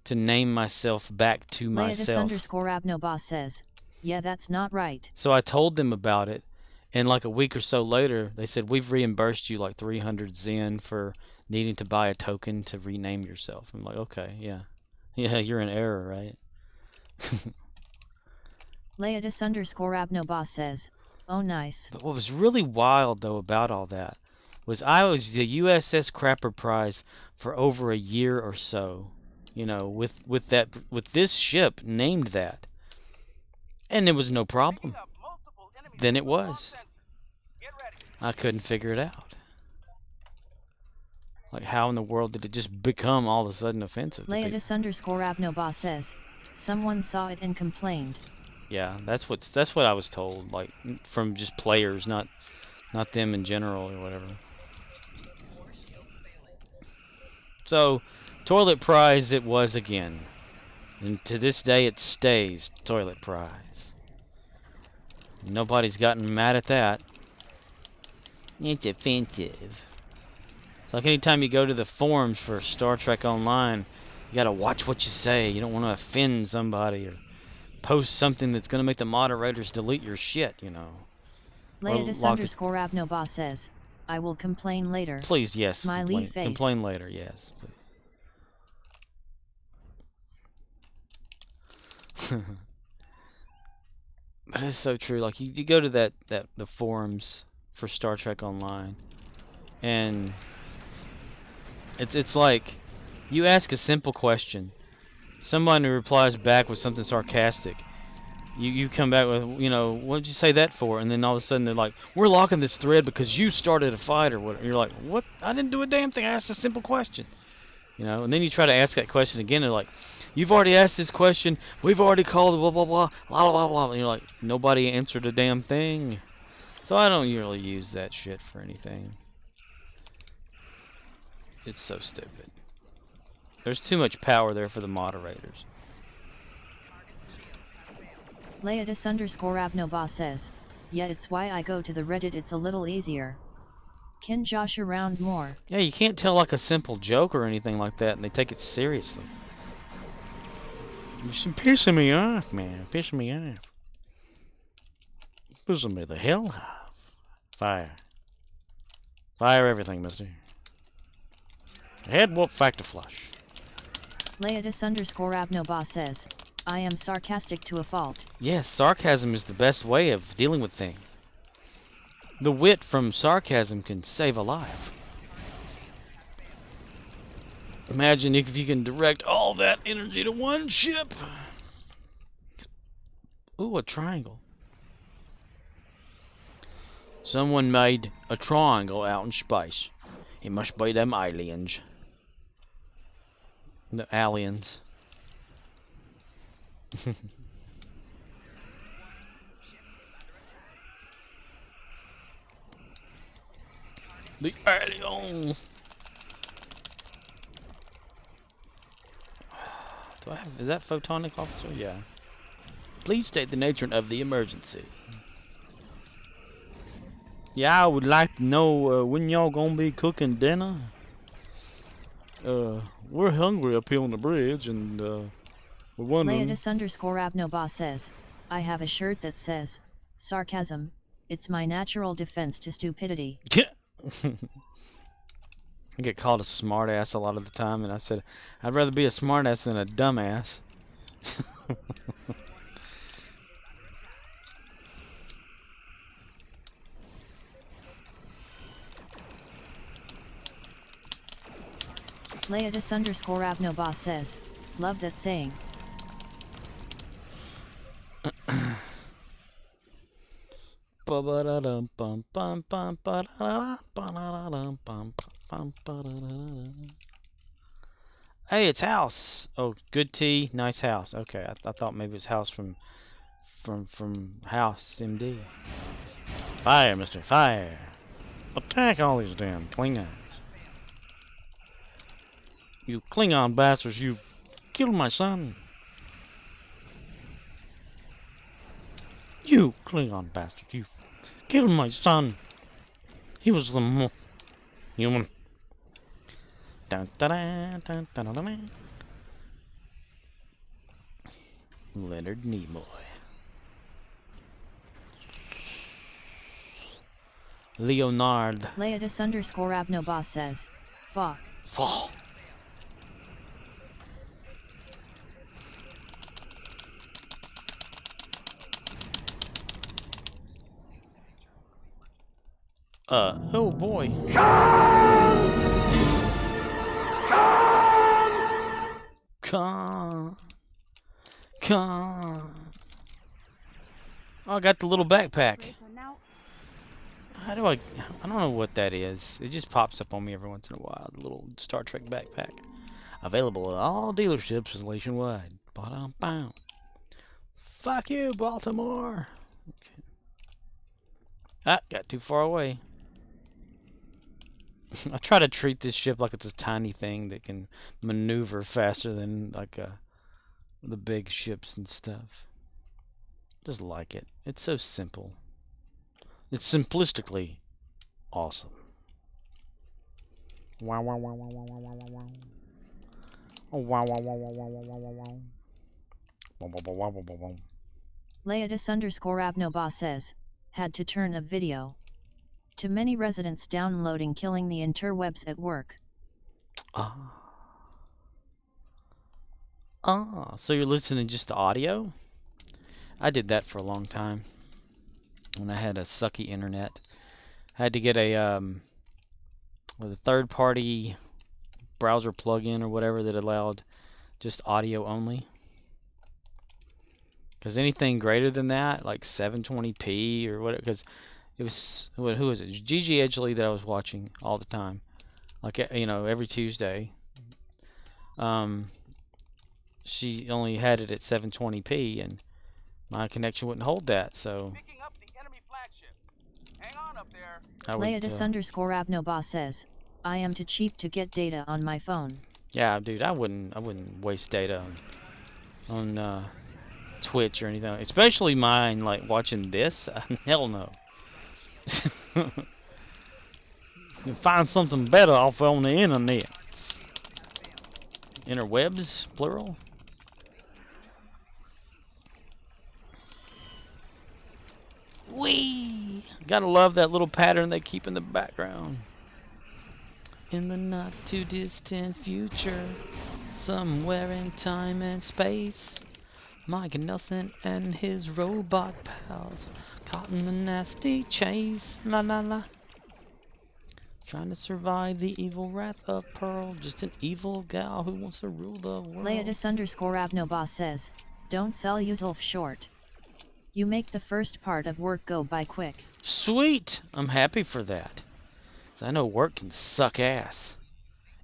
to name myself back to myself. Leodis _Abnoba says, yeah, that's not right. So I told them about it, and like a week or so later, they said, we've reimbursed you like 300 Zen for needing to buy a token to rename yourself. I'm like, okay, yeah. Yeah, you're in error, right? Leodis _Abnoba says, oh nice. But what was really wild, though, about all that was I was the USS Crapper Prize for over a year or so, you know, with this ship named that. And it was no problem. Then it was. I couldn't figure it out. Like, how in the world did it just become all of a sudden offensive? Leodis _Abnoba says, someone saw it and complained. Yeah, that's what I was told, like from just players, not them in general or whatever. So, Toilet Prize it was again, and to this day it stays Toilet Prize. Nobody's gotten mad at that. It's offensive. It's like anytime you go to the forums for Star Trek Online, you gotta watch what you say. You don't want to offend somebody or post something that's gonna make the moderators delete your shit, you know. Leodis lock the... underscore Abnoba says, I will complain later. Please, yes. Smiley face. Complain later, yes, please. But it's so true. Like you go to the forums for Star Trek Online, and it's like you ask a simple question, somebody replies back with something sarcastic. You come back with, you know, what did you say that for? And then all of a sudden they're like, we're locking this thread because you started a fight or whatever. You're like, what? I didn't do a damn thing. I asked a simple question. You know, and then you try to ask that question again. They're like, you've already asked this question. We've already called blah, blah, blah, blah, blah, blah. And you're like, nobody answered a damn thing. So I don't really use that shit for anything. It's so stupid. There's too much power there for the moderators. Leodis underscore Abnoba says, yeah, it's why I go to the Reddit, it's a little easier. Can Josh around more? Yeah, you can't tell like a simple joke or anything like that and they take it seriously. You're pissing me off, man. Pissing me off. Pissing me the hell off. Fire. Fire everything, mister. Head whoop factor flush. Leodis underscore Abnoba says, I am sarcastic to a fault. Yes, sarcasm is the best way of dealing with things. The wit from sarcasm can save a life. Imagine if you can direct all that energy to one ship. Ooh, a triangle. Someone made a triangle out in space. It must be them aliens. The aliens. The alien. Do I have? Is that photonic officer? Yeah. Please state the nature of the emergency. Yeah, I would like to know when y'all gonna be cooking dinner. We're hungry up here on the bridge, and we're wondering. Leodis underscore Abnoba says, I have a shirt that says, sarcasm, it's my natural defense to stupidity. I get called a smartass a lot of the time, and I said, I'd rather be a smartass than a dumbass. Leodis underscore Abnoba says, love that saying. Hey, it's House. Oh, good tea, nice house. Okay, I thought maybe it was House from House MD. Fire, Mister, fire! Attack all these damn Klingons! You Klingon bastards! You killed my son! You Klingon bastard! You killed my son! He was the human. Dun, dun, dun, dun, dun, dun, dun. Leonard Nimoy. Leonard. Leodis underscore Abnoba says, fuck. Fall. Oh boy. Con. Oh, I got the little backpack. How do I don't know what that is. It just pops up on me every once in a while. The little Star Trek backpack. Available at all dealerships nationwide. Ba-dum-bum. Fuck you, Baltimore. Okay. Ah, got too far away. I try to treat this ship like it's a tiny thing that can maneuver faster than like the big ships and stuff. Just like it. It's so simple. It's simplistically awesome. Wow wow wow wow wow wow wow wow. Oh wow wow wow wow wow wow wow wow. Wow wow wow wow wow wow. Leodis underscore Abnoba says, had to turn a video. To many residents downloading, killing the interwebs at work. So you're listening just to audio? I did that for a long time when I had a sucky internet. I had to get a third-party browser plugin or whatever that allowed just audio only. Because anything greater than that, like 720p or whatever, because it was, who was it? Gigi Edgley that I was watching all the time, like, you know, every Tuesday. She only had it at 720p, and my connection wouldn't hold that, so Picking up the enemy flagships. Hang on up there. I would. Leodis_Abnoba says, I am too cheap to get data on my phone. Yeah, dude, I wouldn't waste data on Twitch or anything, especially mine. Like watching this, hell no. You find something better off on the internet. Interwebs, plural. Wee! Gotta love that little pattern they keep in the background. In the not too distant future, somewhere in time and space, Mike Nelson and his robot pals caught in the nasty chase. La la la. Trying to survive the evil wrath of Pearl. Just an evil gal who wants to rule the world. Leodis_Abnoba says, don't sell yourself short. You make the first part of work go by quick. Sweet! I'm happy for that. 'Cause I know work can suck ass.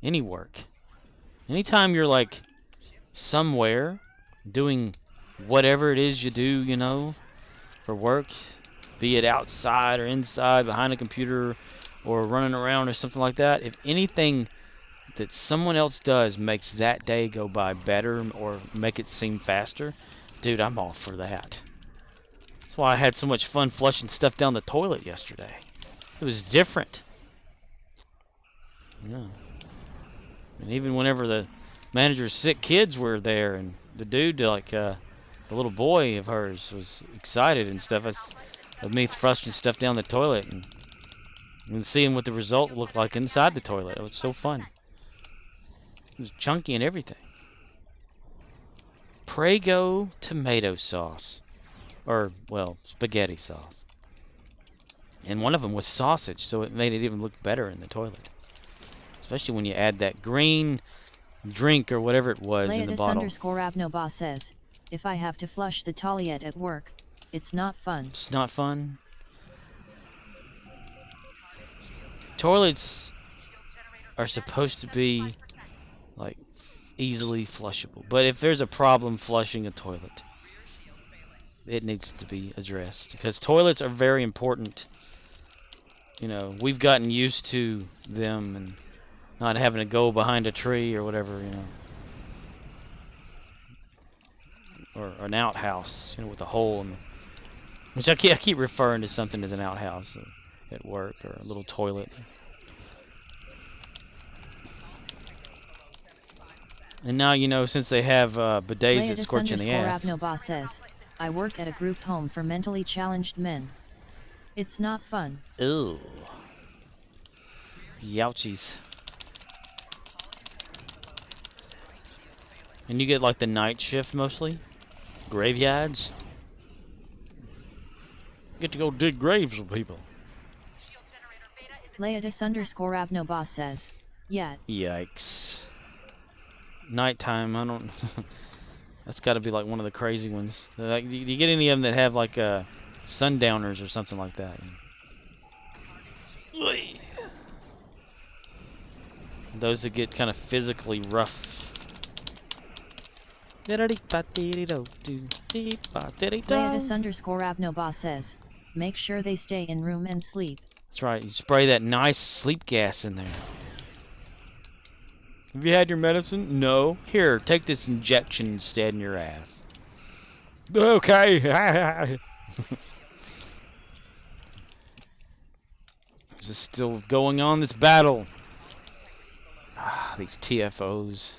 Any work. Anytime you're like somewhere doing whatever it is you do, you know, for work, be it outside or inside, behind a computer, or running around or something like that, if anything that someone else does makes that day go by better or make it seem faster, dude, I'm all for that. That's why I had so much fun flushing stuff down the toilet yesterday. It was different. Yeah. And even whenever the manager's sick kids were there, and the dude, like, the little boy of hers was excited and stuff of me flushing stuff down the toilet and seeing what the result looked like inside the toilet. It was so fun. It was chunky and everything. Prego tomato sauce. Or, well, spaghetti sauce. And one of them was sausage, so it made it even look better in the toilet. Especially when you add that green drink or whatever it was in the bottle. Leodis_Abnoba says, if I have to flush the toilet at work, it's not fun. It's not fun. Toilets are supposed to be, like, easily flushable. But if there's a problem flushing a toilet, it needs to be addressed. Because toilets are very important. You know, we've gotten used to them and not having to go behind a tree or whatever, you know. Or an outhouse, you know, with a hole in, which I keep referring to something as an outhouse at work, or a little toilet. And now, you know, since they have bidets that scorch in the ass. Leodis_Abnoba says, I work at a group home for mentally challenged men. It's not fun. Ew. Youchies. And you get like the night shift mostly? Graveyards? Get to go dig graves with people. Leodis_Abnoba says, yeah. Yikes. Nighttime, I don't... That's got to be like one of the crazy ones. Like, do you get any of them that have like sundowners or something like that? Those that get kind of physically rough. Leodis_Abnoba says, make sure they stay in room and sleep. That's right. You spray that nice sleep gas in there. Have you had your medicine? No. Here, take this injection instead in your ass. Okay. Just still going on this battle. Ah, these TFOs.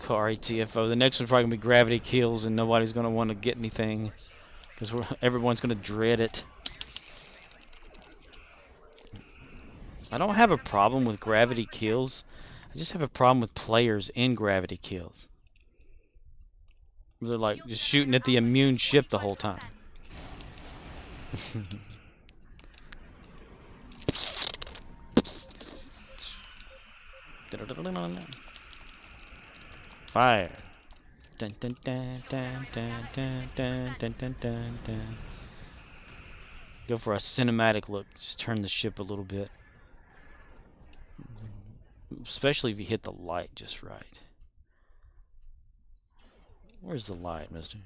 Kari TFO. The next one's probably going to be Gravity Kills, and nobody's going to want to get anything. Because everyone's going to dread it. I don't have a problem with gravity kills. I just have a problem with players in gravity kills. They're like just shooting at the immune ship the whole time. Fire. Dun, dun, dun, dun, dun, dun, dun, dun, dun, dun, dun. Go for a cinematic look. Just turn the ship a little bit. Especially if you hit the light just right. Where's the light, mister?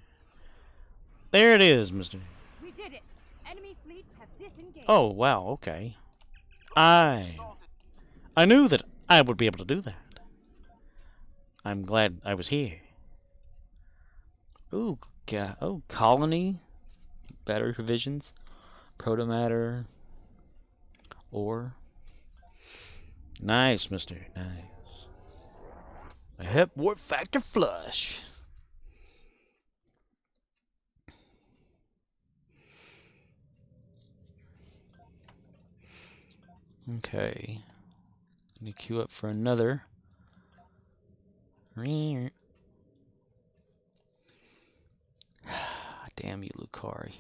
There it is, mister. We did it. Enemy fleets have disengaged. Oh, wow, okay. I knew that I would be able to do that. I'm glad I was here. Ooh, oh, colony. Battery provisions. Protomatter. Ore. Nice, mister. Nice. A hep warp factor flush. Okay. Let me queue up for another. Damn you, Lucari.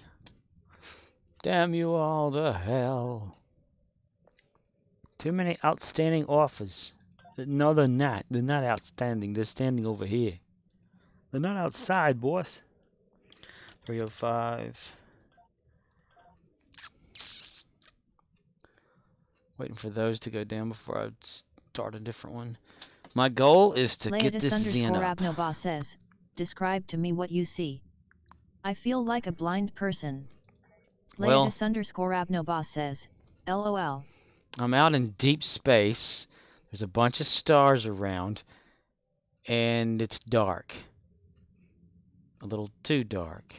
Damn you all to hell. Too many outstanding offers. No, they're not. They're not outstanding. They're standing over here. They're not outside, boss. 305. Waiting for those to go down before I start a different one. My goal is to get this Zen up. Abnoba says, describe to me what you see. I feel like a blind person. Well, Abnoba says, LOL. I'm out in deep space. There's a bunch of stars around. And it's dark. A little too dark.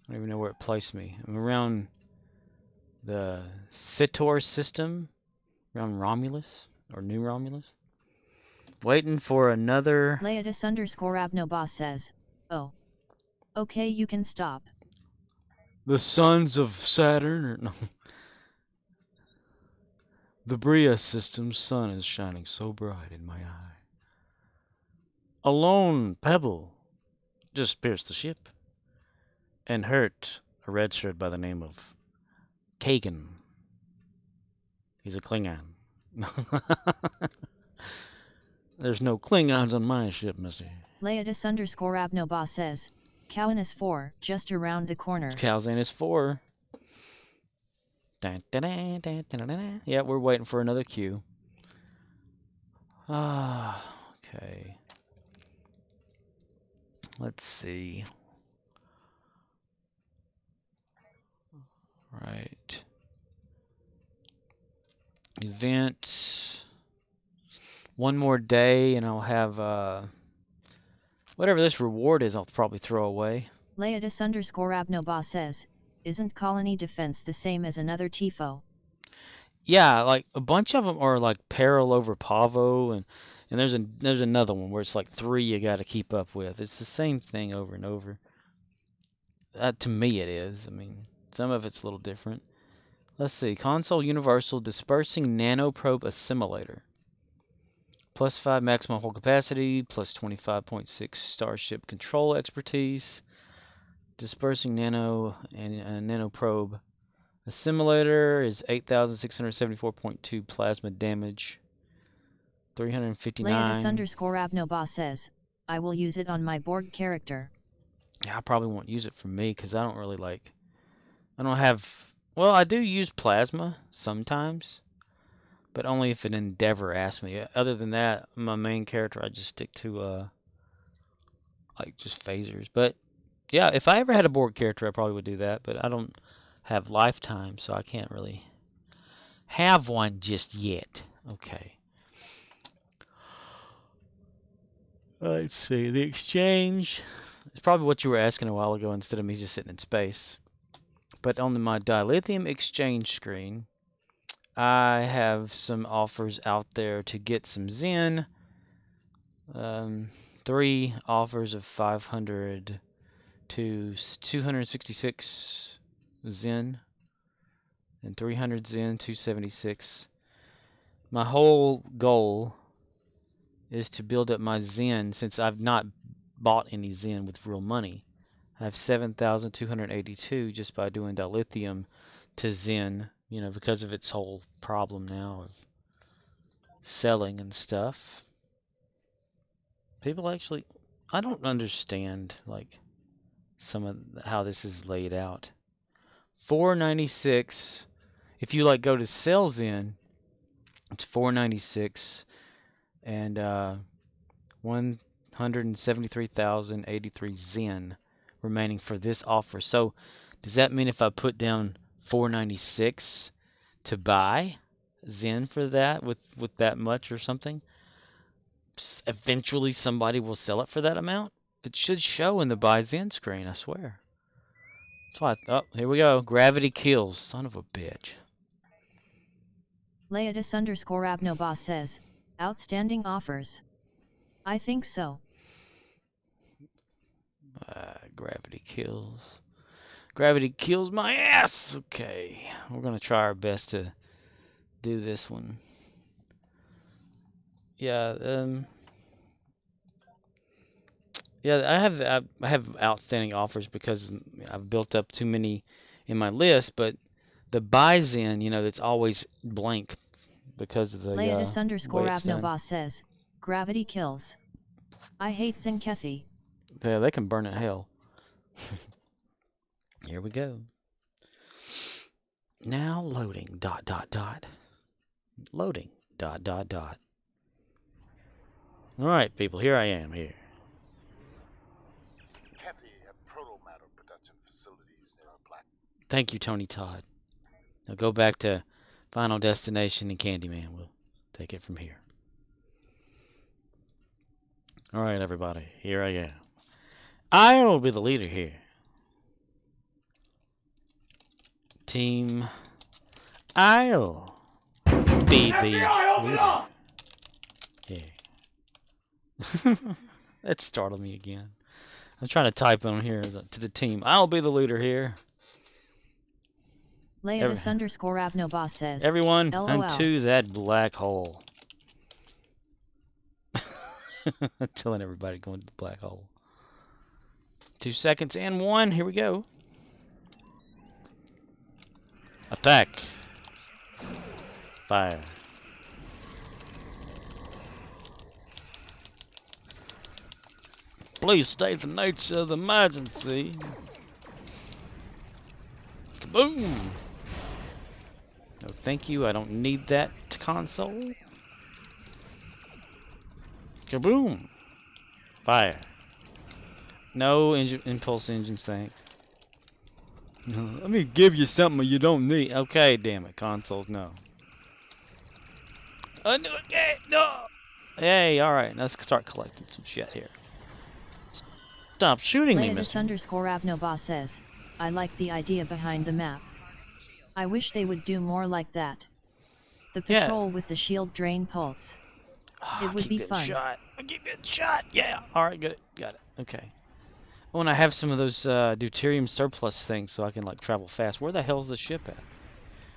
I don't even know where it placed me. I'm around the Sitor system. Around Romulus. Or New Romulus. Waiting for another... Abnoba says, oh. Okay, you can stop. The sons of Saturn, or no. The Bria system's sun is shining so bright in my eye. A lone pebble just pierced the ship and hurt a red shirt by the name of Kagan. He's a Klingon. There's no Klingons on my ship, mister. Abnoba says, Cowanus 4, just around the corner. Calzanus 4. Dun, dun, dun, dun, dun, dun, dun. Yeah, we're waiting for another queue. Ah, okay. Let's see. Right. Event. One more day and I'll have whatever this reward is, I'll probably throw away. Abnoba says, isn't colony defense the same as another TIFO? Yeah, like a bunch of them are like Peril over Pavo, and there's another one where it's like 3 you got to keep up with. It's the same thing over and over. To me, it is. I mean, some of it's a little different. Let's see. Console Universal Dispersing Nanoprobe Assimilator. +5 maximum hull capacity, +25.6 Starship control expertise. Dispersing nano and nanoprobe assimilator is 8,674.2 plasma damage. 359. Abnoba says, I will use it on my Borg character. Yeah, I probably won't use it for me because I don't really like. I don't have. Well, I do use plasma sometimes, but only if an Endeavor asks me. Other than that, my main character, I just stick to like just phasers. But yeah, if I ever had a Borg character, I probably would do that. But I don't have lifetime, so I can't really have one just yet. Okay. Let's see. The exchange. It's probably what you were asking a while ago instead of me just sitting in space. But on my dilithium exchange screen, I have some offers out there to get some Zen. 3 offers of 500 to 266 Zen and 300 Zen, 276. My whole goal is to build up my Zen since I've not bought any Zen with real money. I have 7,282 just by doing dilithium to Zen, you know, because of its whole problem now of selling and stuff. People actually, I don't understand like some of how this is laid out. 496. If you like go to sell Zen, it's 496 and 173,083 Zen remaining for this offer. So does that mean if I put down 496 to buy Zen for that with that much or something, eventually somebody will sell it for that amount? It should show in the buy Zen screen, I swear. That's why oh, here we go. Gravity kills. Son of a bitch. Leodis_Abnobas says, outstanding offers. I think so. Gravity kills. Gravity kills my ass! Okay. We're going to try our best to do this one. Yeah, yeah, I have outstanding offers because I've built up too many in my list, but the buy Zen, you know, it's always blank because of the way it's done. Leodis_Abnobas says, gravity kills. I hate Zenkethi. Yeah, they can burn in hell. Here we go. Now loading, ... Loading, ... Alright, people, here I am, here. Kathy have proto-matter production facilities near Black. Thank you, Tony Todd. Now go back to Final Destination and Candyman. We'll take it from here. Alright, everybody, here I am. I will be the leader here. Team, I'll be the leader. Yeah. That startled me again. I'm trying to type on here to the team. I'll be the leader here. Leodis_Abnobas says, Everyone, LOL. unto that black hole. I'm telling everybody going to the black hole. 2 seconds and 1. Here we go. Attack. Fire. Please state the nature of the emergency. Kaboom! No, thank you. I don't need that console. Kaboom! Fire. No impulse engines, thanks. Let me give you something you don't need. Okay, damn it. Consoles, no. No! Hey, alright. Let's start collecting some shit here. Stop shooting me, mister. Leodis_Abnobas says, I like the idea behind the map. I wish they would do more like that. The patrol with the shield drain pulse. It would be fun. Shot. I keep getting shot. Yeah. Alright, got it. Okay. Oh, and I have some of those deuterium surplus things so I can like travel fast. Where the hell's the ship at?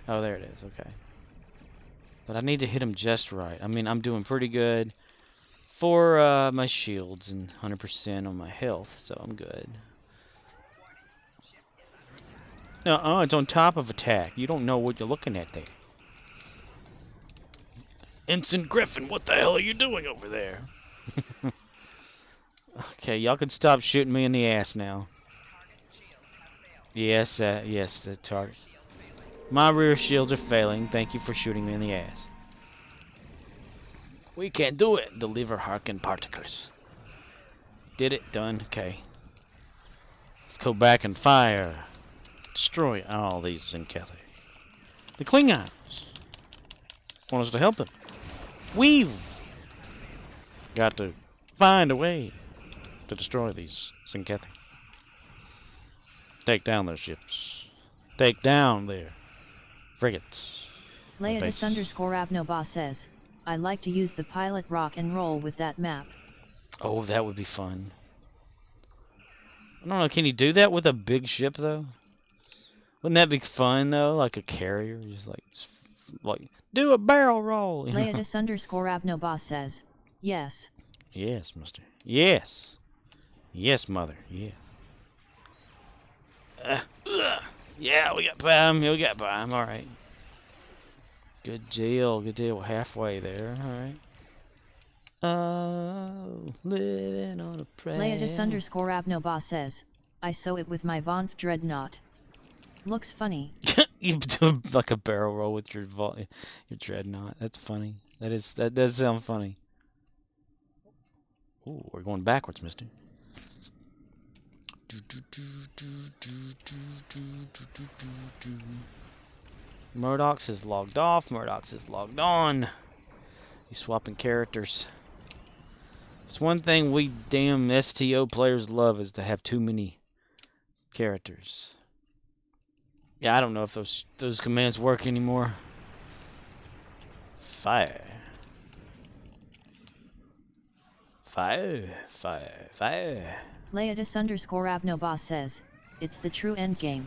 Oh, there it is. Okay. But I need to hit him just right. I mean, I'm doing pretty good for my shields and 100% on my health, so I'm good. It's on top of attack. You don't know what you're looking at there. Ensign Griffin, what the hell are you doing over there? Okay, y'all can stop shooting me in the ass now. Yes, the target. My rear shields are failing. Thank you for shooting me in the ass. We can do it. Deliver Harkin particles. Did it. Done. Okay. Let's go back and fire. Destroy all these Zenkethi. The Klingons want us to help them. We've got to find a way to destroy these Zenkethi. Take down their ships. Take down their frigates. Leodis_Abnobas says, I like to use the pilot rock and roll with that map. Oh, that would be fun. I don't know, can you do that with a big ship, though? Wouldn't that be fun, though? Like a carrier? Just like do a barrel roll. You know? Leodus_Abnoboss says, yes. Yes, mister. Yes. Yes, mother. Yes. Yeah, we got by him. We got by him. All right. Good deal. Good deal. Halfway there. All right. Oh, living on a prayer. Leodus_Abnoboss says, I sew it with my Vonf Dreadnought. Looks funny. You do like a barrel roll with your dreadnought. That's funny. That does sound funny. Ooh, we're going backwards, mister. Murdoch's is logged off. Murdoch's is logged on. He's swapping characters. It's one thing we damn STO players love is to have too many characters. Yeah, I don't know if those commands work anymore. Fire. Fire. Fire. Fire. Leodus_Abnoboss says, it's the true endgame.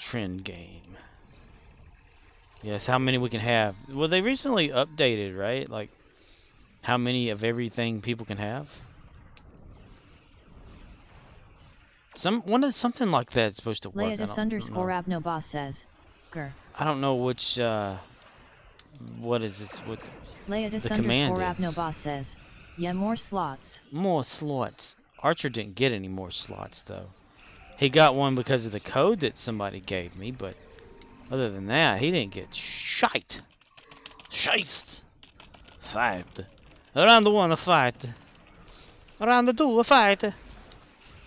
Trend game. Yes, how many we can have. Well, they recently updated, right? Like, how many of everything people can have? Something like that's supposed to work. Leodus_Abnoboss says, grr. I don't know which, what is it? What the command is. Leodus_Abnoboss says, yeah, more slots. More slots. Archer didn't get any more slots, though. He got one because of the code that somebody gave me, but other than that, he didn't get shite. Shite. Fight. Around the one, a fight. Around the two, a fight.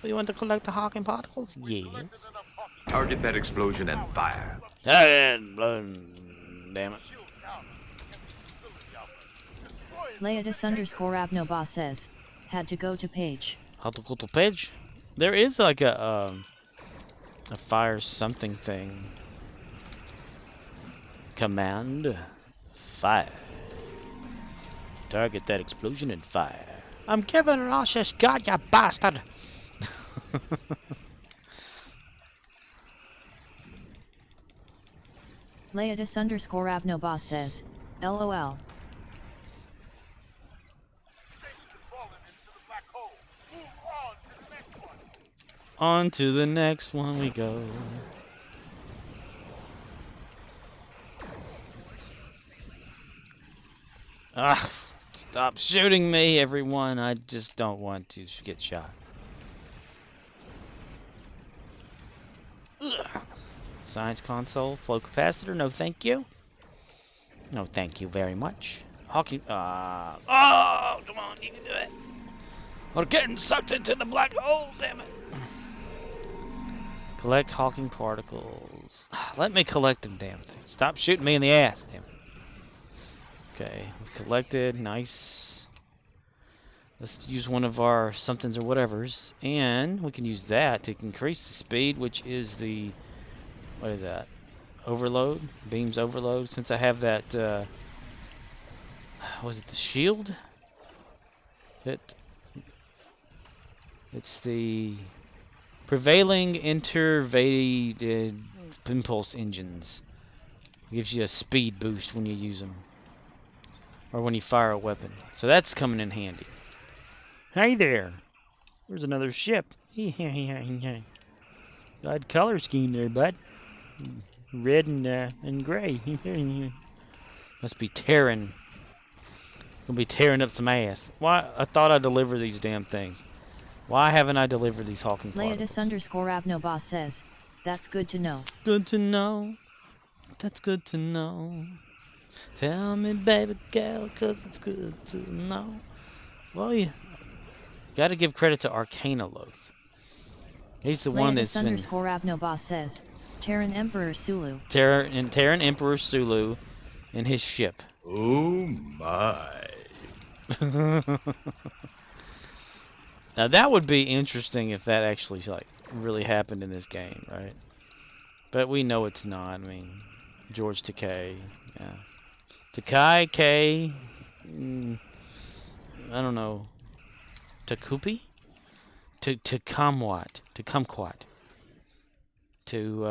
You want to collect the Hawking particles? Yes. Target that explosion and fire. Damn it. Leodus_Abnoboss says, had to go to page. How to go to page? There is like a fire something thing. Command fire. Target that explosion and fire. I'm giving Rosh's God, you bastard! Leodus_Abnoboss says, LOL. Station has fallen into the black hole. Move on to the next one. On to the next one we go. Ah, stop shooting me, everyone. I just don't want to get shot. Ugh. Science console, flow capacitor, no thank you. No thank you very much. Hawking, oh, come on, you can do it. We're getting sucked into the black hole, damn it. Collect Hawking particles. Let me collect them, damn thing. Stop shooting me in the ass, damn it. Okay, we've collected, nice. Let's use one of our somethings or whatevers, and we can use that to increase the speed, which is the, what is that? Overload? Beams overload. Since I have that, was it the shield? It's the prevailing innervated impulse engines. It gives you a speed boost when you use them. Or when you fire a weapon. So that's coming in handy. Hey there! There's another ship. Odd color scheme there, bud. Red and gray. Must be tearing. Gonna be tearing up some ass. Why? I thought I delivered these damn things. Why haven't I delivered these Hawking particles? Leodus_Abnoboss says, that's good to know. Good to know. That's good to know. Tell me, baby girl, 'cause it's good to know. Well, you gotta give credit to Arcanoloth. He's the one that's been... Leodus_Abnoboss says, Terran Emperor Sulu. Terran Emperor Sulu and his ship. Oh my. Now that would be interesting if that actually like really happened in this game, right? But we know it's not. I mean, George Takei, yeah. Takai K, I don't know. Takupi? to Kumquat, to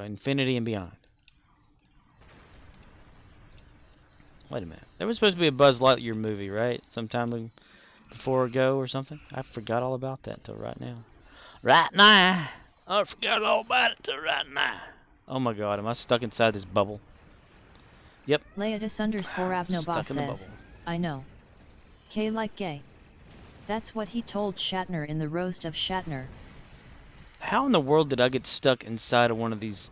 infinity and beyond. Wait a minute. There was supposed to be a Buzz Lightyear movie, right? Sometime before ago or something. I forgot all about that until right now. Right now. I forgot all about it till right now. Oh my God, am I stuck inside this bubble? Yep. Leotis_Abnobos Stuck in the says, bubble. I know. K like gay. That's what he told Shatner in the roast of Shatner. How in the world did I get stuck inside of one of these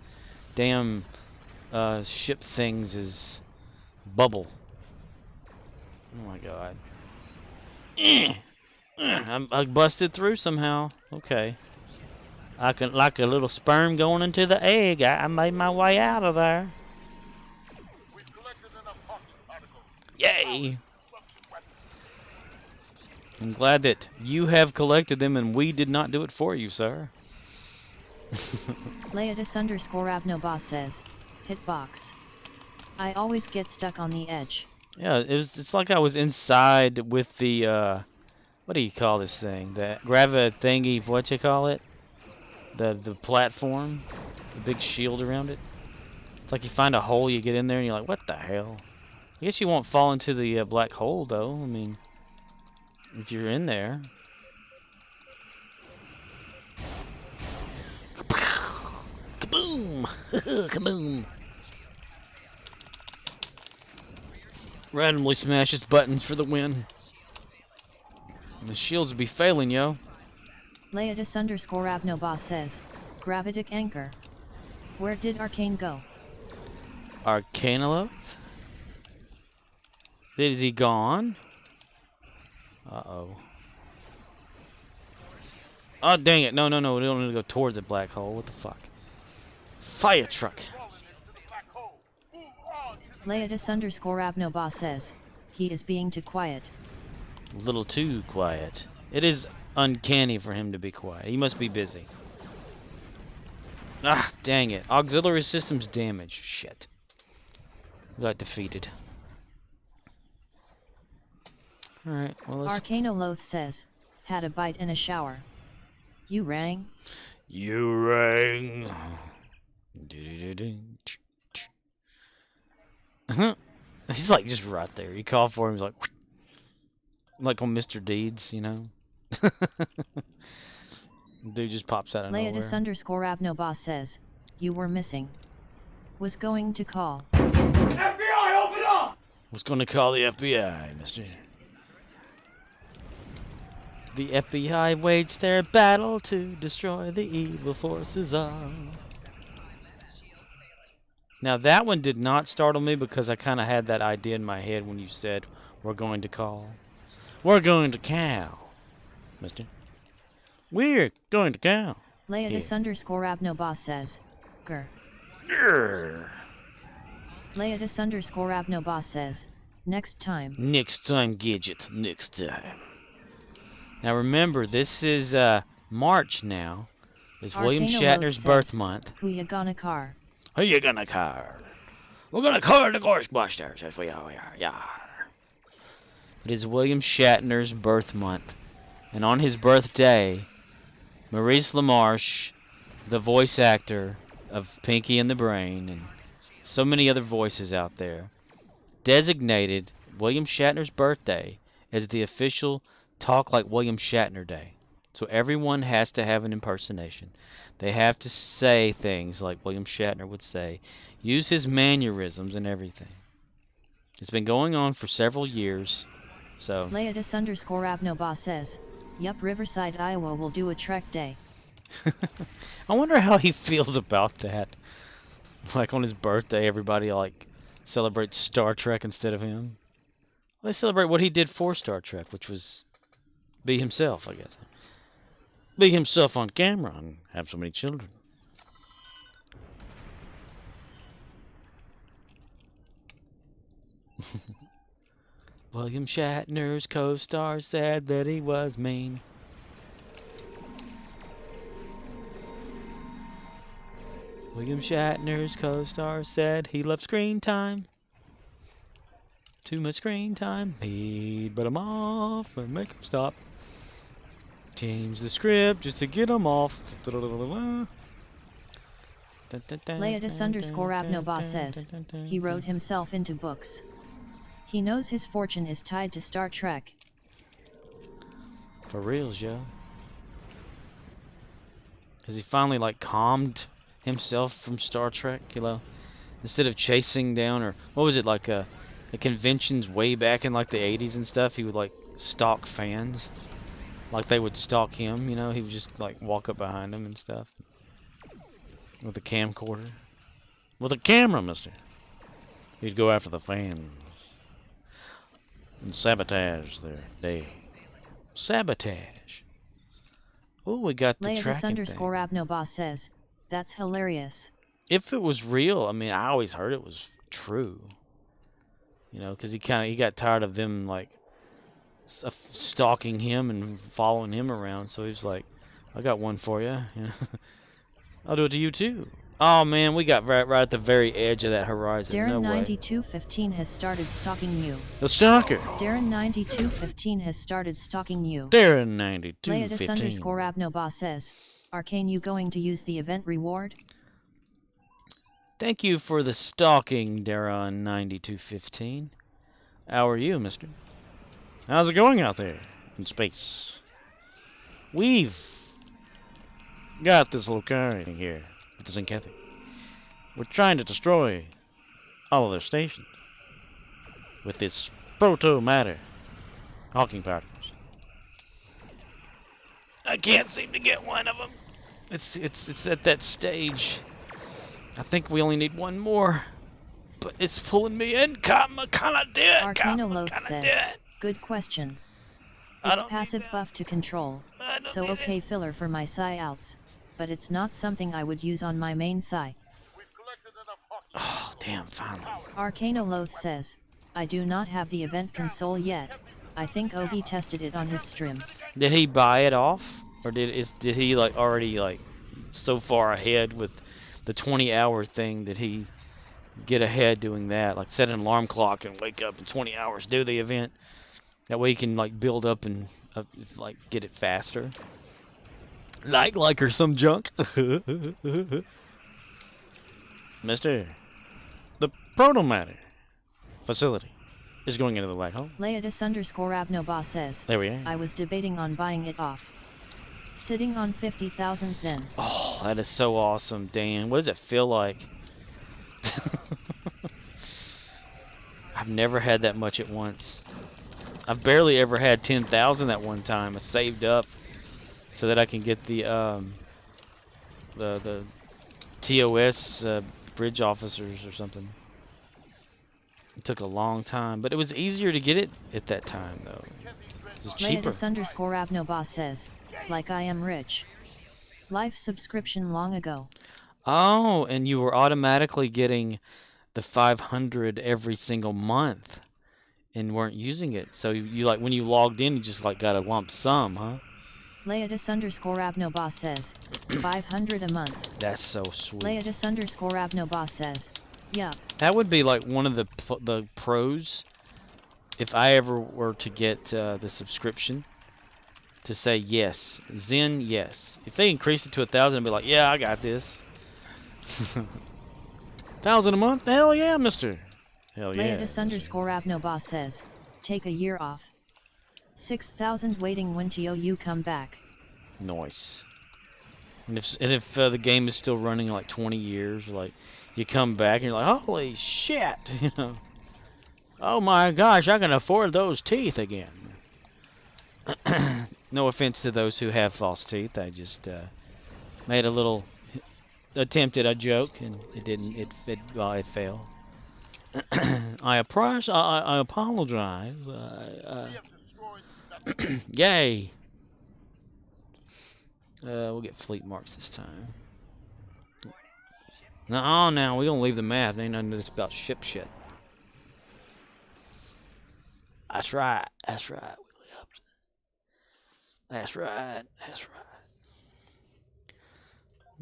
damn ship things is bubble? Oh my God. I busted through somehow. Okay. I can, like a little sperm going into the egg. I made my way out of there. We've collected enough Hawking particles. Yay! Disruption weapon. I'm glad that you have collected them and we did not do it for you, sir. Leotis_Abnobos says, hitbox. I always get stuck on the edge. Yeah, it's like I was inside with the what do you call this thing? The thingy, what you call it? The platform, the big shield around it. It's like you find a hole, you get in there, and you're like, what the hell? I guess you won't fall into the black hole, though. I mean, if you're in there. Kaboom! Kaboom! Randomly smashes buttons for the win. And the shields would be failing, yo. Leotis_Abnobos says, Gravitic Anchor. Where did Arcane go? Arcanoloth? Is he gone? Uh-oh. Oh, dang it. No. We don't need to go towards the black hole. What the fuck? Fire truck. Leotis_Abnobos says, he is being too quiet. A little too quiet. It is uncanny for him to be quiet. He must be busy. Ah, dang it. Auxiliary systems damaged. Shit. Got defeated. Alright, well let's... Arcanoloth says, had a bite in a shower. You rang? You rang. He's like just right there. You call for him, he's like on Mr. Deeds, you know? Dude just pops out of nowhere. Leotis_Abnobos says, you were missing. Was going to call. FBI, open up! Was going to call the FBI, mister. The FBI waged their battle to destroy the evil forces of... Now that one did not startle me because I kind of had that idea in my head when you said, we're going to call. We're going to cow, mister. We're going to cow. Leotis_Abnobos says, grr. Grr. Leotis_Abnobos says, next time. Next time, Gidget. Next time. Now remember, this is March now. It's William Shatner's birth month. Who you gonna car? Who you gonna car? We're gonna car the Ghostbusters. Yes, we are. Yeah. It is William Shatner's birth month. And on his birthday, Maurice LaMarche, the voice actor of Pinky and the Brain, and so many other voices out there, designated William Shatner's birthday as the official Talk Like William Shatner Day. So everyone has to have an impersonation. They have to say things like William Shatner would say. Use his mannerisms and everything. It's been going on for several years. So Leotis_Abnobos says, yup, Riverside, Iowa will do a Trek day. I wonder how he feels about that. Like on his birthday, everybody like celebrates Star Trek instead of him. Well, they celebrate what he did for Star Trek, which was be himself, I guess. Be himself on camera and have so many children. William Shatner's co-star said that he was mean. William Shatner's co-star said he loved screen time. Too much screen time. He'd put him off and make him stop. Change the script just to get them off. Leodis_Abnobas says, he wrote himself into books. He knows his fortune is tied to Star Trek. For reals, yo. Has he finally like calmed himself from Star Trek, you know? Instead of chasing down, or what was it, like the conventions way back in like the 80s and stuff, he would like stalk fans. Like they would stalk him, you know? He would just like walk up behind them and stuff. With a camcorder. With a camera, mister. He'd go after the fans. And sabotage their day. Sabotage. Oh, we got the tracking thing. Leodis_Abnobas says, that's hilarious. If it was real, I mean, I always heard it was true. You know, because he got tired of them like stalking him and following him around. So he was like, I got one for you. You know? I'll do it to you too. Oh man, we got right at the very edge of that horizon. Darren No way. 9215 has started stalking you. The stalker. Darren 9215 has started stalking you. Darren 9215. Leodis_Abnobas says, Arcane, you going to use the event reward? Thank you for the stalking, Darren 9215. How are you, mister? How's it going out there in space? We've got this little car in here with the Zenkethi. We're trying to destroy all of their stations with this proto-matter Hawking particles. I can't seem to get one of them. It's at that stage. I think we only need one more, but it's pulling me in. Kinda dead. Arcanoloth says, good question. It's passive buff to control, so okay filler for my Psy outs, but it's not something I would use on my main Psy. Oh, damn, finally. Arcanoloth says, I do not have the event console yet. I think Ogie tested it on his stream. Did he buy it off? Or did he like already like so far ahead with the 20-hour thing? Did he get ahead doing that? Like set an alarm clock and wake up in 20 hours, do the event. That way you can like build up and like get it faster. Like or some junk. Mister, the proto-matter facility is going into the black hole. Leodis_Abnobas says, There we are. I was debating on buying it off. Sitting on 50,000 Zen. Oh, that is so awesome, Dan. What does it feel like? I've never had that much at once. I've barely ever had 10,000 at one time. I saved up so that I can get the TOS bridge officers or something. It took a long time, but it was easier to get it at that time, though. It was cheaper. Leodis_Abnobas says, like I am rich. Life subscription long ago. Oh, and you were automatically getting the 500 every single month and weren't using it. So you like when you logged in, you just like got a lump sum, huh? Leodis_Abnobas says, 500 a month. That's so sweet. Leodis_Abnobas says, yup. That would be like one of the pros if I ever were to get the subscription. To say yes, Zen, yes. If they increase it to 1,000, I'd be like, yeah, I got this. 1,000 a month? Hell yeah, mister. Hell yeah. Leodis_Abnobas says, take a year off. 6,000 waiting when you come back. Nice. And if the game is still running like 20 years, like you come back and you're like, holy shit, you know. Oh my gosh, I can afford those teeth again. No offense to those who have false teeth. I just made a little attempt at a joke, and it didn't. It failed. I apologize. Yay. We'll get fleet marks this time. No, now we're gonna leave the map. There ain't nothing to this about ship shit. That's right. That's right. That's right. That's right.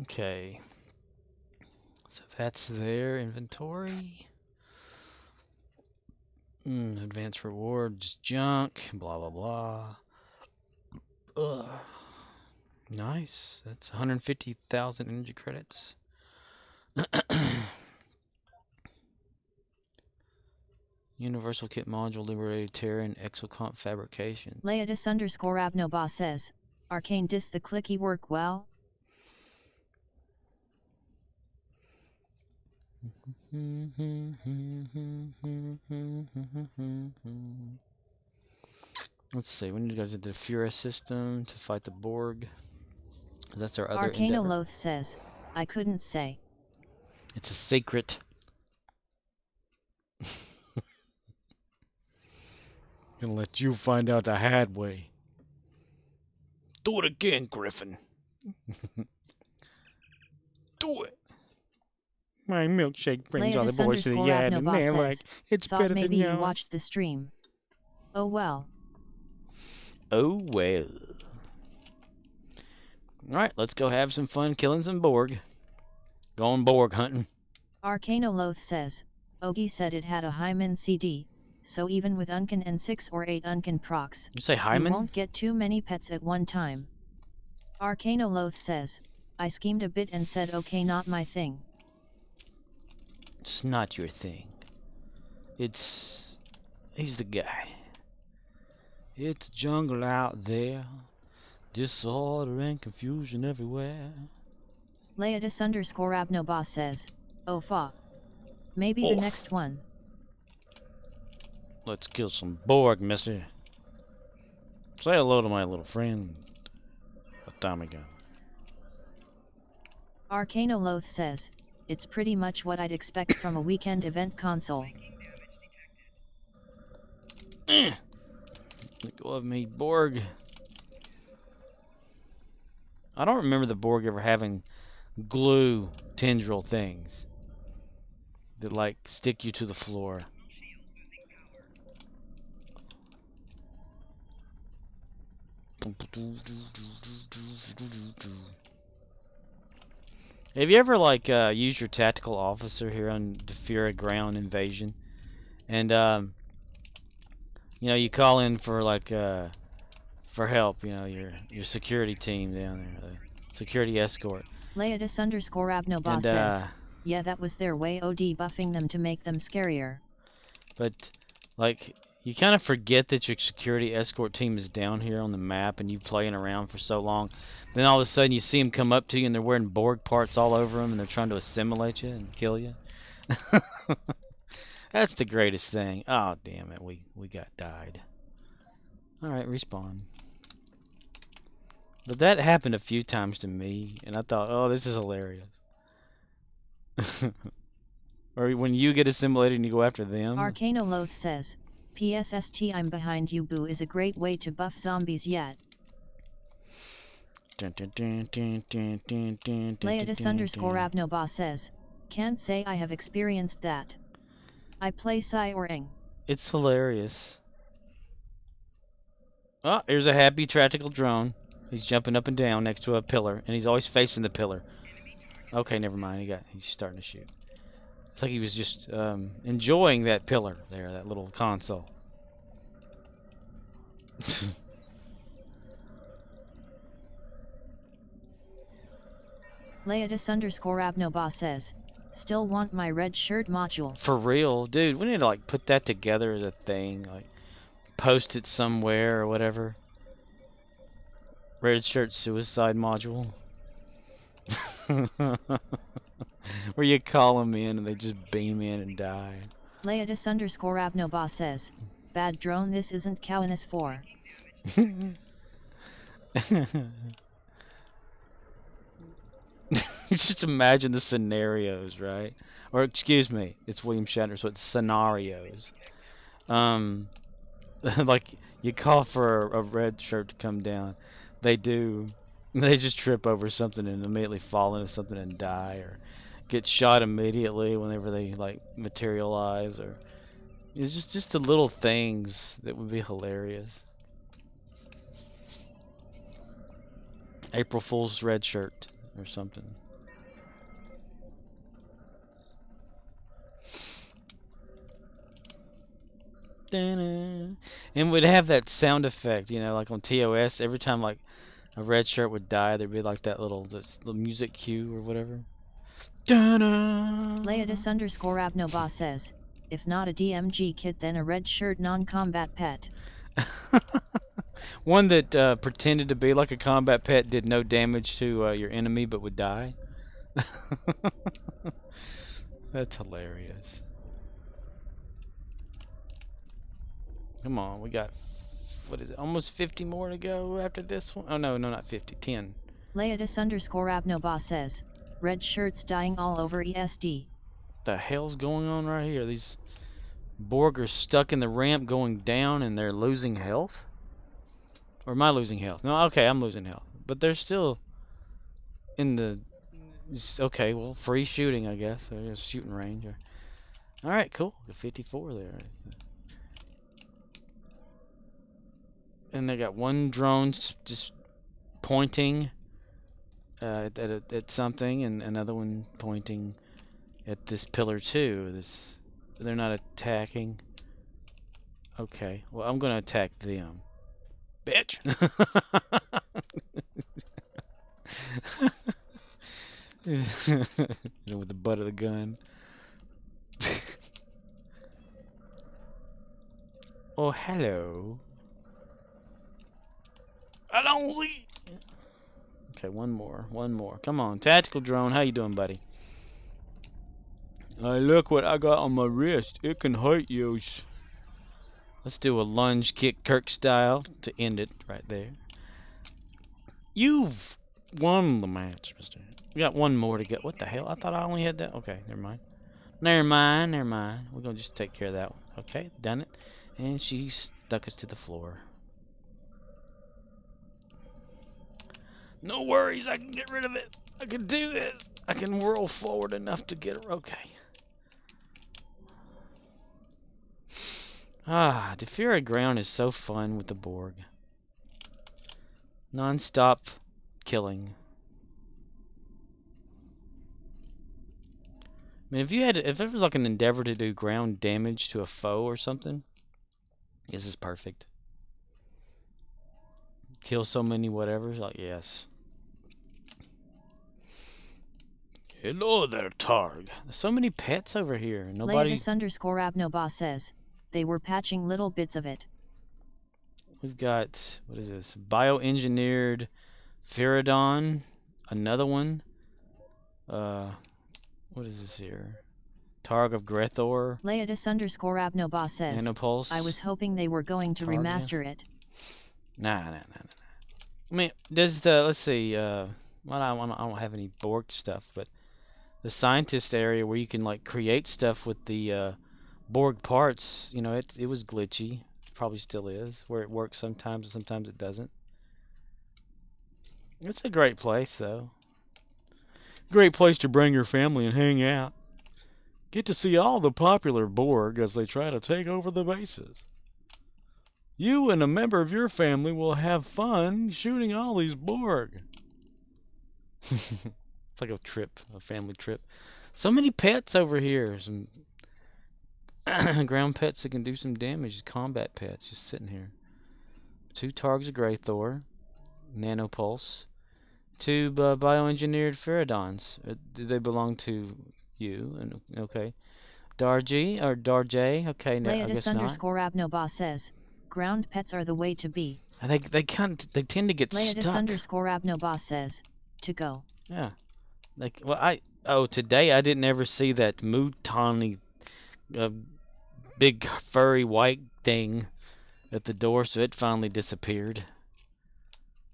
Okay. So that's their inventory. Advanced rewards, junk, blah, blah, blah. Ugh. Nice. That's 150,000 energy credits. Universal Kit Module Liberated Terran Exocomp Fabrication. Leodis_Abnoba says, Arcane dis the clicky work well? Let's see, we need to go to the Fura system to fight the Borg. That's our other endeavor. Arcanoloth says, I couldn't say. It's a secret. Gonna let you find out the hard way. Do it again, Griffin. Do it. My milkshake brings all the boys to the yard, and they're like, it's thought better than maybe yours. you watched the stream. Oh well. Oh well. Alright, let's go have some fun killing some Borg. Going Borg hunting. Arcanoloth says, Ogie said it had a Hyman CD, so even with Uncan and 6 or 8 Uncan procs, You say you Hyman? won't get too many pets at one time. Arcanoloth says, I schemed a bit and said okay, not my thing. It's not your thing. He's the guy. It's jungle out there. Disorder and confusion everywhere. Leodis_Abnoba says, oh fa. Maybe the next one. Let's kill some Borg, mister. Say hello to my little friend, Atomica. Arcanoloth says, it's pretty much what I'd expect from a weekend event console. Let go of me, Borg. I don't remember the Borg ever having glue tendril things that like stick you to the floor. Have you ever like used your tactical officer here on Defira ground invasion, and you know, you call in for like for help, you know, your security team down there, security escort. Leodis_Abnoba says, yeah, that was their way of debuffing them to make them scarier. But like, you kind of forget that your security escort team is down here on the map and you playing around for so long. Then all of a sudden you see them come up to you and they're wearing Borg parts all over them and they're trying to assimilate you and kill you. That's the greatest thing. Oh, damn it. We got died. Alright, respawn. But that happened a few times to me and I thought, oh, this is hilarious. Or when you get assimilated and you go after them. Arcanoloth says, PSST I'm behind you boo is a great way to buff zombies yet. Leodis_Abnoba says, can't say I have experienced that. I play Psy or Ing. It's hilarious. Oh, here's a happy tactical drone. He's jumping up and down next to a pillar, and he's always facing the pillar. Okay, never mind. He's starting to shoot. It's like he was just enjoying that pillar there, that little console. Leodis_Abnoba says, still want my red shirt module. For real, dude, we need to like put that together as a thing, like post it somewhere or whatever. Red shirt suicide module. Where you call them in and they just beam in and die. Leodis_Abnoba says, bad drone, this isn't Cowanus 4. Just imagine the scenarios, right? Or excuse me, it's William Shatner, so it's scenarios. Like you call for a red shirt to come down, they do. They just trip over something and immediately fall into something and die, or get shot immediately whenever they like materialize, or it's just the little things that would be hilarious. April Fool's red shirt or something. And we'd have that sound effect, you know, like on TOS every time like a red shirt would die, there'd be like that little music cue or whatever. Da-da! Leodis_Abnoba says, if not a DMG kit then a red shirt non-combat pet. One that pretended to be like a combat pet, did no damage to your enemy but would die. That's hilarious. Come on, we got, what is it, almost 50 more to go after this one? Oh no, not 50, 10. Leodis_Abnoba says, red shirts dying all over ESD. The hell's going on right here? These Borg are stuck in the ramp going down and they're losing health? Or am I losing health? No, okay, I'm losing health. But they're still in the... Okay, well, free shooting, I guess. So just shooting range. Alright, cool. Got 54 there. And they got one drone just pointing at something, and another one pointing at this pillar too. They're not attacking. Okay, well, I'm gonna attack them. Bitch! With the butt of the gun. Oh, hello. I don't see. Okay, one more. Come on, tactical drone. How you doing, buddy? Look what I got on my wrist. It can hurt you. Let's do a lunge kick, Kirk style, to end it right there. You've won the match, mister. We got one more to get. What the hell? I thought I only had that. Okay, never mind. Never mind. We're going to just take care of that one. Okay, done it. And she stuck us to the floor. No worries, I can get rid of it. I can do this. I can whirl forward enough to get it. Okay. Defira Ground is so fun with the Borg. Non-stop killing. I mean, if it was like an endeavor to do ground damage to a foe or something, this is perfect. Kill so many whatevers, like, yes. Hello there, Targ. There's so many pets over here. Nobody. Leodis_Abnoba says, they were patching little bits of it. We've got, what is this? Bioengineered Pterodon. Another one. What is this here? Targ of Grethor. Leodis_Abnoba says, Nanopulse. I was hoping they were going to Targa. remaster it. Nah. I mean, does the, let's see, well, I don't have any Borg stuff, but the scientist area where you can like create stuff with the Borg parts, you know, it was glitchy. Probably still is, where it works sometimes and sometimes it doesn't. It's a great place though. Great place to bring your family and hang out. Get to see all the popular Borg as they try to take over the bases. You and a member of your family will have fun shooting all these Borg. It's like a family trip. So many pets over here. Some ground pets that can do some damage. Combat pets just sitting here. 2 Targs of Greythor. Nanopulse. 2 bioengineered Pterodons. Do they belong to you? And okay. Darji or Darjay? Okay, no, I guess not. Leodis_Abnoba says, ground pets are the way to be. And they tend to get stuck. Leodis_Abnoba says, to go. Yeah. Like, well, today I didn't ever see that Mutani big furry white thing at the door, so it finally disappeared.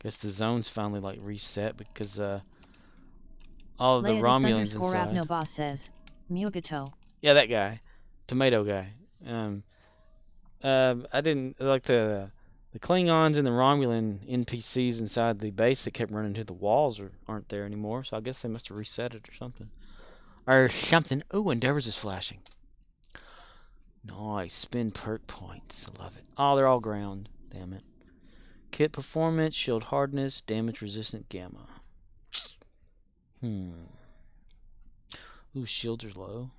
Guess the zone's finally like reset because all of the Romulans inside. Leodis_Abnoba says, Mugato. Yeah, that guy. Tomato guy. I didn't like the Klingons and the Romulan NPCs inside the base that kept running to the walls aren't there anymore, so I guess they must have reset it or something. Ooh, Endeavors is flashing. Nice. Spin perk points. I love it. Oh, they're all ground. Damn it. Kit performance, shield hardness, damage resistant gamma. Ooh, shields are low.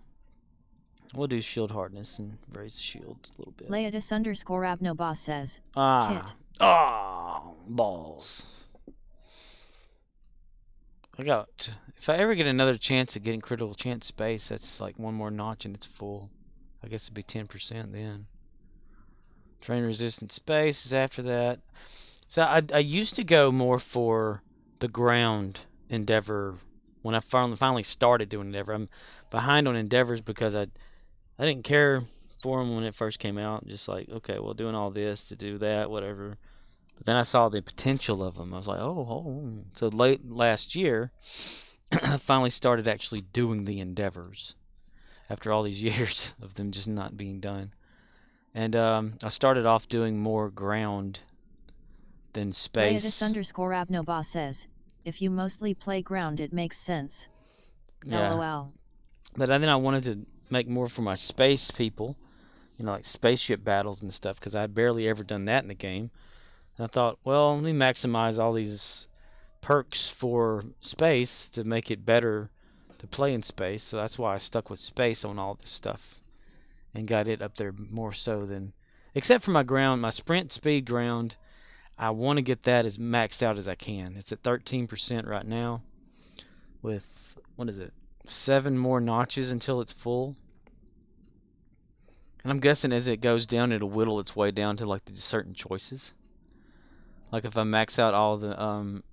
We'll do shield hardness and raise the shield a little bit. Leodis_Abnoba says, Kit. Ah, balls. if I ever get another chance at getting critical chance space, that's like one more notch and it's full. I guess it'd be 10% then. Terrain resistant space is after that. So I used to go more for the ground endeavor when I finally started doing endeavor. I'm behind on endeavors because I didn't care for them when it first came out. Just like, okay, well, doing all this to do that, whatever. But then I saw the potential of them. I was like, oh. So late last year, I finally started actually doing the endeavors after all these years of them just not being done. And I started off doing more ground than space. Leodis_Abnoba says, if you mostly play ground it makes sense. Yeah. LOL. But then I wanted to make more for my space people, you know, like spaceship battles and stuff, because I had barely ever done that in the game. And I thought, well, let me maximize all these perks for space to make it better to play in space. So that's why I stuck with space on all this stuff and got it up there more so than, except for my ground, my sprint speed ground. I want to get that as maxed out as I can. It's at 13% right now with, what is it, 7 more notches until it's full. And I'm guessing as it goes down, it'll whittle its way down to like the certain choices. Like if I max out all the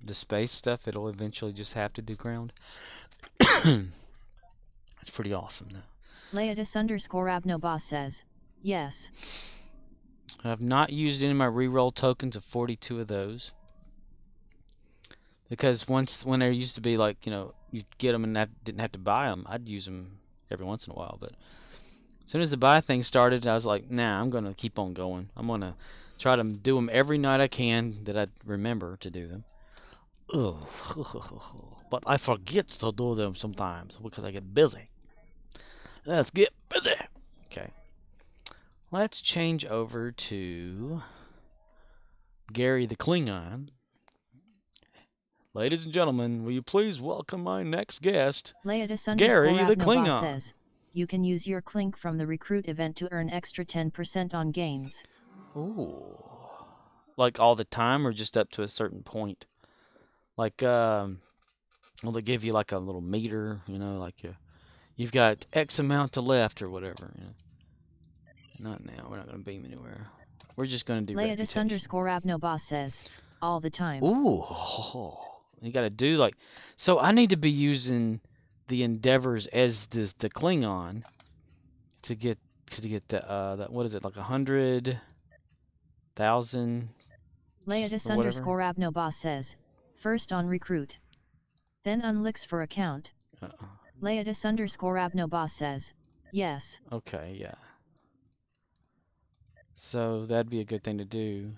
the space stuff, it'll eventually just have to do ground. It's pretty awesome though. Leodis_Abnoba says, yes. I've not used any of my reroll tokens of 42 of those. Because when there used to be like, you know, you'd get them and didn't have to buy them, I'd use them every once in a while. But as soon as the buy thing started, I was like, nah, I'm going to keep on going. I'm going to try to do them every night I can that I remember to do them. Ugh. But I forget to do them sometimes because I get busy. Let's get busy. Okay. Let's change over to Gary the Klingon. Ladies and gentlemen, will you please welcome my next guest, Gary the Klingon. Says, you can use your Clink from the recruit event to earn extra 10% on gains. Ooh. Like all the time or just up to a certain point? Like, well, they give you like a little meter, you know, like you've got X amount to left or whatever. You know. Not now. We're not going to beam anywhere. We're just going to do Leodis_Abnoba says, all the time. Ooh. You got to do like... So I need to be using the endeavors as the Klingon to get the what is it, like 100,000? Leodis_Abnoba says, first on recruit, then on licks for account. Leodis_Abnoba says, yes. Okay, yeah. So that'd be a good thing to do.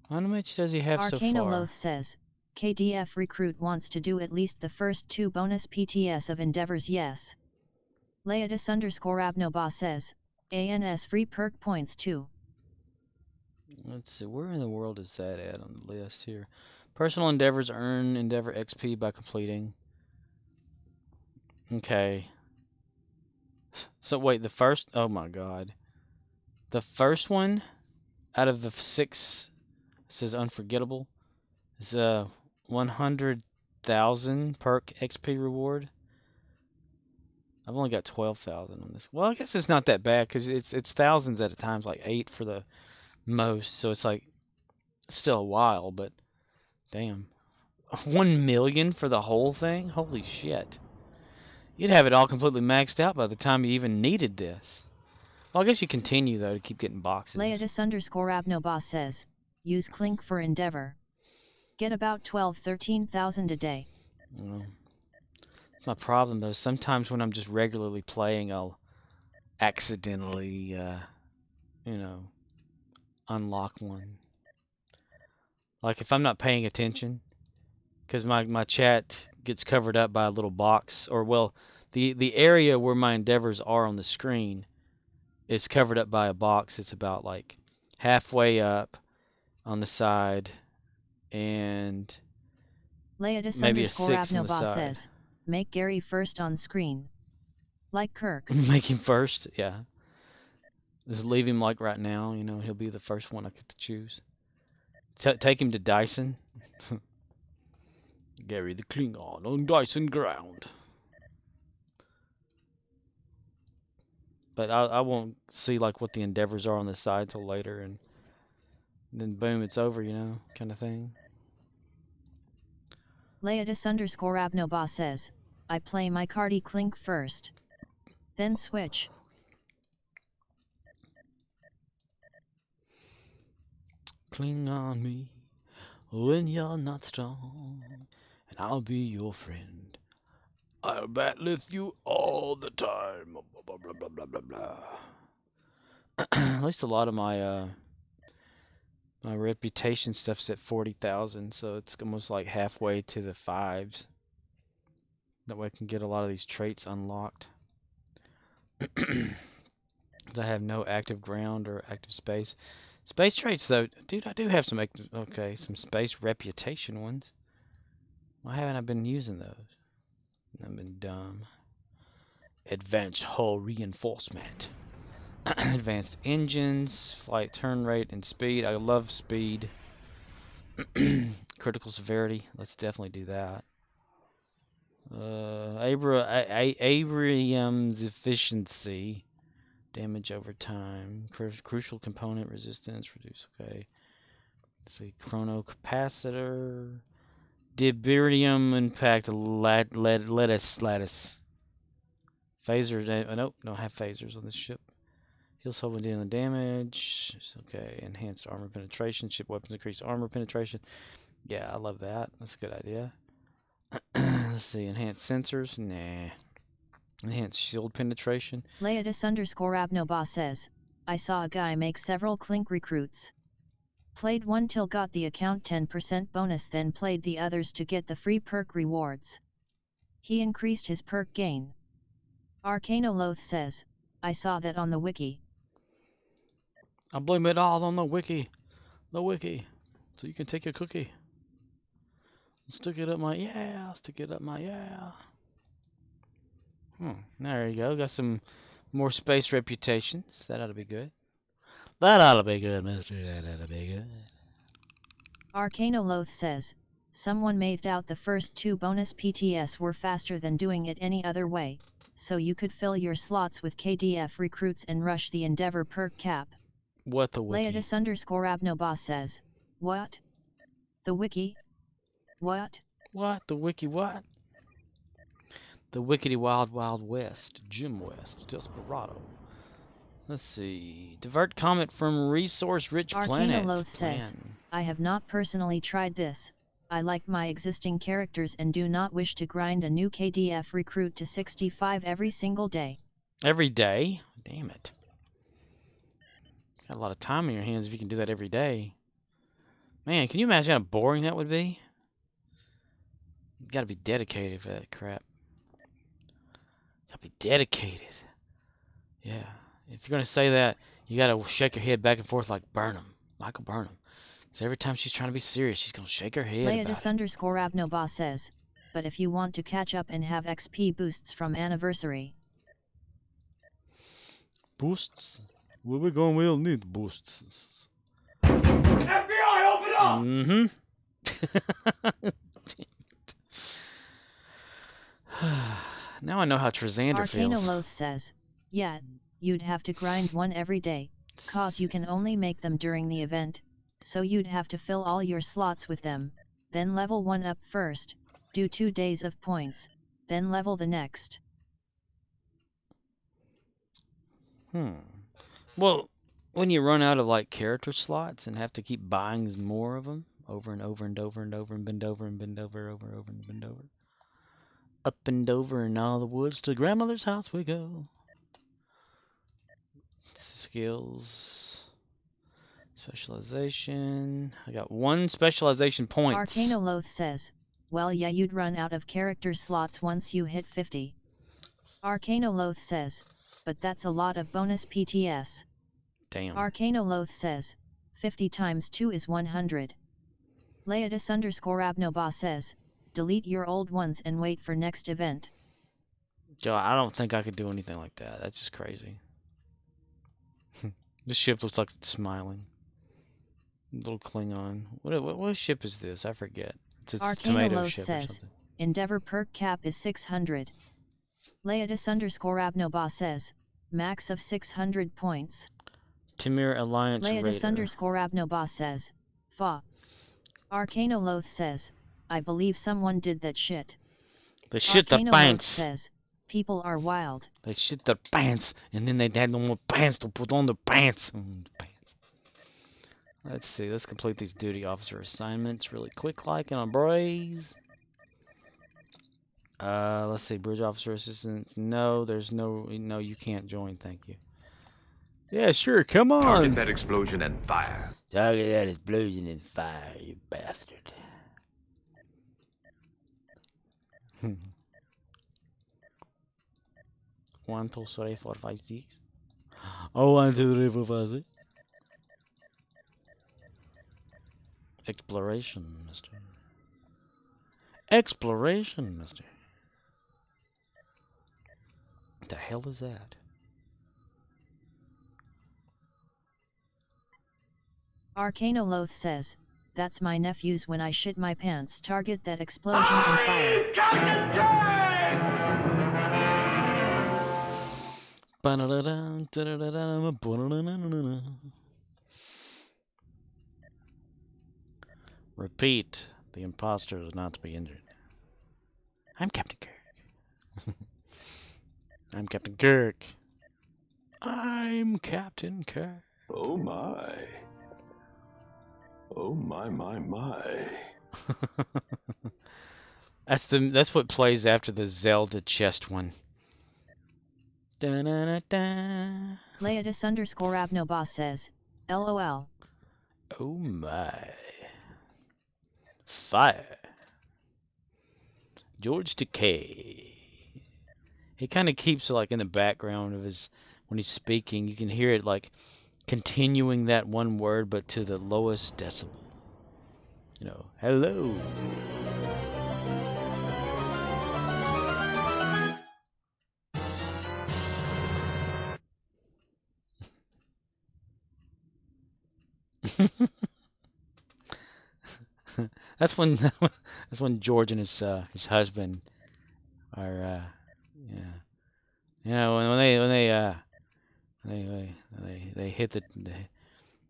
How much does he have so far? Arcanoloth says, KDF recruit wants to do at least the first 2 bonus PTS of endeavors, yes. Leodis_Abnoba says, ANS free perk points too. Let's see, where in the world is that at on the list here? Personal endeavors earn endeavor XP by completing. Okay. So wait, the first, oh my god. The first one out of the 6 says unforgettable. Is 100,000 perk XP reward. I've only got 12,000 on this. Well, I guess it's not that bad because it's thousands at a time, like 8 for the most. So it's like still a while, but damn, 1 million for the whole thing. Holy shit! You'd have it all completely maxed out by the time you even needed this. Well, I guess you continue though to keep getting boxes. Leodis_Abnoba says, use Clink for endeavor. Get about 13,000 a day. Well, that's my problem though. Sometimes when I'm just regularly playing, I'll accidentally, you know, unlock one. Like if I'm not paying attention, because my chat gets covered up by a little box, or well, the area where my endeavors are on the screen is covered up by a box. It's about like halfway up on the side. And maybe a 6 on the side. Says, make Gary first on screen. Like Kirk. Make him first, yeah. Just leave him like right now, you know, he'll be the first one I get to choose. Take him to Dyson. Gary the Klingon on Dyson ground. But I won't see like what the endeavors are on the side till later, and then boom, it's over, you know, kind of thing. Leotis_Abnoba says, I play my Cardi Clink first. Then switch. Cling on me when you're not strong, and I'll be your friend. I'll battle with you all the time. Blah, blah, blah, blah, blah, blah. At least a lot of my my reputation stuff's at 40,000, so it's almost like halfway to the 5s. That way I can get a lot of these traits unlocked. I have no active ground or active space. Space traits, though, dude, I do have some active, okay, some space reputation ones. Why haven't I been using those? I've been dumb. Advanced hull reinforcement. Advanced engines, flight turn rate, and speed. I love speed. Critical severity. Let's definitely do that. Abrams efficiency. Damage over time. Crucial component resistance. Reduce. Okay. Let's see. Chrono capacitor. Dibirium impact. Lattice. Phaser. Nope. Don't have phasers on this ship. Heals hull when dealing the damage. Okay. Enhanced armor penetration. Ship weapons increase armor penetration. Yeah, I love that. That's a good idea. Let's see. Enhanced sensors. Nah. Enhanced shield penetration. Leotis_Abnoba says, I saw a guy make several Clink recruits. Played one till got the account 10% bonus, then played the others to get the free perk rewards. He increased his perk gain. Arcanoloth says, I saw that on the wiki. I blame it all on the wiki. The wiki. So you can take your cookie. Stick it up my yeah. Stick it up my yeah. There you go. Got some more space reputations. That ought to be good. That ought to be good, mister. That ought to be good. Arcanoloth says, someone made out the first 2 bonus PTS were faster than doing it any other way, so you could fill your slots with KDF recruits and rush the Endeavor perk cap. What the wiki? Leotis_Abnoba says, what? The wiki? What? What? The wiki what? The Wickedy Wild Wild West. Jim West. Desperado. Let's see. Divert comet from resource-rich planets. Arcanoloth says, I have not personally tried this. I like my existing characters and do not wish to grind a new KDF recruit to 65 every single day. Every day? Damn it. Got a lot of time on your hands if you can do that every day. Man, can you imagine how boring that would be? You gotta be dedicated for that crap. Gotta be dedicated. Yeah. If you're gonna say that, you gotta shake your head back and forth like Burnham. Michael Burnham. So every time she's trying to be serious, she's gonna shake her head. Leotis_Abnoba says, but if you want to catch up and have XP boosts from Anniversary. Boosts? Where we going? We'll need boosts. FBI, open up! Mm-hmm. Now I know how Trizander feels. Arcanoloth says, yeah, you'd have to grind one every day, cause you can only make them during the event, so you'd have to fill all your slots with them, then level one up first, do 2 days of points, then level the next. Well, when you run out of like character slots and have to keep buying more of them over and over and over and over and bend over and bend over, over and bend over. Up and over in all the woods to grandmother's house we go. Skills. Specialization. I got 1 specialization point. Arcanoloth says, well yeah, you'd run out of character slots once you hit 50. Arcanoloth says, but that's a lot of bonus PTS. Damn. Arcanoloth says, 50 times 2 is 100. Leotis_Abnoba says, delete your old ones and wait for next event. Joe, I don't think I could do anything like that. That's just crazy. This ship looks like it's smiling. Little Klingon. What ship is this? I forget. It's a Arcana tomato Loath ship or says, something. Endeavor perk cap is 600. Leodis_Abnoba says, max of 600 points. Timir Alliance Raider. Leodis_Abnoba says, fa. Arcana Loath says, I believe someone did that shit. They shit the Arcana Loath pants. says, people are wild. They shit their pants, and then they had no more pants to put on the pants. Let's see. Let's complete these duty officer assignments really quick, like in a breeze. Let's see. Bridge officer assistance. No, there's no. No, you can't join. Thank you. Yeah, sure. Come on. Target that explosion and fire. Target that explosion and fire, you bastard. One, two, three, four, five, six. Oh, 1, 2, 3, 4, 5, 6. Exploration, mister. Exploration, mister. What the hell is that? Arcana Loath says, that's my nephew's when I shit my pants. Target that explosion and fire. Repeat, the imposter is not to be injured. I'm Captain Kirk. I'm Captain Kirk. I'm Captain Kirk. Oh my. Oh my. That's what plays after the Zelda chest one. Da-na-na-da. Leodis_Abnoba says, LOL. Oh my. Fire. George Takei. He kind of keeps like in the background of his when he's speaking. You can hear it like continuing that one word, but to the lowest decibel. You know, hello. That's when George and his husband are yeah, you know, when they hit the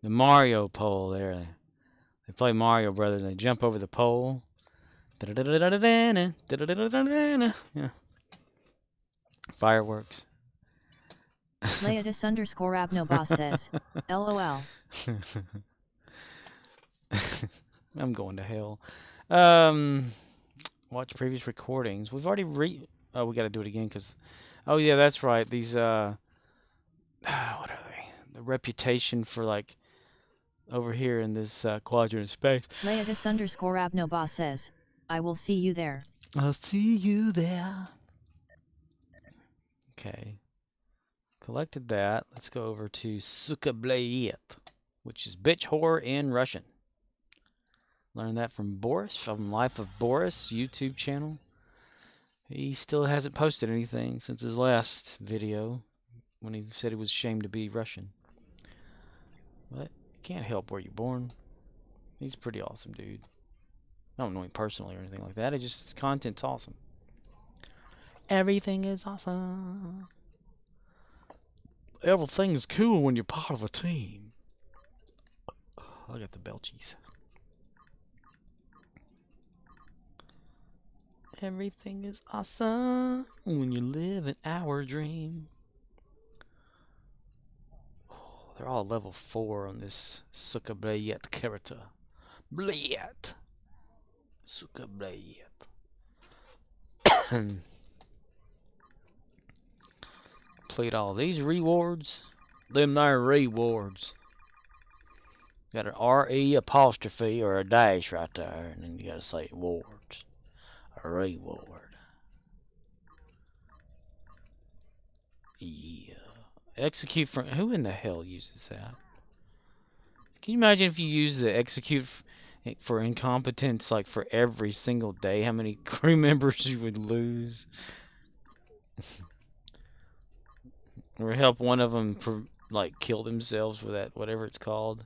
Mario pole there. They play Mario Brothers and they jump over the pole. Yeah. Fireworks. Leodis_Abnoba says, LOL. I'm going to hell. Watch previous recordings. We've already oh, we got to do it again because oh yeah, that's right. These what are they? The reputation for like over here in this quadrant of space. Leodis_Abnoba says, I will see you there. I'll see you there. Okay. Collected that. Let's go over to Sukablayet, which is bitch whore in Russian. Learned that from Boris, from Life of Boris YouTube channel. He still hasn't posted anything since his last video when he said he was ashamed to be Russian. But you can't help where you're born. He's a pretty awesome dude. I don't know him personally or anything like that. It's just his content's awesome. Everything is awesome. Everything is cool when you're part of a team. I got the belchies. Everything is awesome when you live in our dream. Oh, they're all level 4 on this Sukablayet character. Blayet. Sukablayet. Complete all these rewards. Them there rewards. Got an R-E apostrophe or a dash right there, and then you gotta say wards. A reward. Yeah. Execute from... Who in the hell uses that? Can you imagine if you use the execute for incompetence like for every single day? How many crew members you would lose? Or help one of them like kill themselves with that, whatever it's called.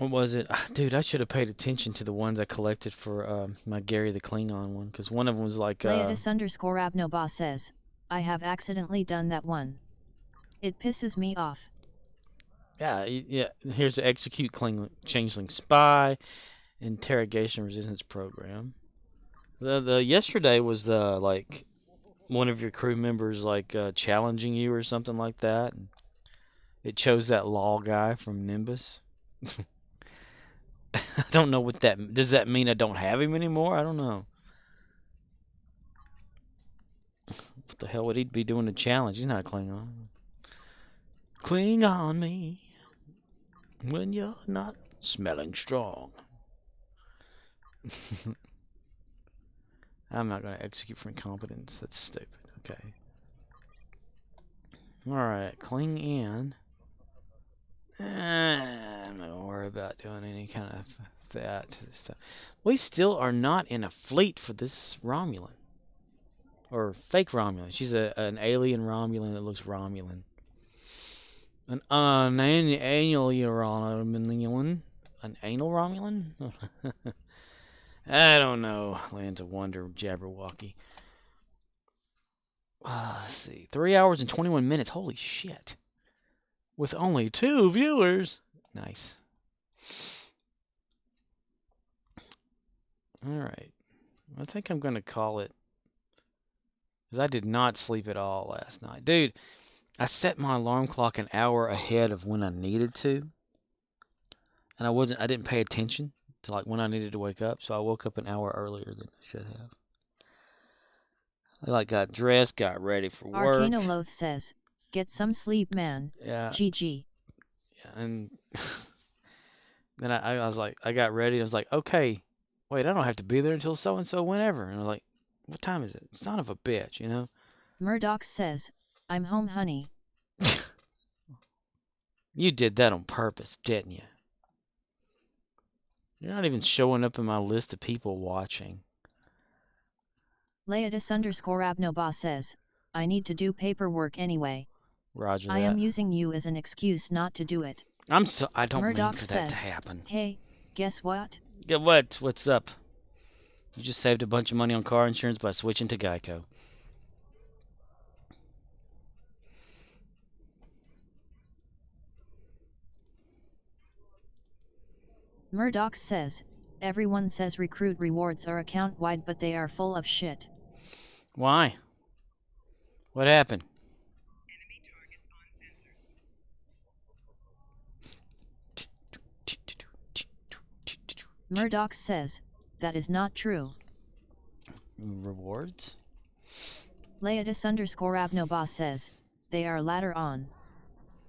What was it? Ah, dude, I should have paid attention to the ones I collected for my Gary the Klingon one, because one of them was like... Leotis_Abnoba says, I have accidentally done that one. It pisses me off. yeah, here's the Execute Changeling Spy, Interrogation Resistance Program. The yesterday was the, like, one of your crew members, like, challenging you or something like that. And it chose that law guy from Nimbus. I don't know what that... Does that mean I don't have him anymore? I don't know. What the hell would he be doing a challenge? He's not a Klingon. Cling on me when you're not smelling strong. I'm not going to execute for incompetence. That's stupid. Okay. Alright, cling in. I'm not going to worry about doing any kind of that stuff. We still are not in a fleet for this Romulan. Or fake Romulan. She's an alien Romulan that looks Romulan. An annual Romulan? An anal Romulan? I don't know. Lands of Wonder, Jabberwocky. Let's see. 3 hours and 21 minutes. Holy shit. With only 2 viewers. Nice. Alright. I think I'm going to call it. Because I did not sleep at all last night. Dude, I set my alarm clock an hour ahead of when I needed to. And I didn't pay attention to like when I needed to wake up. So I woke up an hour earlier than I should have. I like got dressed, got ready for work. Arcanoloth says, get some sleep, man. Yeah. GG. Yeah, and then I was like, I got ready. I was like, okay, wait, I don't have to be there until so-and-so whenever. And I was like, what time is it? Son of a bitch, you know? Murdoch says, I'm home, honey. You did that on purpose, didn't you? You're not even showing up in my list of people watching. Leotis_Abnoba says, I need to do paperwork anyway. Roger that. I am using you as an excuse not to do it. I don't Murdoch mean for that to says, happen. Hey, guess what? Get what? What's up? You just saved a bunch of money on car insurance by switching to Geico. Murdoch says, everyone says recruit rewards are account-wide, but they are full of shit. Why? What happened? Murdoch says, that is not true. Rewards? Leotis_Abnoba says, they are later on.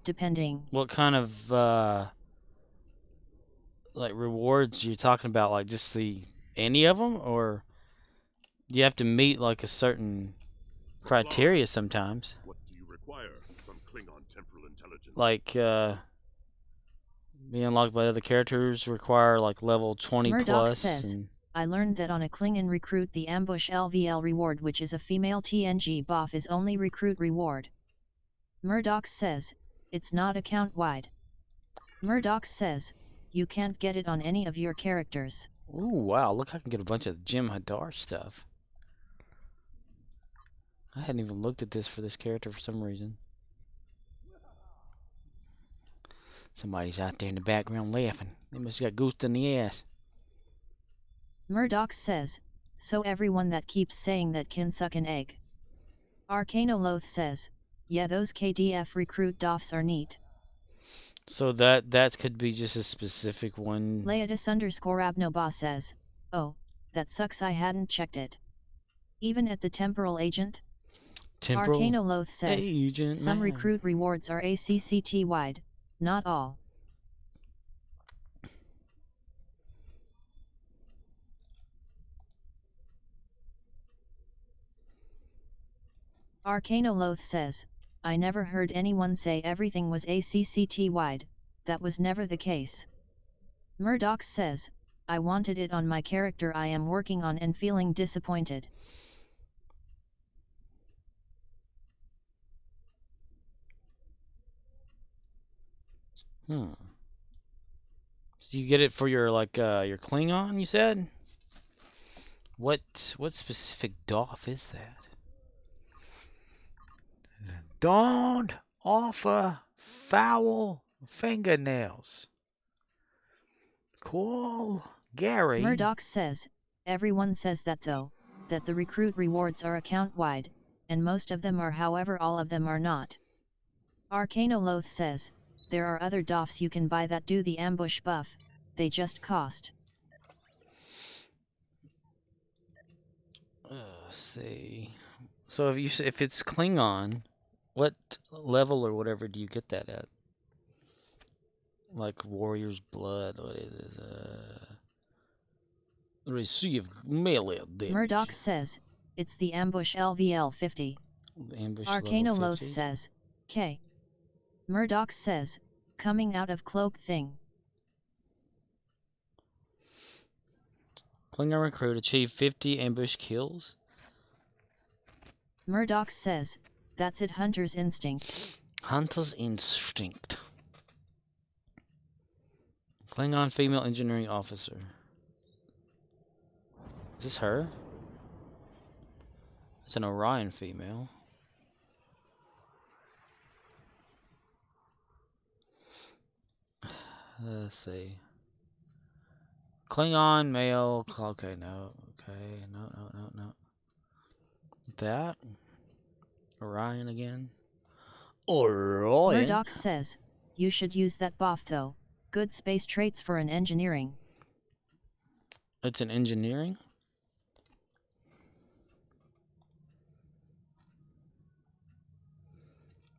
Depending. What kind of, like, rewards you talking about? Like, just any of them? Or do you have to meet, like, a certain criteria sometimes? What do you require from Klingon temporal intelligence? Like, being unlocked by other characters require, like, level 20 Murdoch plus. says, I learned that on a Klingon recruit the Ambush LVL reward, which is a female TNG buff, is only recruit reward. Murdoch says, it's not account-wide. Murdoch says, you can't get it on any of your characters. Ooh, wow, look, I can get a bunch of Jim Hadar stuff. I hadn't even looked at this for this character for some reason. Somebody's out there in the background laughing. They must have got goosed in the ass. Murdoch says, so everyone that keeps saying that can suck an egg. Arcanoloth says, yeah, those KDF recruit doffs are neat. So that could be just a specific one. Leotis_Abnoba says, oh, that sucks, I hadn't checked it. Even at the temporal agent? Arcanoloth says, agent some man. recruit rewards are ACCT wide, not all. Arcanoloth says, I never heard anyone say everything was ACCT wide, that was never the case. Murdoch says, I wanted it on my character I am working on and feeling disappointed. So you get it for your your Klingon, you said? What specific doff is that? Don't offer foul fingernails. Call Gary. Murdoch says, everyone says that though, that the recruit rewards are account-wide, and most of them are, however all of them are not. Arcanoloth says, there are other doffs you can buy that do the ambush buff, they just cost. Let's see. So if it's Klingon, what level or whatever do you get that at? Like Warrior's Blood, what is this? Receive melee damage. Murdoch says, it's the ambush LVL 50. Ambush Arcanoloth level 50. says, K. Murdoch says, coming out of cloak thing. Klingon recruit achieve 50 ambush kills. Murdoch says, that's it, Hunter's Instinct. Hunter's Instinct. Klingon female engineering officer. Is this her? It's an Orion female. Let's see. Klingon male. Okay, no. Okay, no. That. Orion again. Orion. Murdoch says, you should use that buff though. Good space traits for an engineering. It's an engineering?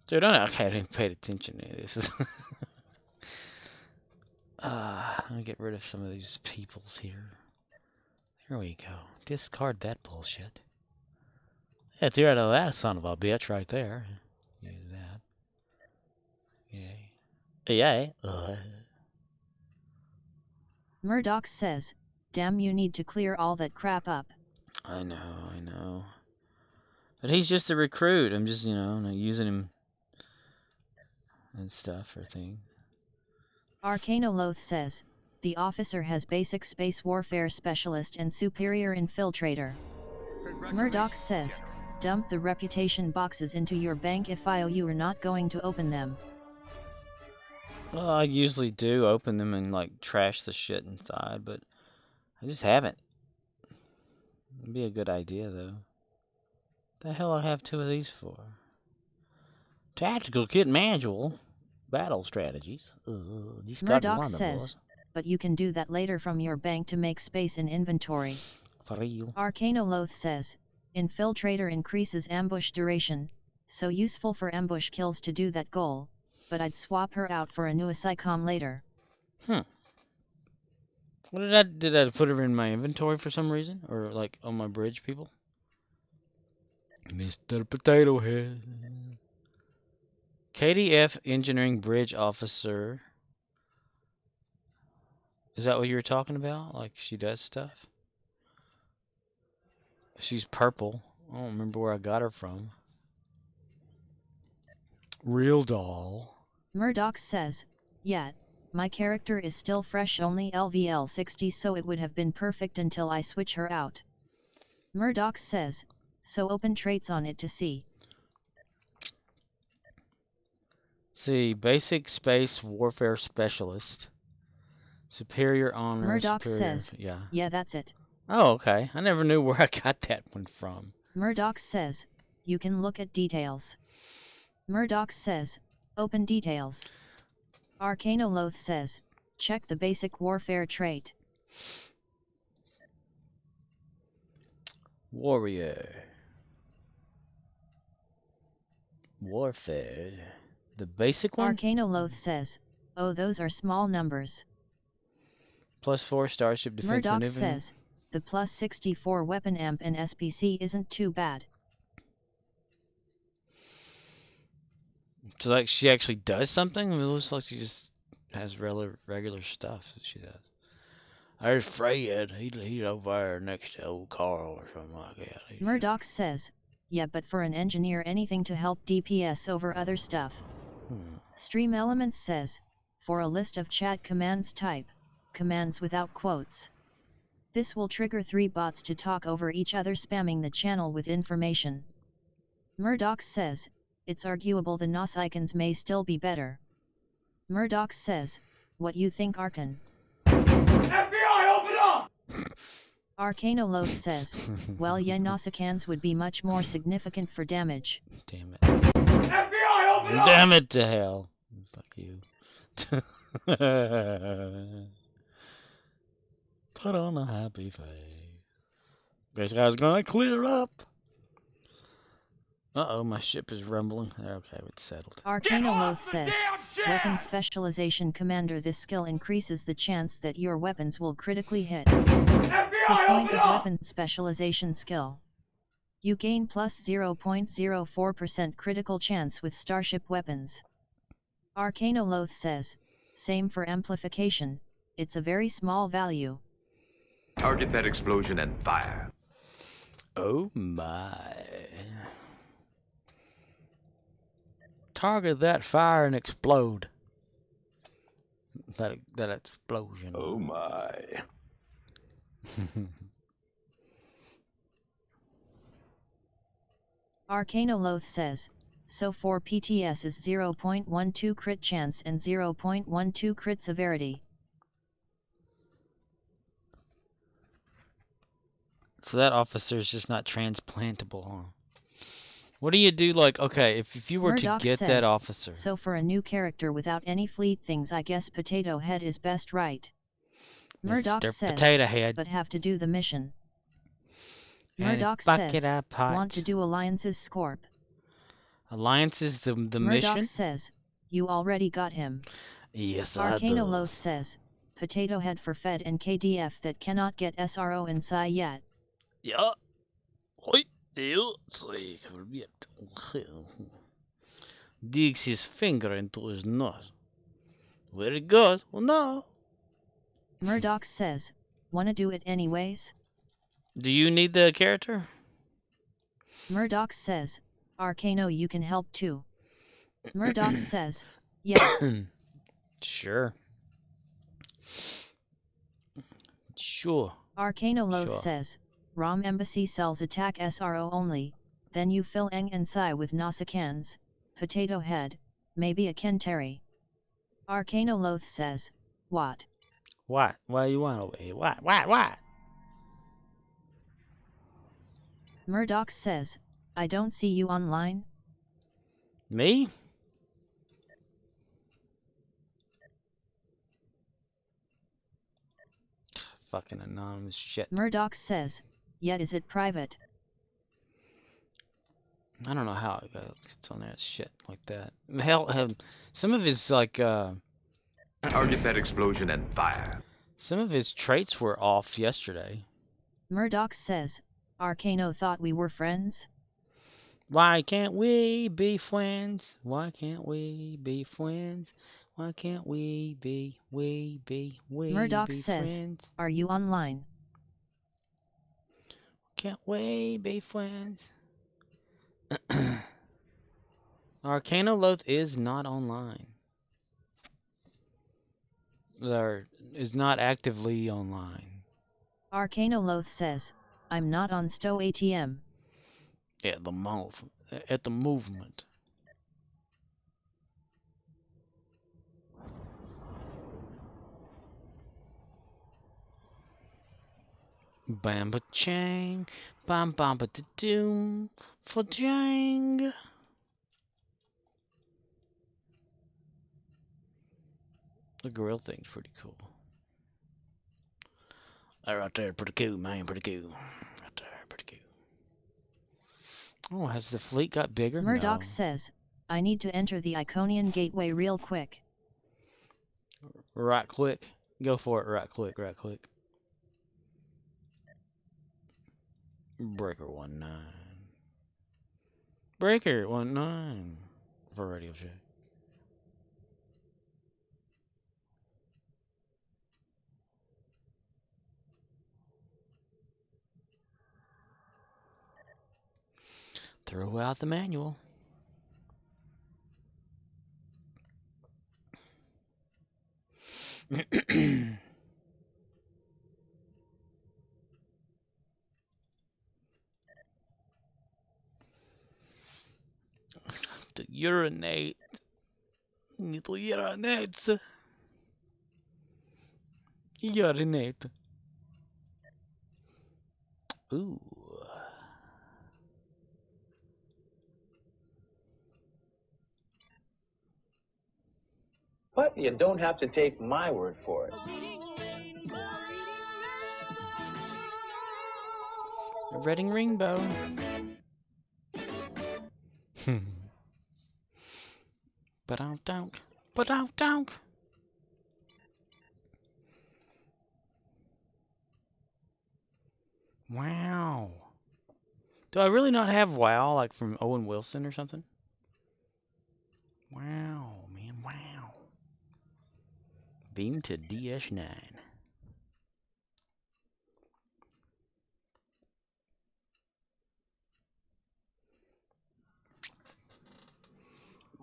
Dude, I haven't paid attention to this. Let me get rid of some of these peoples here. Here we go. Discard that bullshit. Yeah, get rid of that son of a bitch right there. Use that. Yay. Murdoch says, damn, you need to clear all that crap up. I know. But he's just a recruit. I'm just, not using him and stuff or things. Arcanoloth says, the officer has basic space warfare specialist and superior infiltrator. Murdoch says, dump the reputation boxes into your bank if you are not going to open them. Well, I usually do open them and trash the shit inside, but I just haven't. It'd be a good idea though. The hell I have 2 of these for? Tactical kit manual, battle strategies. Murdoch says, but you can do that later from your bank to make space in inventory. For real. Arcanoloth says, infiltrator increases ambush duration, so useful for ambush kills to do that goal, but I'd swap her out for a new Psycom later. What did I put her in my inventory for some reason? Or on my bridge people? Mr. Potato Head. KDF Engineering Bridge Officer. Is that what you were talking about? Like she does stuff? She's purple. I don't remember where I got her from. Real doll. Murdoch says, yeah, my character is still fresh, only LVL 60, so it would have been perfect until I switch her out. Murdoch says, so open traits on it to see. See, basic space warfare specialist. Superior honor. Murdoch superior, says, yeah, that's it. Oh, okay. I never knew where I got that one from. Murdoch says, you can look at details. Murdoch says, open details. Arcanoloth says, check the basic warfare trait. Warrior. Warfare. The basic one? Arcanoloth says, oh, those are small numbers. +4 Starship Defense Murdoch Maneuvering. says, the +64 weapon amp and SPC isn't too bad. So she actually does something? I mean, it looks like she just has regular stuff that she does. There's Fred. He's over there next to old Carl or something like that. Murdoch says, yeah, but for an engineer anything to help DPS over other stuff. Stream Elements says, for a list of chat commands type. commands without quotes. This will trigger 3 bots to talk over each other, spamming the channel with information. Murdoch says, it's arguable the NOS icons may still be better. Murdoch says, what you think, Arkan? FBI, open up! Arcanoloth says, well, yeah, NOS icons would be much more significant for damage. Damn it. FBI, open up! Damn it to hell. Fuck you. Put on a happy face. This guy's gonna clear up. Uh-oh, my ship is rumbling. Okay, it's settled. Arcanoloth says, weapon specialization commander, this skill increases the chance that your weapons will critically hit. The point of weapon specialization skill. You gain plus 0.04% critical chance with starship weapons. Arcanoloth says, same for amplification, it's a very small value. Target that explosion and fire. Oh my. Target that fire and explode. That explosion. Oh my. Arcanoloth says, so for PTS is 0.12 crit chance and 0.12 crit severity. So that officer is just not transplantable, huh? What do you do, like, okay, if you were Murdoch to get says, that officer? so for a new character without any fleet things, I guess Potato Head is best, right? Murdoch Mr. says, Potato Head. but have to do the mission. And Murdoch it's bucket says, eye pot. want to do Alliance's Scorp. Alliance is the Murdoch mission? says, you already got him. Yes, I do. Arcanoloth says, Potato Head for Fed and KDF that cannot get SRO and Psi yet. Ja. Oj. Jo, så jag vet. Digs his finger into his nose. Where it goes? Well, no. Murdoch says, wanna do it anyways? Do you need the character? Murdoch says, Arcano, you can help too. Murdoch says, yeah. Sure. Sure. Arcanoloth Sure. says, ROM Embassy sells attack SRO only, then you fill Eng and Psi with Nausicans, Potato Head, maybe a Kentari. Arcanoloth says, what? What? What do you want over here? What? Murdoch says, I don't see you online. Me? Fucking anonymous shit. Murdoch says, yet is it private? I don't know how it gets on there. Shit like that. Hell, some of his like Target that explosion and fire. some of his traits were off yesterday. Murdoch says, Arcano thought we were friends? Why can't we be friends? Why can't we be friends? Why can't we be Murdoch be says, friends? are you online? Can't we be friends? Arcanoloth is not online. Or is not actively online. Arcanoloth says, I'm not on Stow ATM. At the movement. Bamba chang, bam bamba da doom, for jang. The grill thing's pretty cool. That right there, pretty cool, man, pretty cool. Right there, pretty cool. Oh, has the fleet got bigger? Murdoch No. says, I need to enter the Iconian gateway real quick. Right quick. Go for it, right quick. Breaker 19. Breaker 19 for radio check. Throw out the manual. to urinate. Need to urinate. Urinate. Ooh. But you don't have to take my word for it. A reading rainbow. Ba-dunk. Ba-dunk. Wow. Do I really not have WoW, like from Owen Wilson or something? Wow, man, wow. Beam to DS9.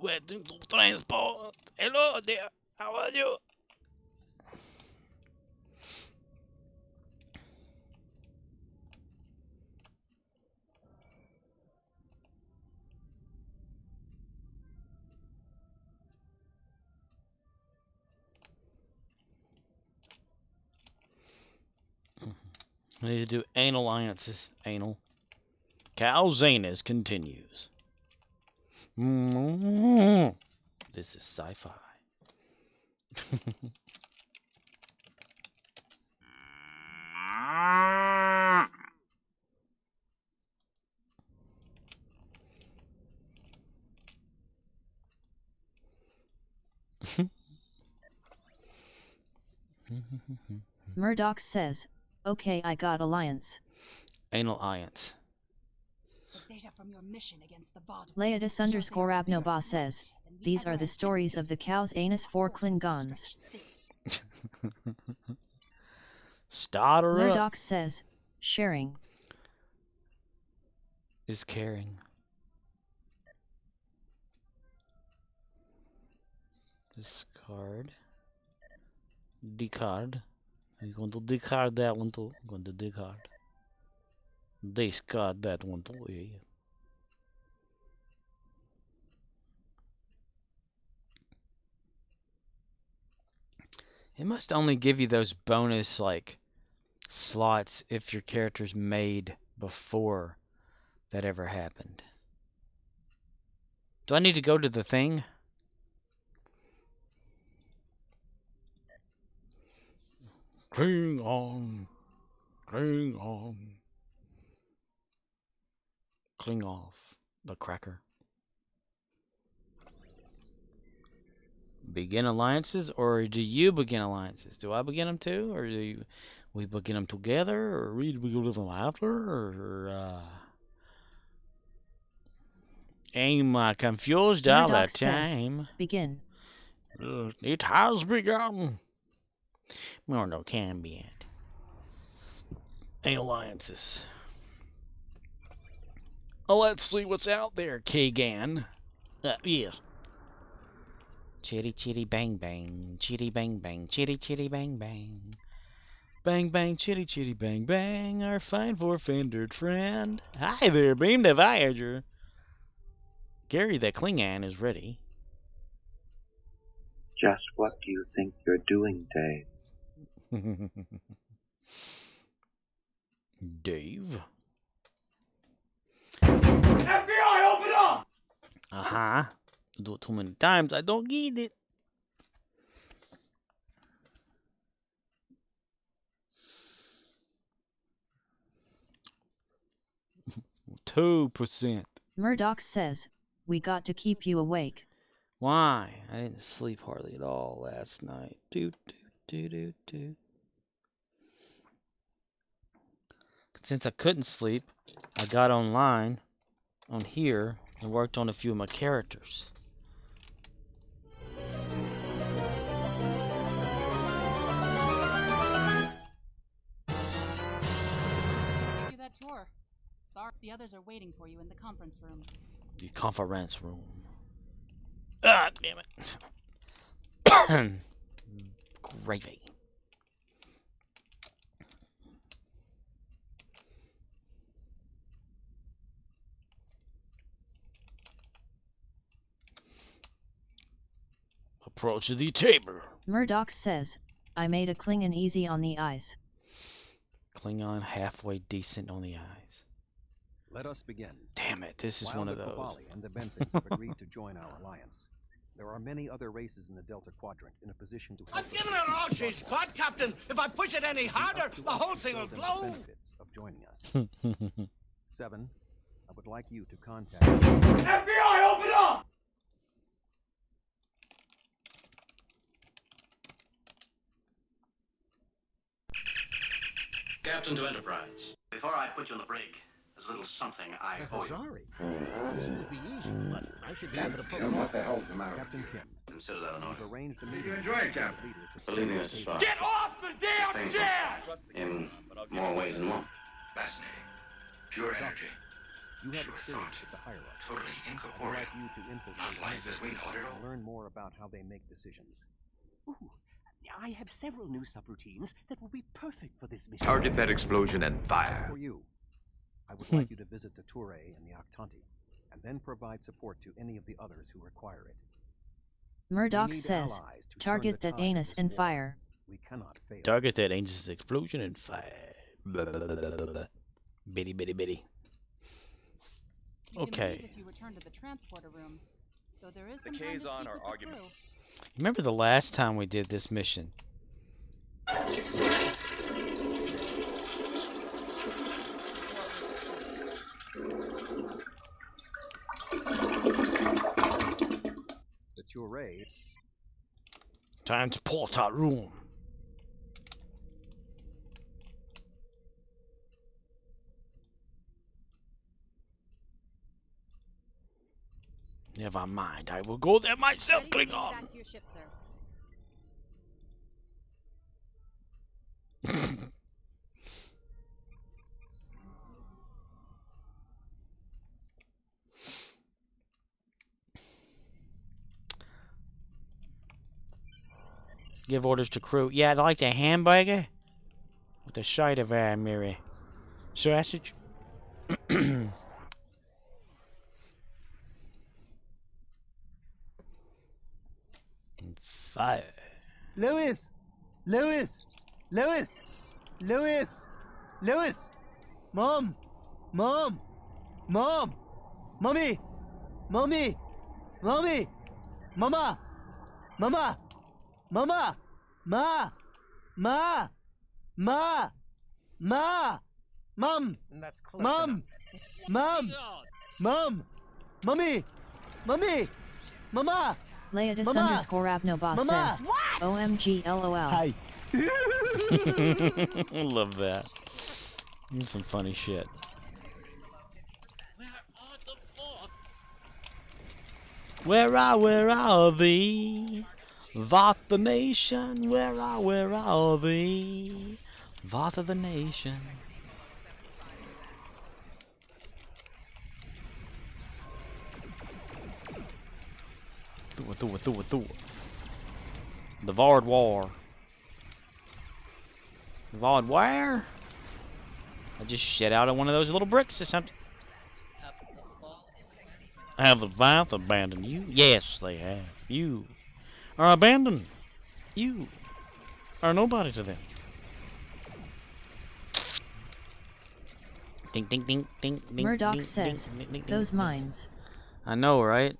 Waiting to transport. Hello there. How are you? I need to do anal alliances. Anal. Calzanus continues. This is sci-fi. Murdoch says, okay, I got alliance. Anal alliance. The data from your mission against the bot. Laetus underscore Abnobah says, these are the stories of the cow's anus for Klingons. Start her up. Murdoch says, sharing Is caring. Discard. Discard. I'm going to discard that one too. I'm going to discard. Discard that one too. Yeah. It must only give you those bonus, like, slots if your character's made before that ever happened. Do I need to go to the thing? Klingon. Klingon. Cling off. The cracker. Begin alliances, or do you begin alliances? Do I begin them too, or do we begin them together, or we begin them after, or I'm confused all the Murdoch says, time. begin. It has begun. No, can be it. Alliances. Oh, let's see what's out there, Kagan. Yes. Chitty chitty bang bang, chitty bang bang, chitty chitty bang bang. Bang bang, chitty chitty bang bang, our fine four-fingered friend. Hi there, Beam the Voyager. Gary the Klingon is ready. Just what do you think you're doing, Dave? Dave? FBI, open up! Uh-huh. Do it too many times, I don't get it. %. Murdoch says, we got to keep you awake. Why? I didn't sleep hardly at all last night. Since I couldn't sleep, I got online on here and worked on a few of my characters. Do that tour. Sorry, the others are waiting for you in the conference room. The conference room. Ah, damn it. Gravy. Approach the table. Murdoch says, I made a Klingon easy on the eyes. Klingon halfway decent on the eyes. Let us begin. Damn it, this is While one the of those. Kobali and the Benthics have agreed to join our alliance, there are many other races in the Delta Quadrant in a position to. I'm giving her all she's got, Captain. If I push it any harder, the whole thing will blow. Benefits of joining us. 7. I would like you to contact. FBI, open up! Captain to Enterprise. Before I put you on the break, there's a little something I owe you. Sorry. This would be easy, but I should be able to pull it off. Captain Kim. Consider that an order. We've arranged a meeting. you enjoy it, Captain? Believe me, Mr. Spock. Get off the damn chair! In more ways than one. Fascinating. Pure energy. You have Pure experience thought. with the higher ups. Totally I'd incorporeal. like you to infiltrate Not life as we know it at all. and learn more about how they make decisions. Ooh, I have several new subroutines that will be perfect for this mission. Target that explosion and As fire. for you, I would like you to visit the Touré and the Octanti, and then provide support to any of the others who require it. Murdoch We need says, allies to turn target the that tide of anus this and war. fire. We cannot fail. Target that angel's explosion and fire. Blah, blah, blah, blah, blah. Bitty, bitty, bitty. You can Okay. leave if you return to the transporter room, though there is The some time to Kazon speak are with the argument. crew. Remember the last time we did this mission? The Touré. Time to port our room. Never mind, I will go there myself, Ready to get Klingon. back to your ship, sir. Give orders to crew. Yeah, I'd like a hamburger with a side of Mary sausage. And fire. Lewis! Lewis! Lewis! Lewis! Lewis! Mom! Mom! Mom! Mommy! Mommy! Mommy! Mama! Mama! Mama! Ma! Ma! Ma! Ma! Mom! That's close Mom! Mom! Mom! Mommy! Mommy! Mama! Leotis Mama! underscore Abnoboss Mama! says, OMG LOL. Hi. I love that. This is some funny shit. Where are thee? Voth the nation, where are thee? Voth of the nation. Thor. The Vard War. Vard War? I just shit out of one of those little bricks or something. Have the Voth abandoned you? Yes, they have. You are abandoned. You are nobody to them. Ding, ding, ding, ding, ding. Murdoch ding, says, ding, ding, ding, those ding. mines. I know, right?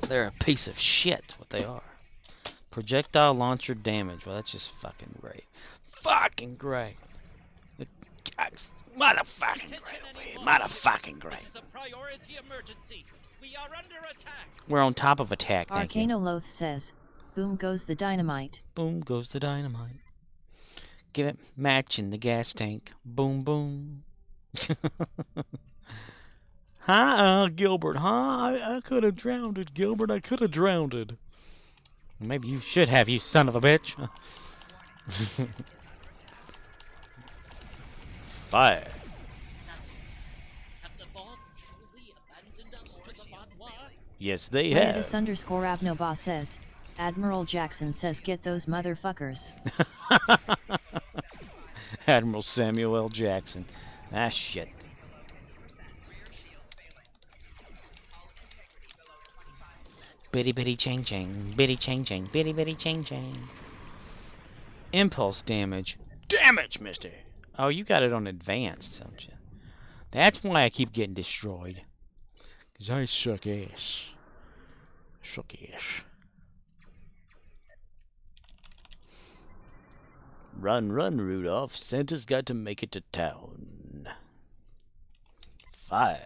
They're a piece of shit, what they are. Projectile launcher damage. Well, that's just fucking great. Fucking great. Motherfucking great. Motherfucking great. This is a priority emergency. We are under attack. We're on top of attack, thank you. Arcanoloth says, boom goes the dynamite. Boom goes the dynamite. Give it match in the gas tank. Boom, boom. Huh, Gilbert, huh? I could have drowned it, Gilbert. I could have drowned it. Maybe you should have, you son of a bitch. Fire. Have the Vought truly abandoned us to the Vaudois? Yes, they have. Leotis underscore Abnoboss says, Admiral Jackson says get those motherfuckers. Admiral Samuel L. Jackson. Ah, shit. Bitty bitty chang chang. Bitty chang chang. Bitty bitty chang chang. Impulse damage. Damage, mister. Oh, you got it on advanced, don't you? That's why I keep getting destroyed. Because I suck ass. Suck ass. Run, run, Rudolph. Santa's got to make it to town. 5.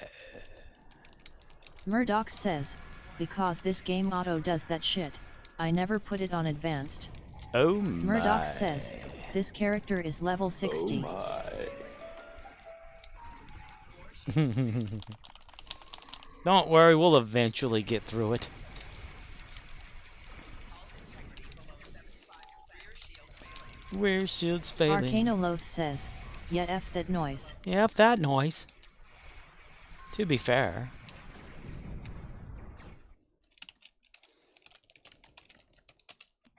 Murdoch says, because this game auto does that shit, I never put it on advanced. Oh my. Murdoch says, this character is level 60. Oh my. Don't worry, we'll eventually get through it. Rear shield's failing. Arcanoloth says, yet F that noise. Yeah, F that noise. To be fair.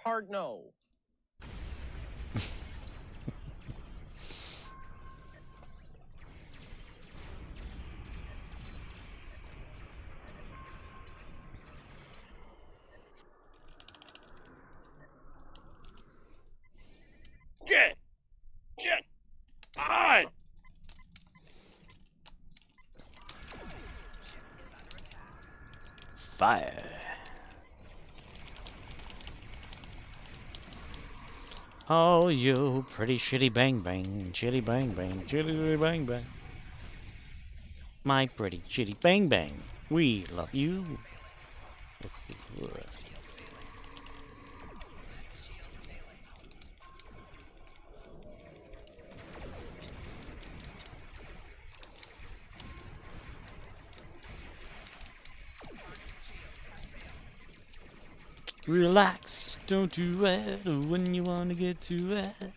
Hard no. Get on! Fire. Oh, you pretty shitty bang bang, shitty bang bang, shitty bang bang. My pretty shitty bang bang, we love you. Relax, don't do it when you wanna get to it.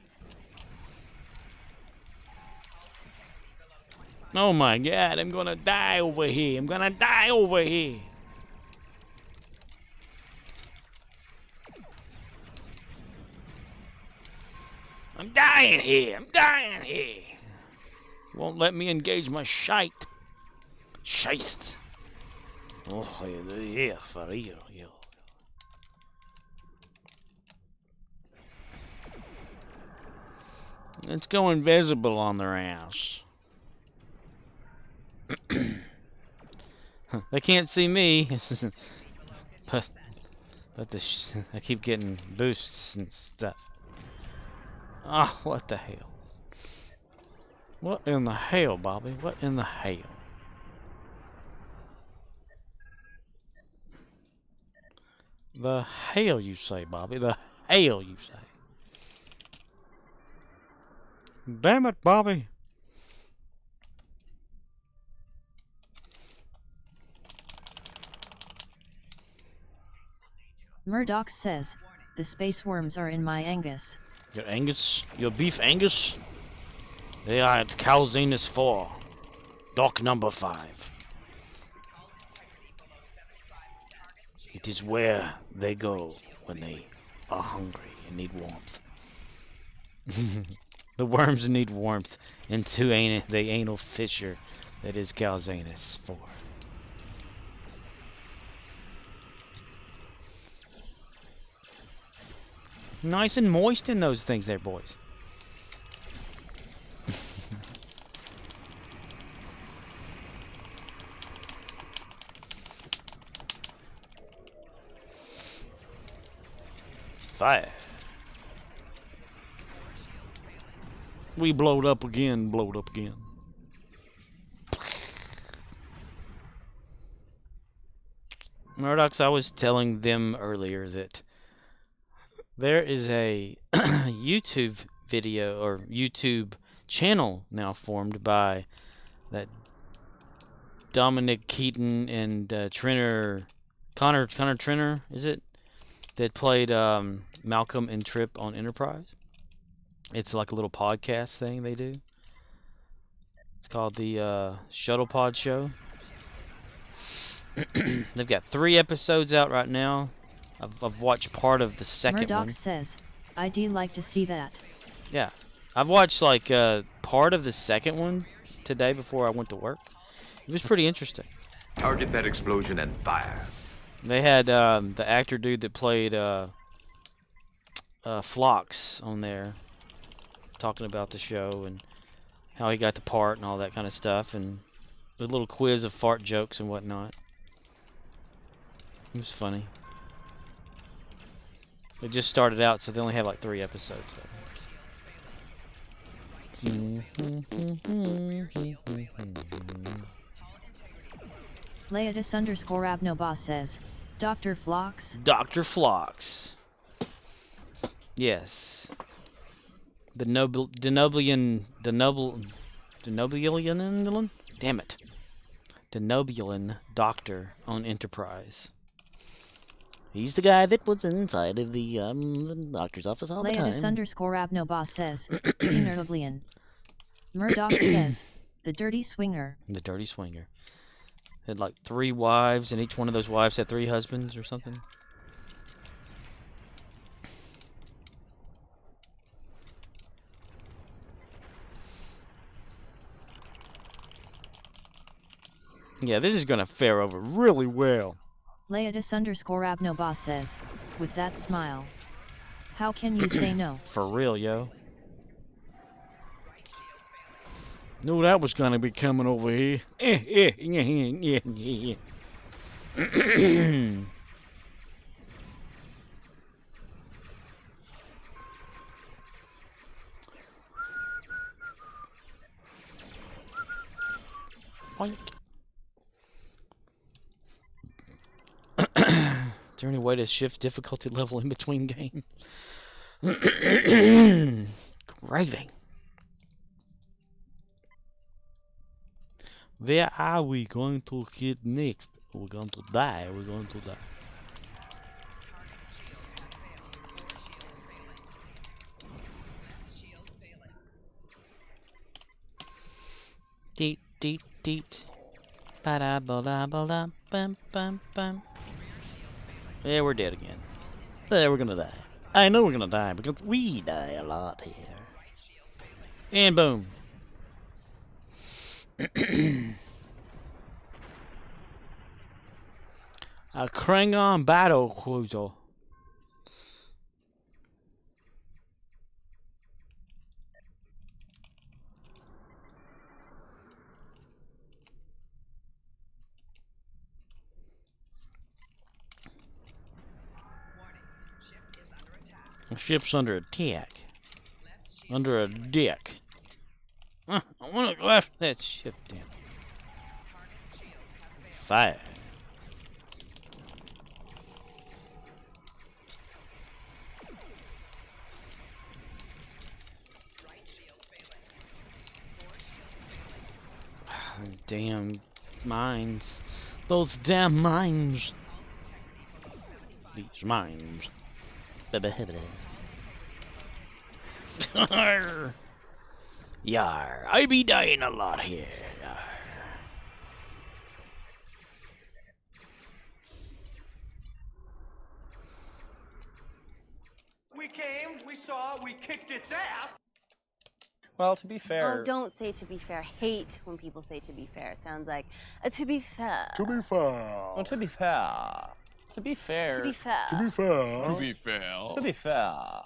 Oh my god, I'm gonna die over here. I'm gonna die over here. I'm dying here. I'm dying here. Won't let me engage my shite. Scheist. Oh, yeah, for real, yeah. Let's go invisible on their ass. They can't see me. but I keep getting boosts and stuff. Ah, oh, what the hell? What in the hell, Bobby? What in the hell? The hell you say, Bobby? The hell you say? Damn it, Bobby. Murdoch says, the space worms are in my Angus. Your Angus? Your beef Angus? They are at Calzanus 4. Dock number 5. It is where they go when they are hungry and need warmth. The worms need warmth into the anal fissure that is Calzanus 4. Nice and moist in those things there, boys. Fire. We blowed up again, blowed up again. Murdochs, I was telling them earlier that there is a YouTube video or YouTube channel now formed by that Dominic Keaton and Connor Trenner, is it? That played Malcolm and Trip on Enterprise. It's like a little podcast thing they do. It's called the Shuttle Pod Show. They've got 3 episodes out right now. I've watched part of the second Murdoch one. says, I'd like to see that. Yeah. I've watched like part of the second one today before I went to work. It was pretty interesting. Target that explosion and fire. They had the actor dude that played Phlox on there, talking about the show and how he got the part and all that kind of stuff, and a little quiz of fart jokes and whatnot. It was funny. It just started out, so they only have like 3 episodes. Leotis_Abnobos says, Dr. Phlox? Dr. Phlox. Yes. The Denobulan, damn it. Denobulan doctor on Enterprise. He's the guy that was inside of the doctor's office all the time. Leotis_Abnobos says, Denobulan. Murdoch says, the dirty swinger. The dirty swinger. Had like 3 wives, and each one of those wives had 3 husbands or something. Yeah, this is gonna fare over really well. Leotis_Abnobos says, with that smile. How can you say no? For real, yo. Knew that was gonna be coming over here. Boink. Is there any way to shift difficulty level in between games? Craving. Where are we going to get next? We're going to die. We're going to die. Deet, deet, deet. Ba-da-ba-da-ba-da, bam, bam, bam. Yeah, we're dead again. Yeah, we're gonna die. I know we're gonna die because we die a lot here. And boom. A Klingon battle cruiser. The ship's under attack. Under a deck. I want to go after that ship, damn it. Fire. Damn mines. Those damn mines. These mines. Yar, I be dying a lot here. Yar. We came, we saw, we kicked its ass. Well, to be fair... Oh, don't say to be fair. I hate when people say to be fair. It sounds like, to be fair. To be fair. Well, to be fair. To be fair. To be fair. To be fair. To be fair. To be fair.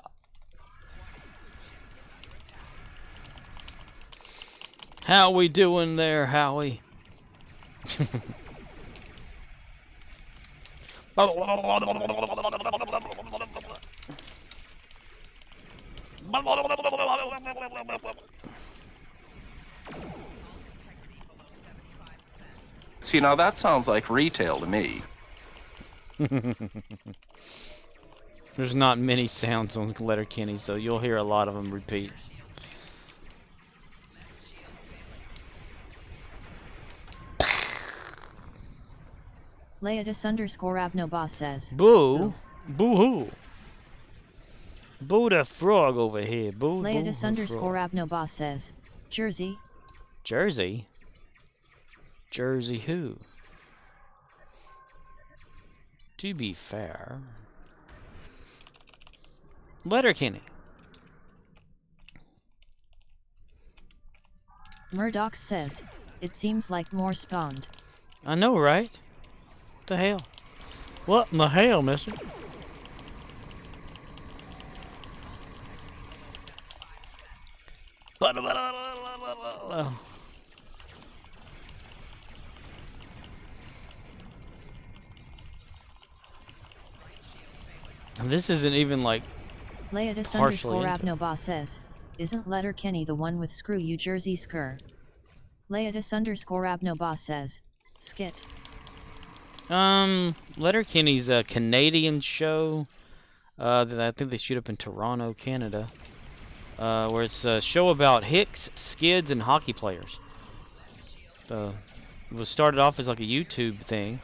How we doing there, Howie? See, now that sounds like retail to me. There's not many sounds on Letterkenny, so you'll hear a lot of them repeat. Leotis_Abnobos says, Boo! Boo-hoo! Boo the frog over here. Boo, Leotis_Abnobos says, Jersey. Jersey? Jersey who? To be fair. Letterkenny. Murdoch says, it seems like more spawned. I know, right? What the hell? What in the hell, mister? And this isn't even like Leotis partially underscore into it. Abnoba says, isn't Letterkenny the one with Screw You Jersey Skr? Leotis underscore Abnoba says, skit. Letterkenny's a Canadian show that I think they shoot up in Toronto, Canada, where it's a show about hicks, skids, and hockey players. It was started off as like a YouTube thing,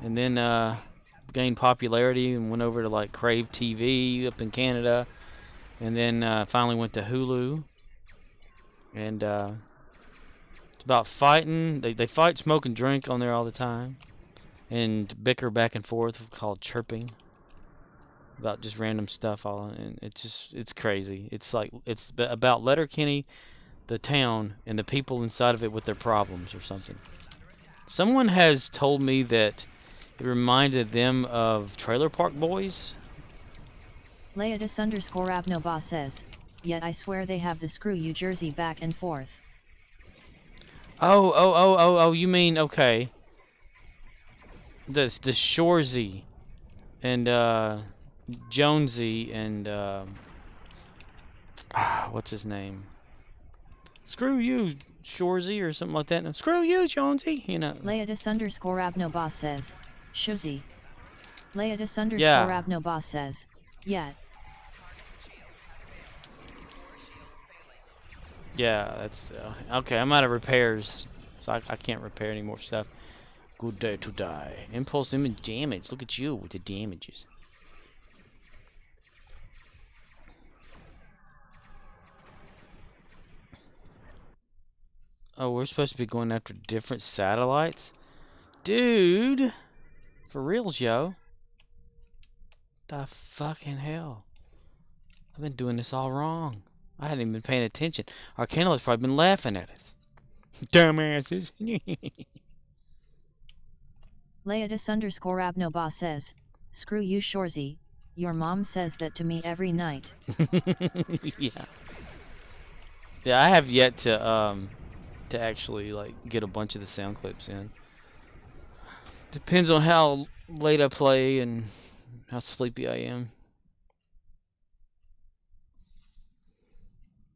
and then gained popularity and went over to like Crave TV up in Canada, and then finally went to Hulu. And it's about fighting. They fight, smoke, and drink on there all the time, and bicker back and forth, called chirping, about just random stuff. And it's crazy. It's like it's about Letterkenny, the town, and the people inside of it with their problems or something. Someone has told me that it reminded them of Trailer Park Boys. Leotis underscore Abnoba says, yet I swear they have the Screw You Jersey back and forth. Oh, you mean, okay. The Shoresy and Jonesy and what's his name? Screw you, Shoresy, or something like that. No, screw you, Jonesy. You know. Leotis underscore Abnoba says, Shoresy. Leotis underscore Abnoba says, yeah. Yeah, that's okay. I'm out of repairs, so I can't repair any more stuff. Good day to die. Impulse image damage. Look at you with the damages. Oh, we're supposed to be going after different satellites? Dude! For reals, yo. The fucking hell. I've been doing this all wrong. I hadn't even been paying attention. Arcana's probably been laughing at us. Dumbasses. Leotis underscore Abnoba says, screw you, Shoresy. Your mom says that to me every night. Yeah. Yeah, I have yet to actually like get a bunch of the sound clips in. Depends on how late I play and how sleepy I am.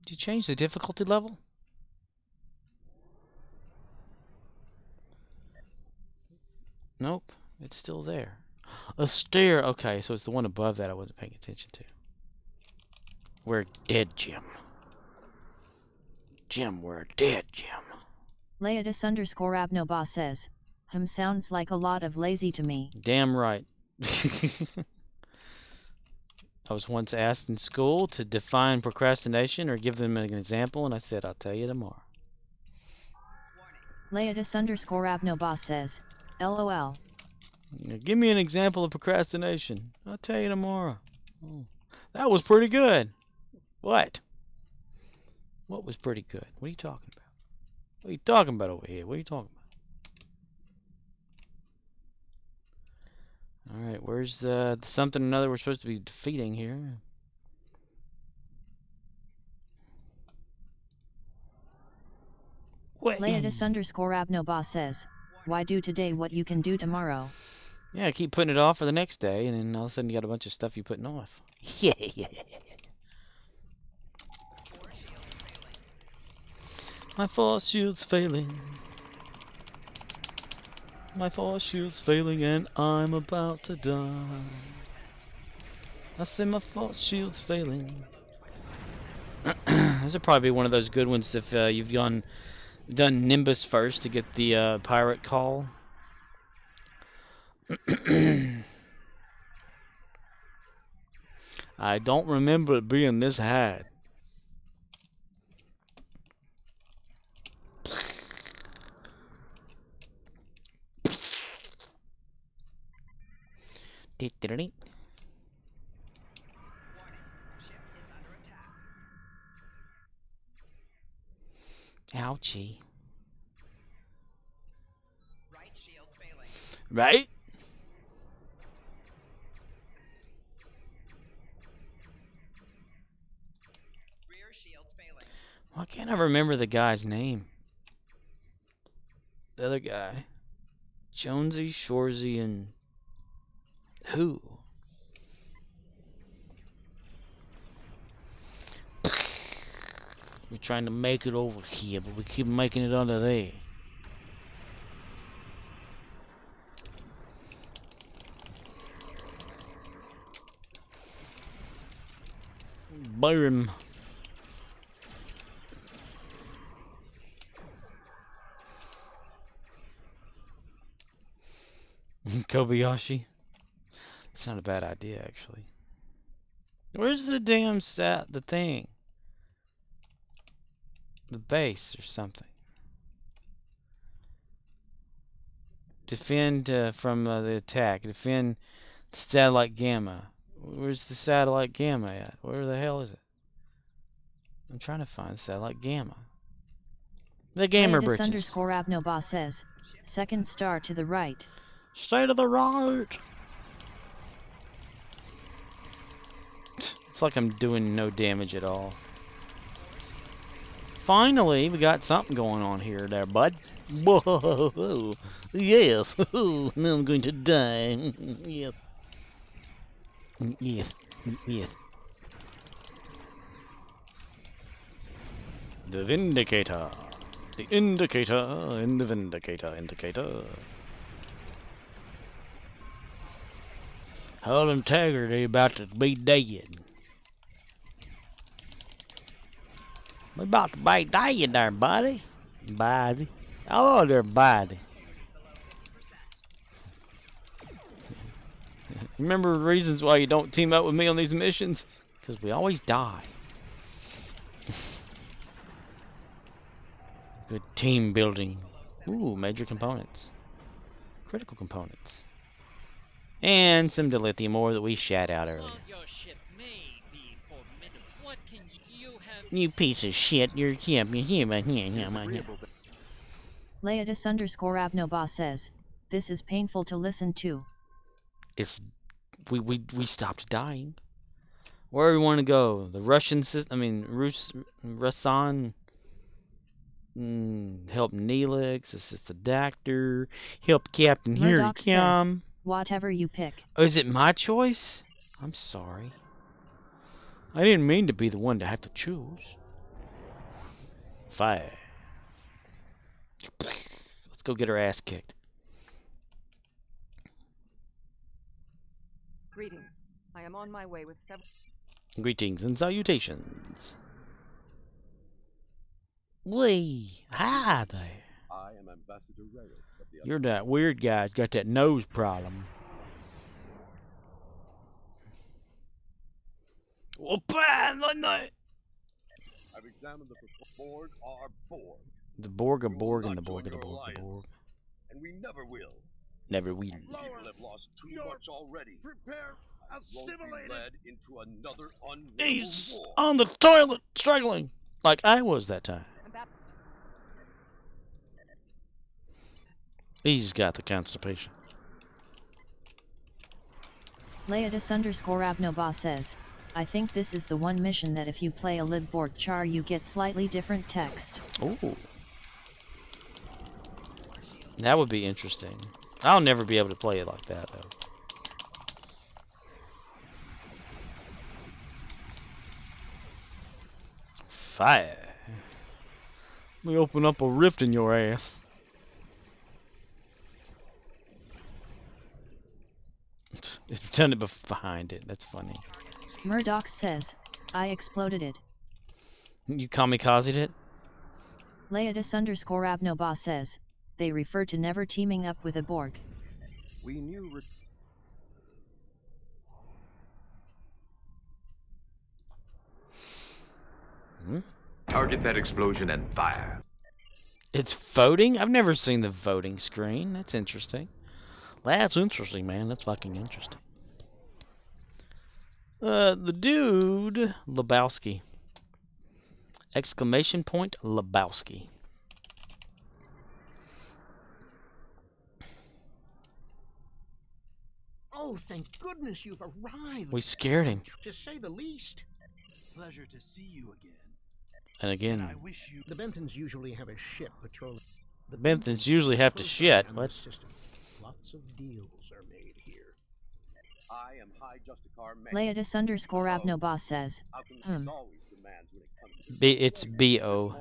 Did you change the difficulty level? Nope, it's still there. A stair. Okay, so it's the one above that I wasn't paying attention to. We're dead, Jim. Jim, we're dead, Jim. Leotis underscore Abnoba says, sounds like a lot of lazy to me. Damn right. I was once asked in school to define procrastination or give them an example, and I said, I'll tell you tomorrow. Leotis underscore Abnoba says, LOL. Now, give me an example of procrastination. I'll tell you tomorrow. Oh, that was pretty good. What? What was pretty good? What are you talking about? What are you talking about over here? What are you talking about? Alright, where's something or another we're supposed to be defeating here? What? Leotis underscore Abnoba says, why do today what you can do tomorrow? Yeah, keep putting it off for the next day, and then all of a sudden you got a bunch of stuff you're putting off. Yeah. My force shield's failing. My force shield's failing and I'm about to die. I say my force shield's failing. This would probably be one of those good ones if you've done Nimbus first to get the pirate call. I don't remember it being this hard. Ouchie. Right? Why can't I remember the guy's name? The other guy. Jonesy, Shorzy, and... who? We're trying to make it over here, but we keep making it under there. Byron. Kobayashi. It's not a bad idea, actually. Where's the damn the thing? The base or something. Defend from the attack. Defend satellite Gamma. Where's the satellite Gamma at? Where the hell is it? I'm trying to find satellite Gamma. The gamer bridges. underscore Abnoba says, second star to the right. Stay to the right. It's like I'm doing no damage at all. Finally, we got something going on here there, bud. Whoa, yes. Now I'm going to die. Yes. Yes. Yes. The Vindicator. The indicator in the Vindicator indicator. Hull integrity about to be dead. We about to be dead there, buddy. Buddy. Oh, there, buddy. Remember reasons why you don't team up with me on these missions? Because we always die. Good team building. Ooh, major components. Critical components. And some dilithium ore that we shat out earlier. You piece of shit, you're Leotis underscore Abnoba says, this is painful to listen to. It's we stopped dying. Where do we want to go? The Russian system, Rusan. Help Neelix, assist the doctor, help Captain Murdoch here to come. Says, whatever you pick. Oh, is it my choice? I'm sorry. I didn't mean to be the one to have to choose. Fire. Let's go get her ass kicked. Greetings. I am on my way with several... Greetings and salutations. Wee, hi there. I am Ambassador Reyes of the... You're that weird guy who's got that nose problem. I've examined the Borg are Borg. The Borg are Borg and the Borg are the Borg are the Borg. And we never will. Never will. People have lost too much already. Prepare, assimilated. Led into another He's war. on the toilet struggling like I was that time. He's got the constipation. Leotis underscore Abnoba says, I think this is the one mission that if you play a Libborg char you get slightly different text. Ooh. That would be interesting. I'll never be able to play it like that, though. Fire. Let me open up a rift in your ass. It's done it behind it. That's funny. Murdoch says, I exploded it. You kamikazed it? Leotis underscore Abnoba says, they refer to never teaming up with a Borg. We knew... Target that explosion and fire. It's voting? I've never seen the voting screen. That's interesting. That's interesting, man. That's fucking interesting. The dude, Lebowski. Exclamation point, Lebowski. Oh, thank goodness you've arrived. We scared him. To say the least. Pleasure to see you again. And again, The Bentons usually have a ship patrolling. the Bentons usually have to shit. What? Lots of deals are made here. I am High Justicar Leodis_Abnoboss says, It's B-O-L-E-B-O-S-K-I.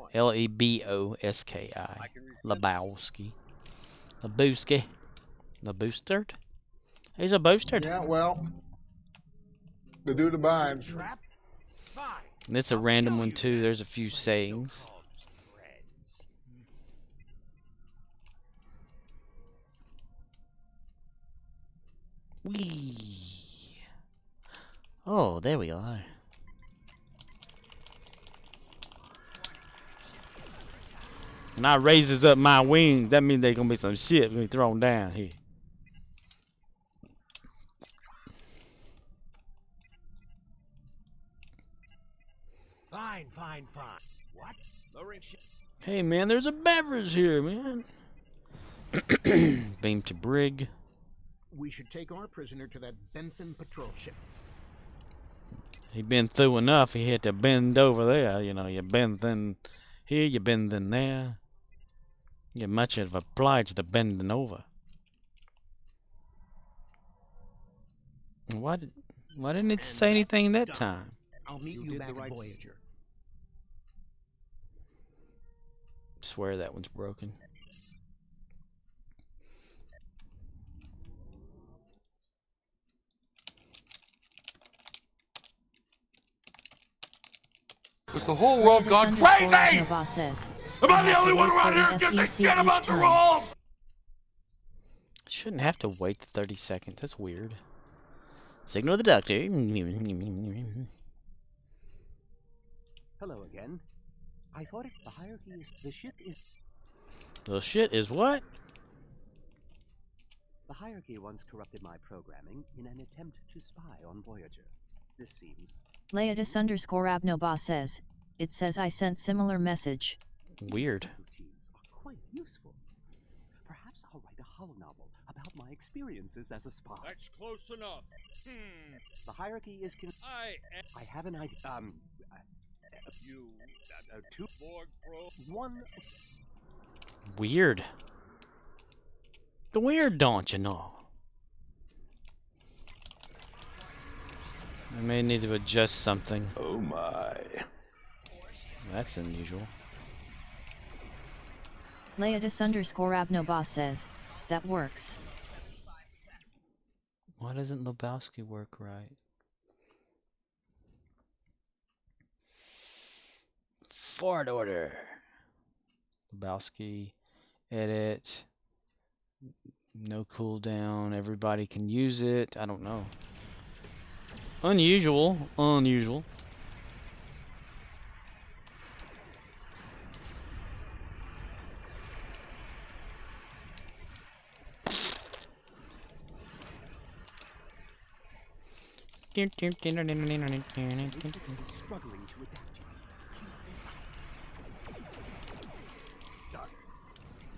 Lebowski. Lebowski. Lebustard? He's a boostard. Yeah, well, the dude abides. And it's a random one too. There's a few sayings. Whee! Oh, there we are. When I raises up my wings, that means there's gonna be some shit being thrown down here. Fine. What? Lowering ship. Hey man, there's a beverage here, man. Beam to brig. We should take our prisoner to that Bentham patrol ship. He been through enough. He had to bend over there. You know, you bend then here, you bend then there. You're much of obliged to bending over. Why didn't it say anything that time? I'll meet you back at Voyager. Swear that one's broken. Has the whole world gone crazy? Am I the only one around here who gives a shit about the rules? Shouldn't have to wait 30 seconds. That's weird. Signal the doctor. Hello again. I thought the hierarchy is the ship is. The shit is what? The hierarchy once corrupted my programming in an attempt to spy on Voyager. This seems. Leodis_Abnoboss says, it says I sent similar message. Weird. Routines are quite useful. Perhaps I'll write a holonovel about my experiences as a spy. That's close enough. The hierarchy is I have an idea. Two Borg Pro. One. Weird. The weird, don't you know? I may need to adjust something. Oh my. That's unusual. Leodis_Abnoboss says, that works. Why doesn't Lebowski work right? Forward order. Lebowski, edit. No cooldown. Everybody can use it. I don't know. Unusual. Unusual. Struggling to adapt.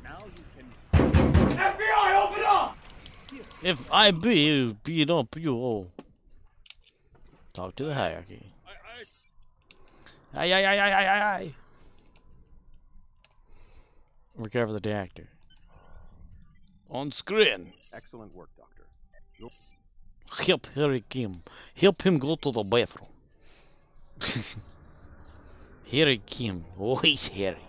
Now you can. FBI, open up! If I beat up you all. Talk to the hierarchy. Aye. Recover the reactor. On screen. Excellent work, Doctor. Help Harry Kim. Help him go to the bathroom. Harry Kim. Oh, he's hairy.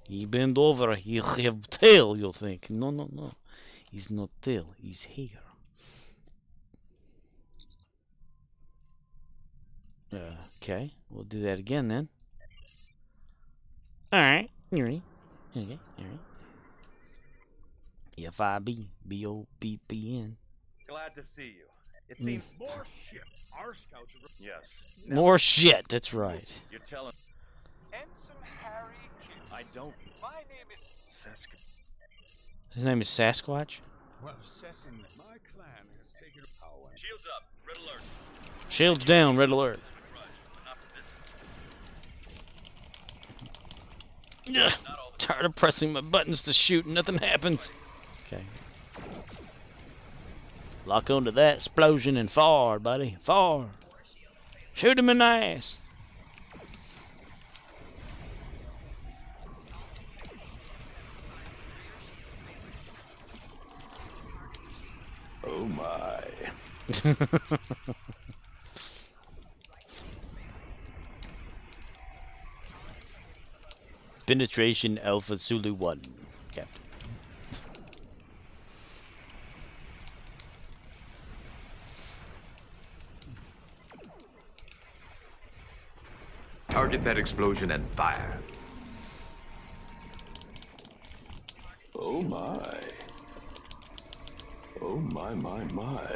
He bend over. He have tail, you think. No. He's not tail. He's hair. Okay. We'll do that again then. Alright. Okay. Alright. F-I-B. B-O-P-P-N. Glad to see you. It seems more shit. Our scouts are. Yes. More shit. That's right. You're telling. Ensign Harry Kim. I don't. My name is Sasquatch. His name is Sasquatch? Well, Sessin, my clan has taken power. Shields up. Red alert. Shields down. Red alert. Ugh. Tired of pressing my buttons to shoot and nothing happens. Okay. Lock onto that explosion and fire, buddy. Fire. Shoot him in the ass. Penetration Alpha Zulu 1, Captain. Target that explosion and fire. Oh my. Oh my, my, my.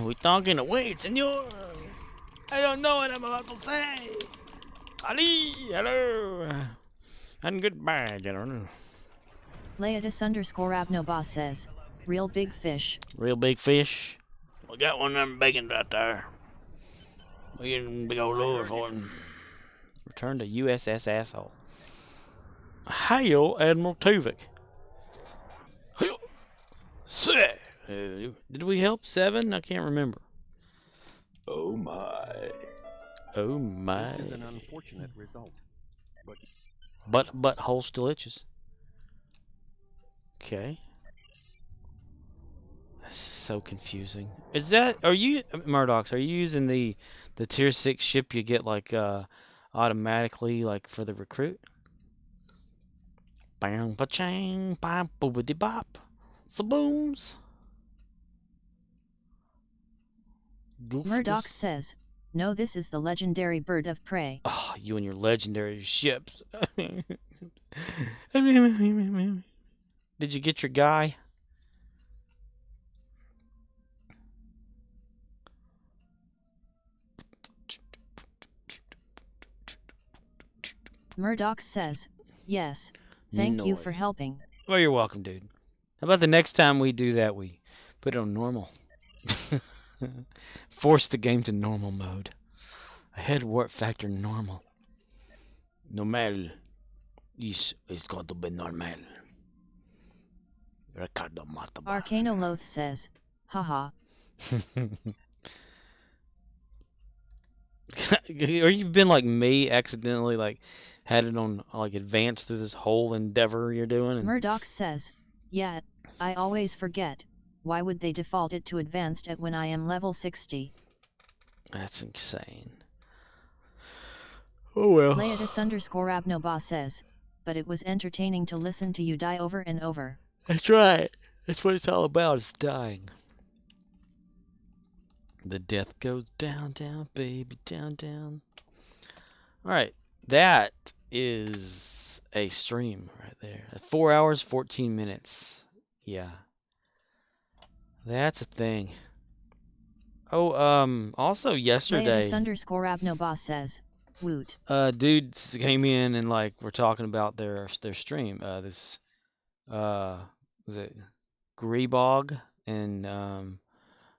We talking away, senor. I don't know what I'm about to say. Ali, hello, and goodbye, general. Leotis_Abnobos says, real big fish. Real big fish. We got one of them bacon right there. We get a big old lure for him. Return to USS Asshole. Hail, Admiral Tuvok. Hail. Sir. Did we help 7? I can't remember. Oh my. Oh my. This is an unfortunate result. But butthole still itches. Okay. That's so confusing. Is that, are you, Murdochs, are you using the tier 6 ship you get like automatically like for the recruit? Bang pa-chang, bam boobity bop. Sabooms. Murdoch says, no, this is the legendary bird of prey. Oh, you and your legendary ships. Did you get your guy? Murdoch says, yes, thank you for helping. Well, you're welcome, dude. How about the next time we do that, we put it on normal? Force the game to normal mode. A head warp factor normal. Normal. This is going to be normal. Ricardo Mataba. Arcanoloth says, haha. Or you've been like me, accidentally like had it on like advanced through this whole endeavor you're doing. And Murdoch says, yeah, I always forget. Why would they default it to advanced at when I am level 60? That's insane. Oh well. Leotis_Abnobos says, but it was entertaining to listen to you die over and over. That's right. That's what it's all about, is dying. The death goes down, down, baby, down, down. Alright, that is a stream right there. 4 hours, 14 minutes. Yeah. That's a thing. Oh, also yesterday. Leotis_Abnobos says, woot. Dudes came in and like were talking about their stream. This was it Greebog and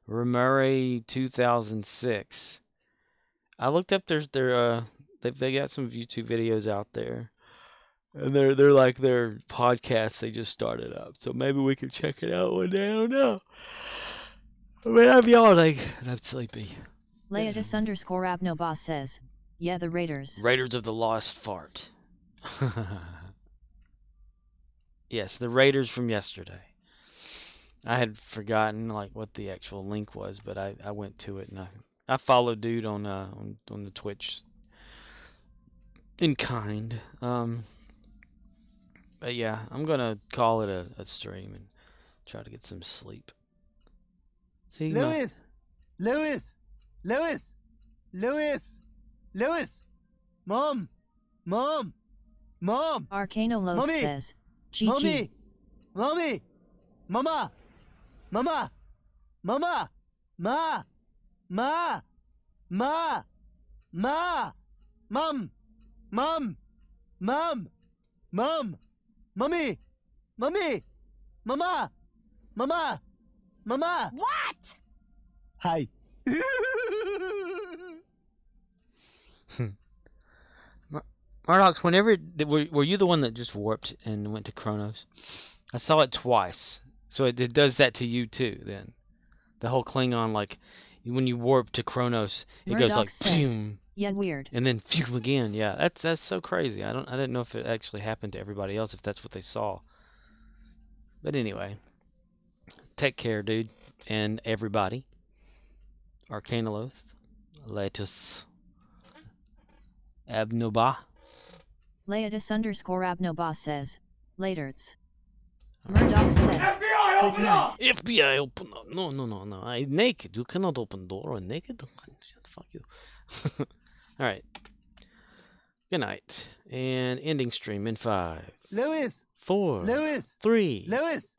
Remuri 2006. I looked up their they got some YouTube videos out there, and they're like their podcast they just started up. So maybe we could check it out one day. I don't know. I mean, I'm yawning and I'm sleepy. Leotis_Abnobos says, yeah, the Raiders. Raiders of the Lost Fart. Yes, the Raiders from yesterday. I had forgotten like what the actual link was, but I went to it and I followed dude on the Twitch in kind. But But yeah, I'm gonna call it a stream and try to get some sleep. See, Lewis! Lewis! Lewis! Lewis! Lewis! Mom! Mom! Mom! Arcanoloth Mommy! says, Mommy! GG. Mommy! Mama! Mama! Mama! Ma! Ma! Ma! Ma! Mom! Mom! Mom! Mom! Mommy! Mommy! Mama! Mama! Mama! What? Hi. Mardox, whenever were you the one that just warped and went to Kronos? I saw it twice, so it does that to you too. Then the whole Klingon, like when you warp to Kronos, it goes like phew, yeah, weird, and then phew again. Yeah, that's so crazy. I didn't know if it actually happened to everybody else, if that's what they saw. But anyway, take care, dude, and everybody. Arcanoloth, Laetus, Abnoba. Laetus_Abnoba says, Laterts. Murdoch says, good night. FBI, open up. No. I'm naked. You cannot open door. I'm naked. Fuck you. Alright. Good night. And ending stream in 5. Lewis! 4. Lewis! 3. Lewis!